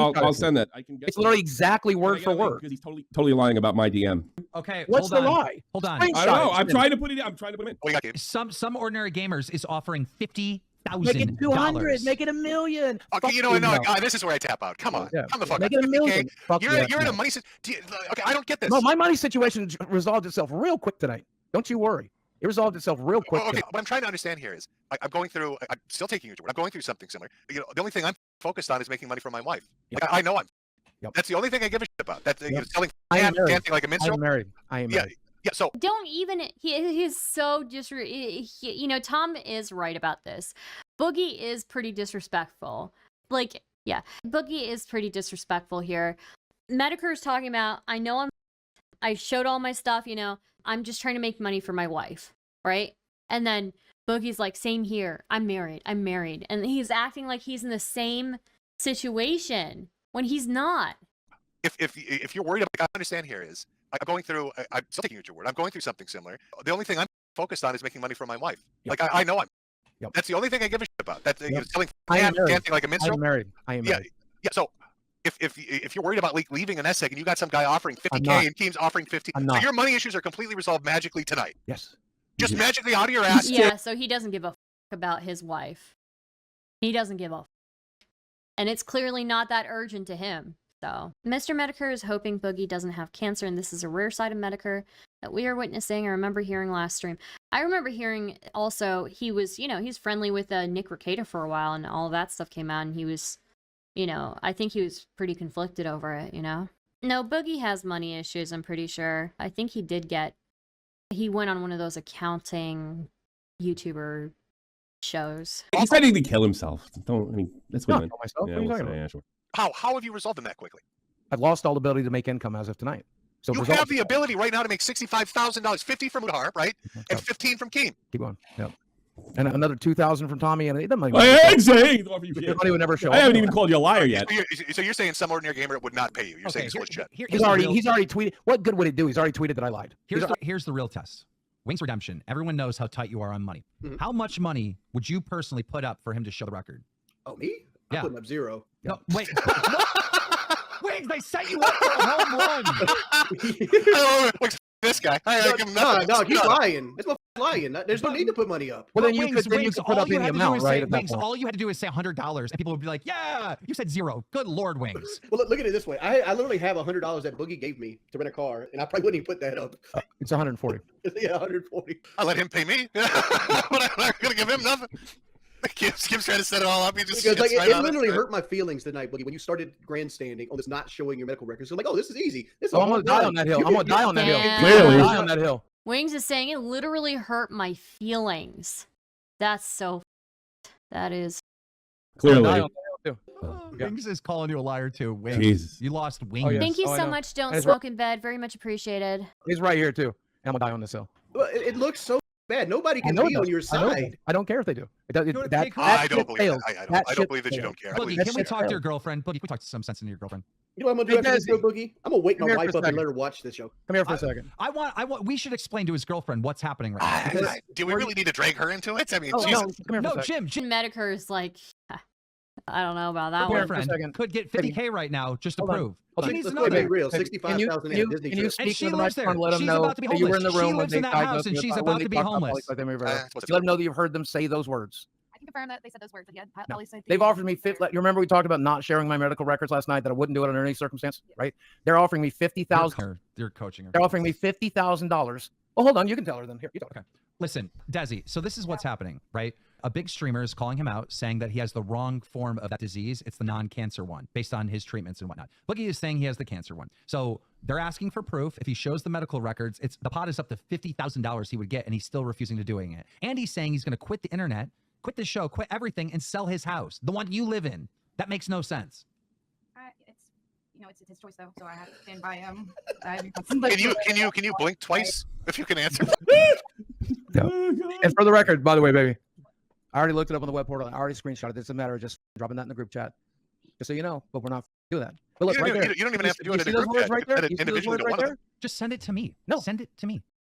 that. I can get it's literally exactly word for word. Because he's totally lying about my DM. Okay, what's hold the on. lie? Hold on. I don't know. I'm trying to put it in. I'm trying to put it in. Some ordinary gamers is offering $50,000. Make it 200. Make it $1 million. Okay, you know what? No, this is where I tap out. Come on, come the fuck Make up. it $1 million. You're in a money. Okay, I don't get this. No, my money situation resolved itself real quick tonight. Don't you worry. It resolved itself real quick. Okay, what I'm trying to understand here is I'm going through. I'm still taking you to work. I'm going through something similar. The only thing I'm focused on is making money for my wife. Like, I know I'm. That's the only thing I give a shit about. That's selling dancing like a minstrel. I'm married. I am married. Yeah, so don't even he's so you know, Tom is right about this. Boogie is pretty disrespectful. Like, yeah, Boogie is pretty disrespectful here. Metakur's talking about, I showed all my stuff, you know, I'm just trying to make money for my wife, right? And then Boogie's like, same here. I'm married. And he's acting like he's in the same situation when he's not. If you're worried about, I understand here is I'm going through. I'm still taking you to your word. I'm going through something similar. The only thing I'm focused on is making money for my wife. Like I know I'm. That's the only thing I give a shit about. That's selling dancing like a minstrel. I'm married. I am married. Yeah. So if you're worried about leaving an essay and you got some guy offering 50K and Keem's offering 50, so your money issues are completely resolved magically tonight. Yes. Just magically out of your ass. Yeah. So he doesn't give a fuck about his wife. He doesn't give a fuck. And it's clearly not that urgent to him. So, Mr. Metakour is hoping Boogie doesn't have cancer, and this is a rare side of Metakour that we are witnessing. I remember hearing last stream. I remember hearing also he was, you know, he's friendly with Nick Rekieta for a while, and all that stuff came out, and he was, you know, I think he was pretty conflicted over it, you know? No, Boogie has money issues, I'm pretty sure. I think he went on one of those accounting YouTuber shows. He's ready to kill himself. That's what I meant. Myself. Yeah, What are you we'll talking say, about? yeah, sure. How have you resolved them that quickly? I've lost all ability to make income as of tonight. So you have the ability right now to make $65,000, 50 from Mutahar, right, and 15 from Keem. Keep going. Yep. And another 2,000 from Tommy, and the money. I ain't saying the money would never show. I haven't even called you a liar yet. So you're saying some ordinary gamer would not pay you? You're saying it's bullshit. He's already tweeted. What good would it do? He's already tweeted that I lied. Here's the real test. Wings Redemption. Everyone knows how tight you are on money. How much money would you personally put up for him to show the record? Oh, me? I'm putting up 0. No, wait. Wings, they set you up for a home run. Look, this guy. No, he's lying. This motherfucker's lying. There's no need to put money up. Well, then you could put up any amount, right? Wings, all you had to do is say $100, and people would be like, "Yeah, you said 0. Good Lord, Wings." Well, look at it this way. I literally have $100 that Boogie gave me to rent a car, and I probably wouldn't even put that up. It's 140. Yeah, 140. I let him pay me. But I'm not gonna give him nothing. Keeps trying to set it all up. He just because like, it literally hurt my feelings tonight, Boogie, when you started grandstanding on this not showing your medical records. I'm like, oh, this is easy. I'm gonna die on that hill. I'm gonna die on that hill. Clearly. Die on that hill. Wings is saying it literally hurt my feelings. That's so. That is. Clearly. Wings is calling you a liar too. Wings, Jesus. you lost Wings. Oh, yes. Thank you so much. Don't smoke in bed. Very much appreciated. He's right here too. And I'm gonna die on this hill. Well, it looks so bad. Nobody can be on your side. I don't care if they do. I don't believe that. I don't believe that you don't care. Boogie, can we talk to your girlfriend? Boogie, can we talk some sense into your girlfriend? You know what I'm gonna do after this, Boogie? I'm gonna wake my wife up and let her watch this show. Come here for a second. I want. We should explain to his girlfriend what's happening right now. Do we really need to drag her into it? I mean, no, Jim. Metakour is like, I don't know about that one. Girlfriend could get 50K right now just to prove. She needs to know Let's that. be real. 65,000 in Disney. Can you speak to the lives there. microphone? Let them She's know about to be that you were in the homeless. room She when lives they in that diagnosed house and you. she's When about they to be talked about homeless. Let them know that you heard them say those words. I can confirm that they said those words again. They've offered me you remember we talked about not sharing my medical records last night, that I wouldn't do it under any circumstance, right? They're offering me $50,000. You're coaching her. They're offering me $50,000. Well, hold on, you can tell her then. Here, you talk. Okay. Listen, Desi, so this is what's happening, right? A big streamer is calling him out, saying that he has the wrong form of that disease. It's the non-cancer one, based on his treatments and whatnot. Boogie is saying he has the cancer one. So they're asking for proof. If he shows the medical records, the pot is up to $50,000 he would get, and he's still refusing to doing it. And he's saying he's going to quit the internet, quit the show, quit everything, and sell his house, the one you live in. That makes no sense. It's his choice though, so I have to stand by him. Can you blink twice if you can answer? And for the record, by the way, baby, I already looked it up on the web portal. I already screenshotted it. It's a matter of just dropping that in the group chat, just so you know. But we're not doing that. But look, right there. You don't even have to do it in a those group words chat. right there? Individually to one of them. Just send it to me. No, send it to me.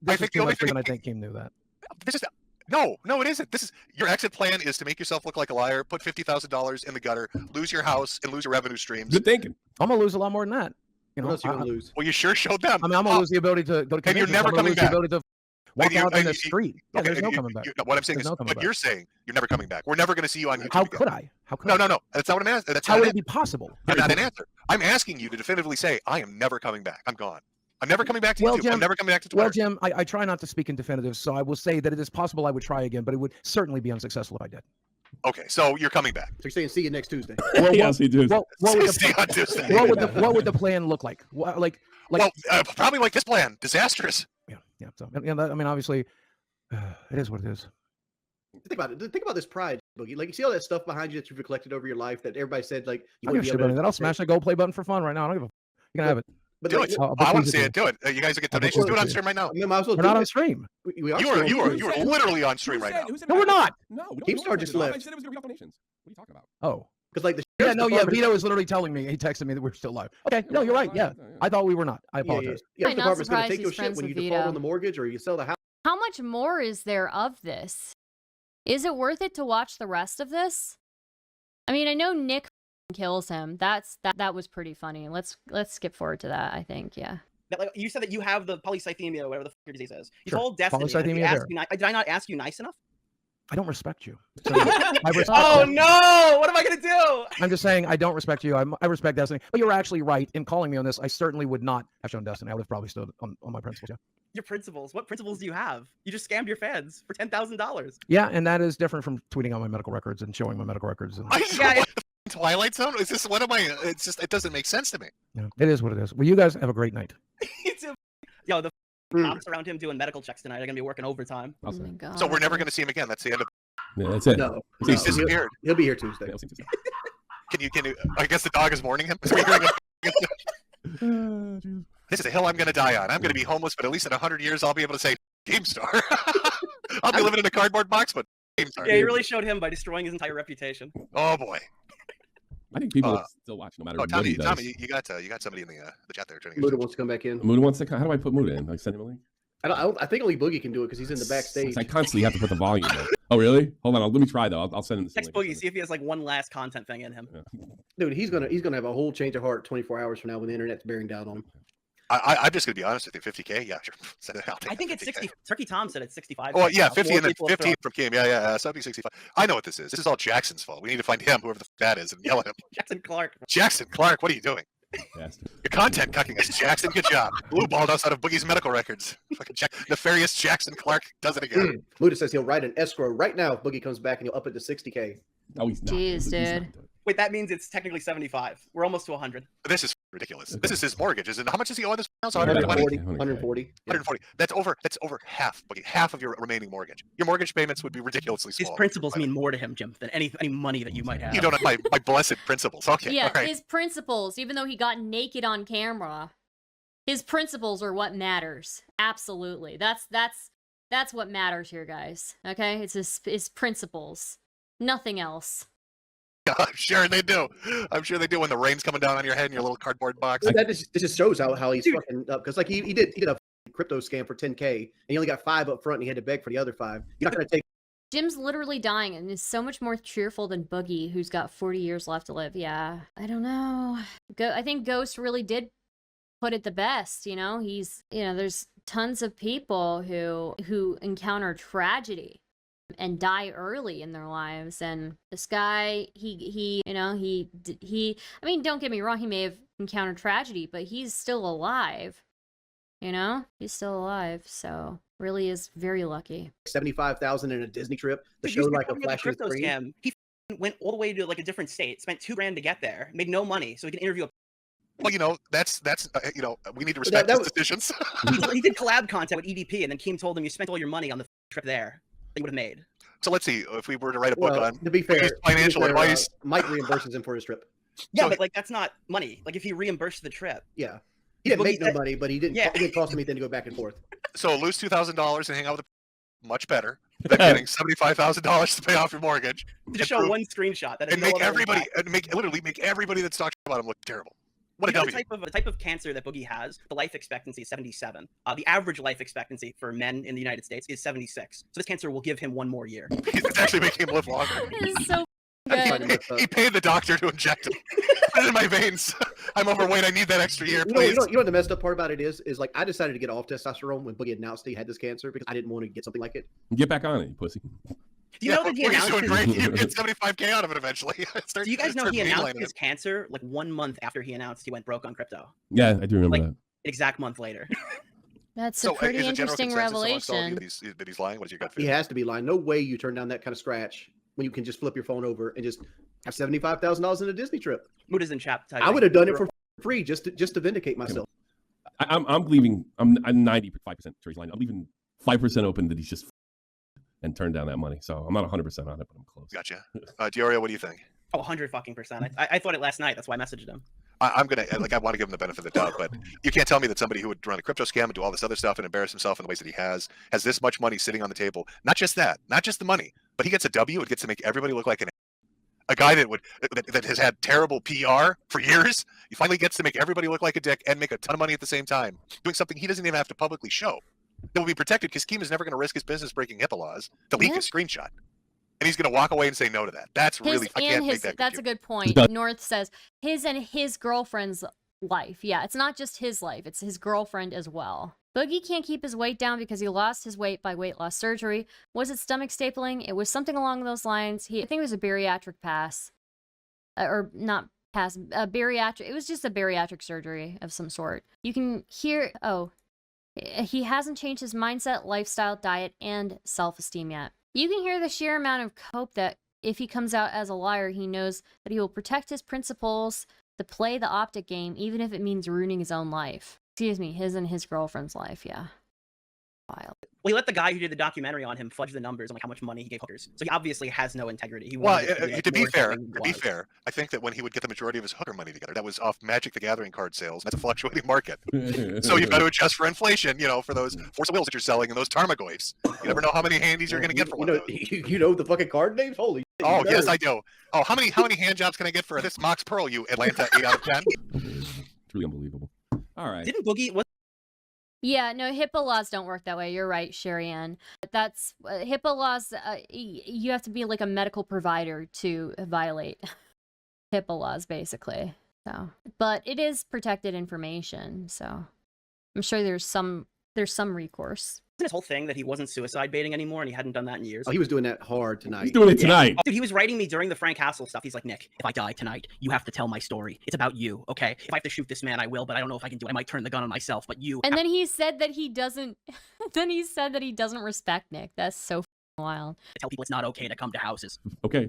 this is too much than I think Keem knew that. This is no, it isn't. This is your exit plan is to make yourself look like a liar, put $50,000 in the gutter, lose your house, and lose your revenue streams. Good thinking. I'm gonna lose a lot more than that. You know, What else you gonna lose? Well, you sure showed them. I mean, I'm gonna lose the ability to go to And you're conventions. never I'm gonna coming lose back. the ability to walk out in the street. Yeah, Okay, there's no coming back. What I'm saying There's is, no coming what back. you're saying, you're never coming back. We're never going to see you on YouTube. How again. could I? How could No, I? no, no. That's not what I'm asking. That's How not would an it be possible? That's not an answer. I'm asking you to definitively say, I am never coming back. I'm gone. I'm never coming back to Well, YouTube. Jim, I'm never coming back to Twitter. Well, Jim, I try not to speak in definitives, so I will say that it is possible I would try again, but it would certainly be unsuccessful if I did. Okay, so you're coming back. So you're saying see you next Tuesday. Well, Yes, he does. what would See you on Tuesday. what would the plan look like? Well, probably like this plan. Disastrous. Yeah. So, I mean, obviously, it is what it is. Think about it. Think about this pride, Boogie. Like, you see all that stuff behind you that you've collected over your life that everybody said, like, you I wouldn't give be a shit able about to- that. I'll smash that gold play button for fun right now. I don't give a. You can have it. But Do like, it. I'll I want to bet see you it. Do it. You guys will get I'll bet donations. Do you it on do. stream right now. I mean, might as well We're do not it. on stream. We are. You are still- literally on stream right now. No, we're not. No, we don't Keemstar just left. I said it was going to be off donations. What are you talking about? Oh. Because like the Yeah, sheriff's no, yeah. department- Vito is literally telling me. He texted me that we're still live. Okay, no, you're right. Yeah, I thought we were not. I apologize. Yeah, I'm the not department's going to surprised take your he's shit friends when you with default Vito. on the mortgage or you sell the house. How much more is there of this? Is it worth it to watch the rest of this? I mean, I know Nick kills him. That was pretty funny. Let's skip forward to that, I think. Yeah. That, like, you said that you have the polycythemia, whatever the fuck your disease is. You Sure. told Destiny. that Polycythemia you asked vera. you did I not ask you nice enough? I don't respect you. So I respect Oh you. no! What am I gonna do? I'm just saying I don't respect you. I respect Destiny. But you're actually right in calling me on this. I certainly would not have shown Destiny. I would have probably stood on my principles. Yeah. Your principles. What principles do you have? You just scammed your fans for $10,000. Yeah, and that is different from tweeting out my medical records and showing my medical records. And, Twilight Zone? Is this what am I? It's just it doesn't make sense to me. yeah, it is what it is. Well, you guys have a great night. Yo, the cops around him doing medical checks tonight are gonna be working overtime. Oh my god. So we're never going to see him again. That's the end of. Yeah, that's it. No, He's disappeared. He'll be here Tuesday. Can you? I guess the dog is mourning him. This is a hill I'm going to die on. I'm going to be homeless, but at least in 100 years, I'll be able to say Keemstar. I'll be living in a cardboard box, but Keemstar. Yeah, you really showed him by destroying his entire reputation. Oh boy. I think people will still watch no matter what Tommy, he does. Tommy, you got somebody in the chat there. Trying to get Muda wants to come back in. Muda wants to. How do I put Muda in? Like send him a link. I think only Boogie can do it because he's in the backstage. I constantly have to put the volume in. Oh really? Hold on. Let me try though. I'll send him this Text link. Boogie, see if he has like one last content thing in him. Dude, he's gonna have a whole change of heart 24 hours from now when the internet's bearing down on him. I'm just going to be honest with you. 50K, yeah, sure. Send it out. I think it's 60. Turkey Tom said it's 65. Oh yeah, More 50 and then people have 15 from Keem. Yeah. So it'd be 65. I know what this is. This is all Jackson's fault. We need to find him, whoever the f that is, and yell at him. Jackson Clark. Jackson Clark, what are you doing? Bastard. Your content cucking us, Jackson. Good job. Blue balled us out of Boogie's medical records. Fucking nefarious Jackson Clark does it again. Muda says he'll write an escrow right now if Boogie comes back and he'll up it to 60K. No, he's not. Jeez, dude. Wait, that means it's technically 75. We're almost to 100. This is ridiculous. This is his mortgage, isn't it? How much does he owe this house? 140. 140. 140. That's over half, Boogie. Half of your remaining mortgage. Your mortgage payments would be ridiculously small. His principles mean more to him, Jim, than any money that you might have. You don't have my blessed principles. Okay. Yeah, all right. his principles, even though he got naked on camera, his principles are what matters. Absolutely. That's what matters here, guys. Okay? It's his principles. Nothing else. I'm sure they do. I'm sure they do when the rain's coming down on your head in your little cardboard box. This just shows how he's fucking up because like he did a crypto scam for 10K and he only got 5 up front and he had to beg for the other 5. You're not gonna take. Jim's literally dying and is so much more cheerful than Boogie, who's got 40 years left to live. Yeah, I don't know. I think Ghost really did put it the best. You know, there's tons of people who encounter tragedy and die early in their lives, and this guy, he I mean, don't get me wrong, he may have encountered tragedy, but he's still alive. You know, he's still alive, so really is very lucky. 75,000 in a Disney trip. The Dude, show you like a remember the flashing crypto screen. scam. He went all the way to like a different state, spent $2,000 to get there, made no money, so he can interview a. Well, you know, that's we need to respect his decisions. he did collab content with EDP, and then Keem told him you spent all your money on the trip there that you would have made. So let's see if we were to write a book on to be fair, financial advice. Mike reimburses him for his trip. Yeah, but like that's not money. Like if he reimbursed the trip. Yeah. He didn't make no money, but he didn't. It didn't cost him anything to go back and forth. So lose $2,000 and hang out with much better than getting $75,000 to pay off your mortgage. Just show one screenshot that and make everybody literally make everybody that's talking about him look terrible. What a W. The type of cancer that Boogie has, the life expectancy is 77. The average life expectancy for men in the United States is 76. So this cancer will give him 1 more year. It's actually making him live longer. This is so good. He paid the doctor to inject him. Put it in my veins. I'm overweight. I need that extra year, You know, please. you know what the messed up part about it is like I decided to get off testosterone when Boogie announced he had this cancer because I didn't want to get something like it. Get back on it, you pussy. Do you know that he Boogie's announced doing his... great. You get 75K out of it eventually. Do you guys know he announced his cancer like 1 month after he announced he went broke on crypto? Yeah, I do remember Like, that. An exact month later. That's a pretty interesting revelation. That he's lying? What is your gut He feeling? has to be lying. No way you turn down that kind of scratch when you can just flip your phone over and just have $75,000 in a Disney trip. Mood is in chat. I would have done it for free just to vindicate myself. I'm leaving. I'm 95% sure he's lying. I'm leaving 5% open that he's just and turned down that money. So I'm not 100% on it, but I'm close. Gotcha. Diorio, what do you think? Oh, 100%. I thought it last night. That's why I messaged him. I'm gonna I want to give him the benefit of the doubt, but you can't tell me that somebody who would run a crypto scam and do all this other stuff and embarrass himself in the ways that he has this much money sitting on the table. Not just that, not just the money, but he gets a W. It gets to make everybody look like a guy that has had terrible PR for years. He finally gets to make everybody look like a dick and make a ton of money at the same time, doing something he doesn't even have to publicly show. That will be protected because Keem is never going to risk his business breaking HIPAA laws to leak a screenshot. And he's going to walk away and say no to that. That's really, I can't make that. That's a good point. North says his and his girlfriend's life. Yeah, it's not just his life, it's his girlfriend as well. Boogie can't keep his weight down because he lost his weight by weight loss surgery. Was it stomach stapling? It was something along those lines. I think it was a bariatric pass. Or not pass, a bariatric. It was just a bariatric surgery of some sort. You can hear, he hasn't changed his mindset, lifestyle, diet, and self-esteem yet. You can hear the sheer amount of hope that if he comes out as a liar, he knows that he will protect his principles to play the optic game, even if it means ruining his own life. Excuse me, his and his girlfriend's life, yeah. Wild. Well, he let the guy who did the documentary on him fudge the numbers on like how much money he gave hookers. So he obviously has no integrity. He Well, wanted to be fair, I think that when he would get the majority of his hooker money together, that was off Magic the Gathering card sales. That's a fluctuating market. So you've got to adjust for inflation, for those Force of Wills that you're selling and those Tarmogoyfs. You never know how many handies you're going to get for one of those. You know the fucking card names? Holy shit. Oh, yes, I do. Oh, how many hand jobs can I get for this Mox Pearl, you Atlanta 8 out of 10? It's really unbelievable. All right. Didn't Boogie... Yeah, no, HIPAA laws don't work that way. You're right, Sherry Ann. That's HIPAA laws. You have to be like a medical provider to violate HIPAA laws, basically. So, but it is protected information, so I'm sure there's some recourse. His whole thing that he wasn't suicide baiting anymore and he hadn't done that in years. Oh, he was doing that hard tonight. He's doing it tonight. Dude, he was writing me during the Frank Castle stuff. He's like, Nick, if I die tonight, you have to tell my story. It's about you, okay? If I have to shoot this man, I will, but I don't know if I can do it. I might turn the gun on myself, but you... And then he said that he doesn't... then he said that he doesn't respect Nick. That's so wild. I tell people it's not okay to come to houses. Okay.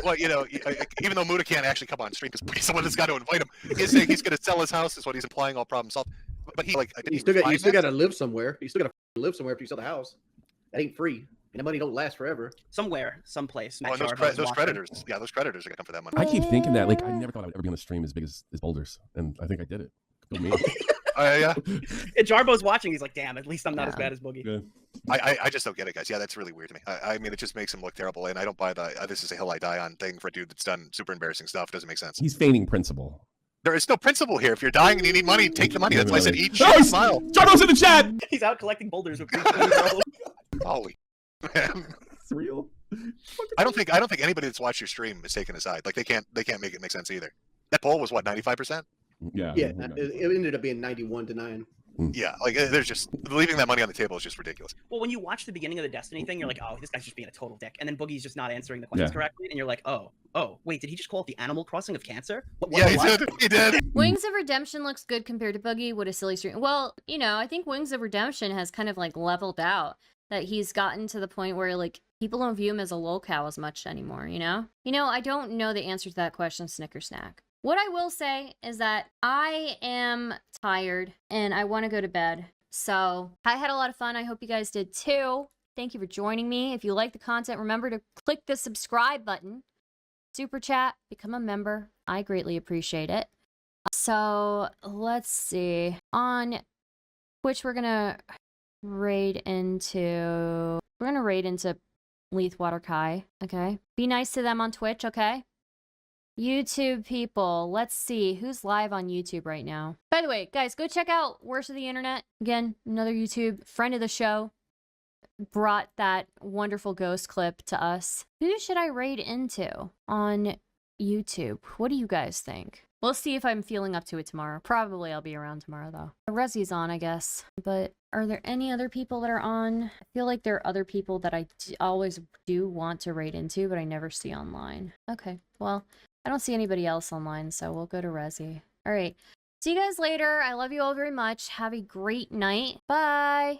Well, even though Muda can't actually come on stream because someone has got to invite him, he's saying he's going to sell his house is what he's implying, all problem solved. But you still got to live somewhere. You still got to live somewhere after you sell the house. That ain't free. And the money don't last forever. Somewhere, someplace. Oh, and those creditors. Yeah, those creditors are going to come for that money. I keep thinking that, I never thought I would ever be on the stream as big as Boulders. And I think I did it. Go me. Yeah. And Jarbo's watching. He's like, damn, at least I'm not as bad as Boogie. Yeah. I just don't get it, guys. Yeah, that's really weird to me. I mean, it just makes him look terrible. And I don't buy the this is a hill I die on thing for a dude that's done super embarrassing stuff. It doesn't make sense. He's feigning principle. There is no principle here. If you're dying and you need money, take the money. That's why I said eat shit and smile. Jarbo's in the chat! He's out collecting boulders with Holy man. It's real. I don't think anybody that's watched your stream is taking a side. Like they can't make it make sense either. That poll was what, 95%? Yeah. Yeah, it ended up being 91-9. Yeah, like there's just leaving that money on the table is just ridiculous. Well, when you watch the beginning of the Destiny thing, you're like, oh, this guy's just being a total dick. And then Boogie's just not answering the questions correctly. And you're like, oh, wait, did he just call it the Animal Crossing of cancer? He did. Wings of Redemption looks good compared to Boogie. What a silly stream. Well, I think Wings of Redemption has kind of like leveled out. That he's gotten to the point where like people don't view him as a lolcow as much anymore, I don't know the answer to that question, Snickersnack. What I will say is that I am tired and I want to go to bed. So I had a lot of fun. I hope you guys did too. Thank you for joining me. If you like the content, remember to click the subscribe button, super chat, become a member. I greatly appreciate it. So let's see. On Twitch, we're going to raid into Leithwater Kai, okay? Be nice to them on Twitch, okay? YouTube people, let's see who's live on YouTube right now. By the way, guys, go check out Worst of the Internet. Again, another YouTube friend of the show brought that wonderful ghost clip to us. Who should I raid into on YouTube? What do you guys think? We'll see if I'm feeling up to it tomorrow. Probably I'll be around tomorrow, though. Rezzy's on, I guess. But are there any other people that are on? I feel like there are other people that I always do want to raid into, but I never see online. Okay, well, I don't see anybody else online, so we'll go to Rezzy. All right. See you guys later. I love you all very much. Have a great night. Bye.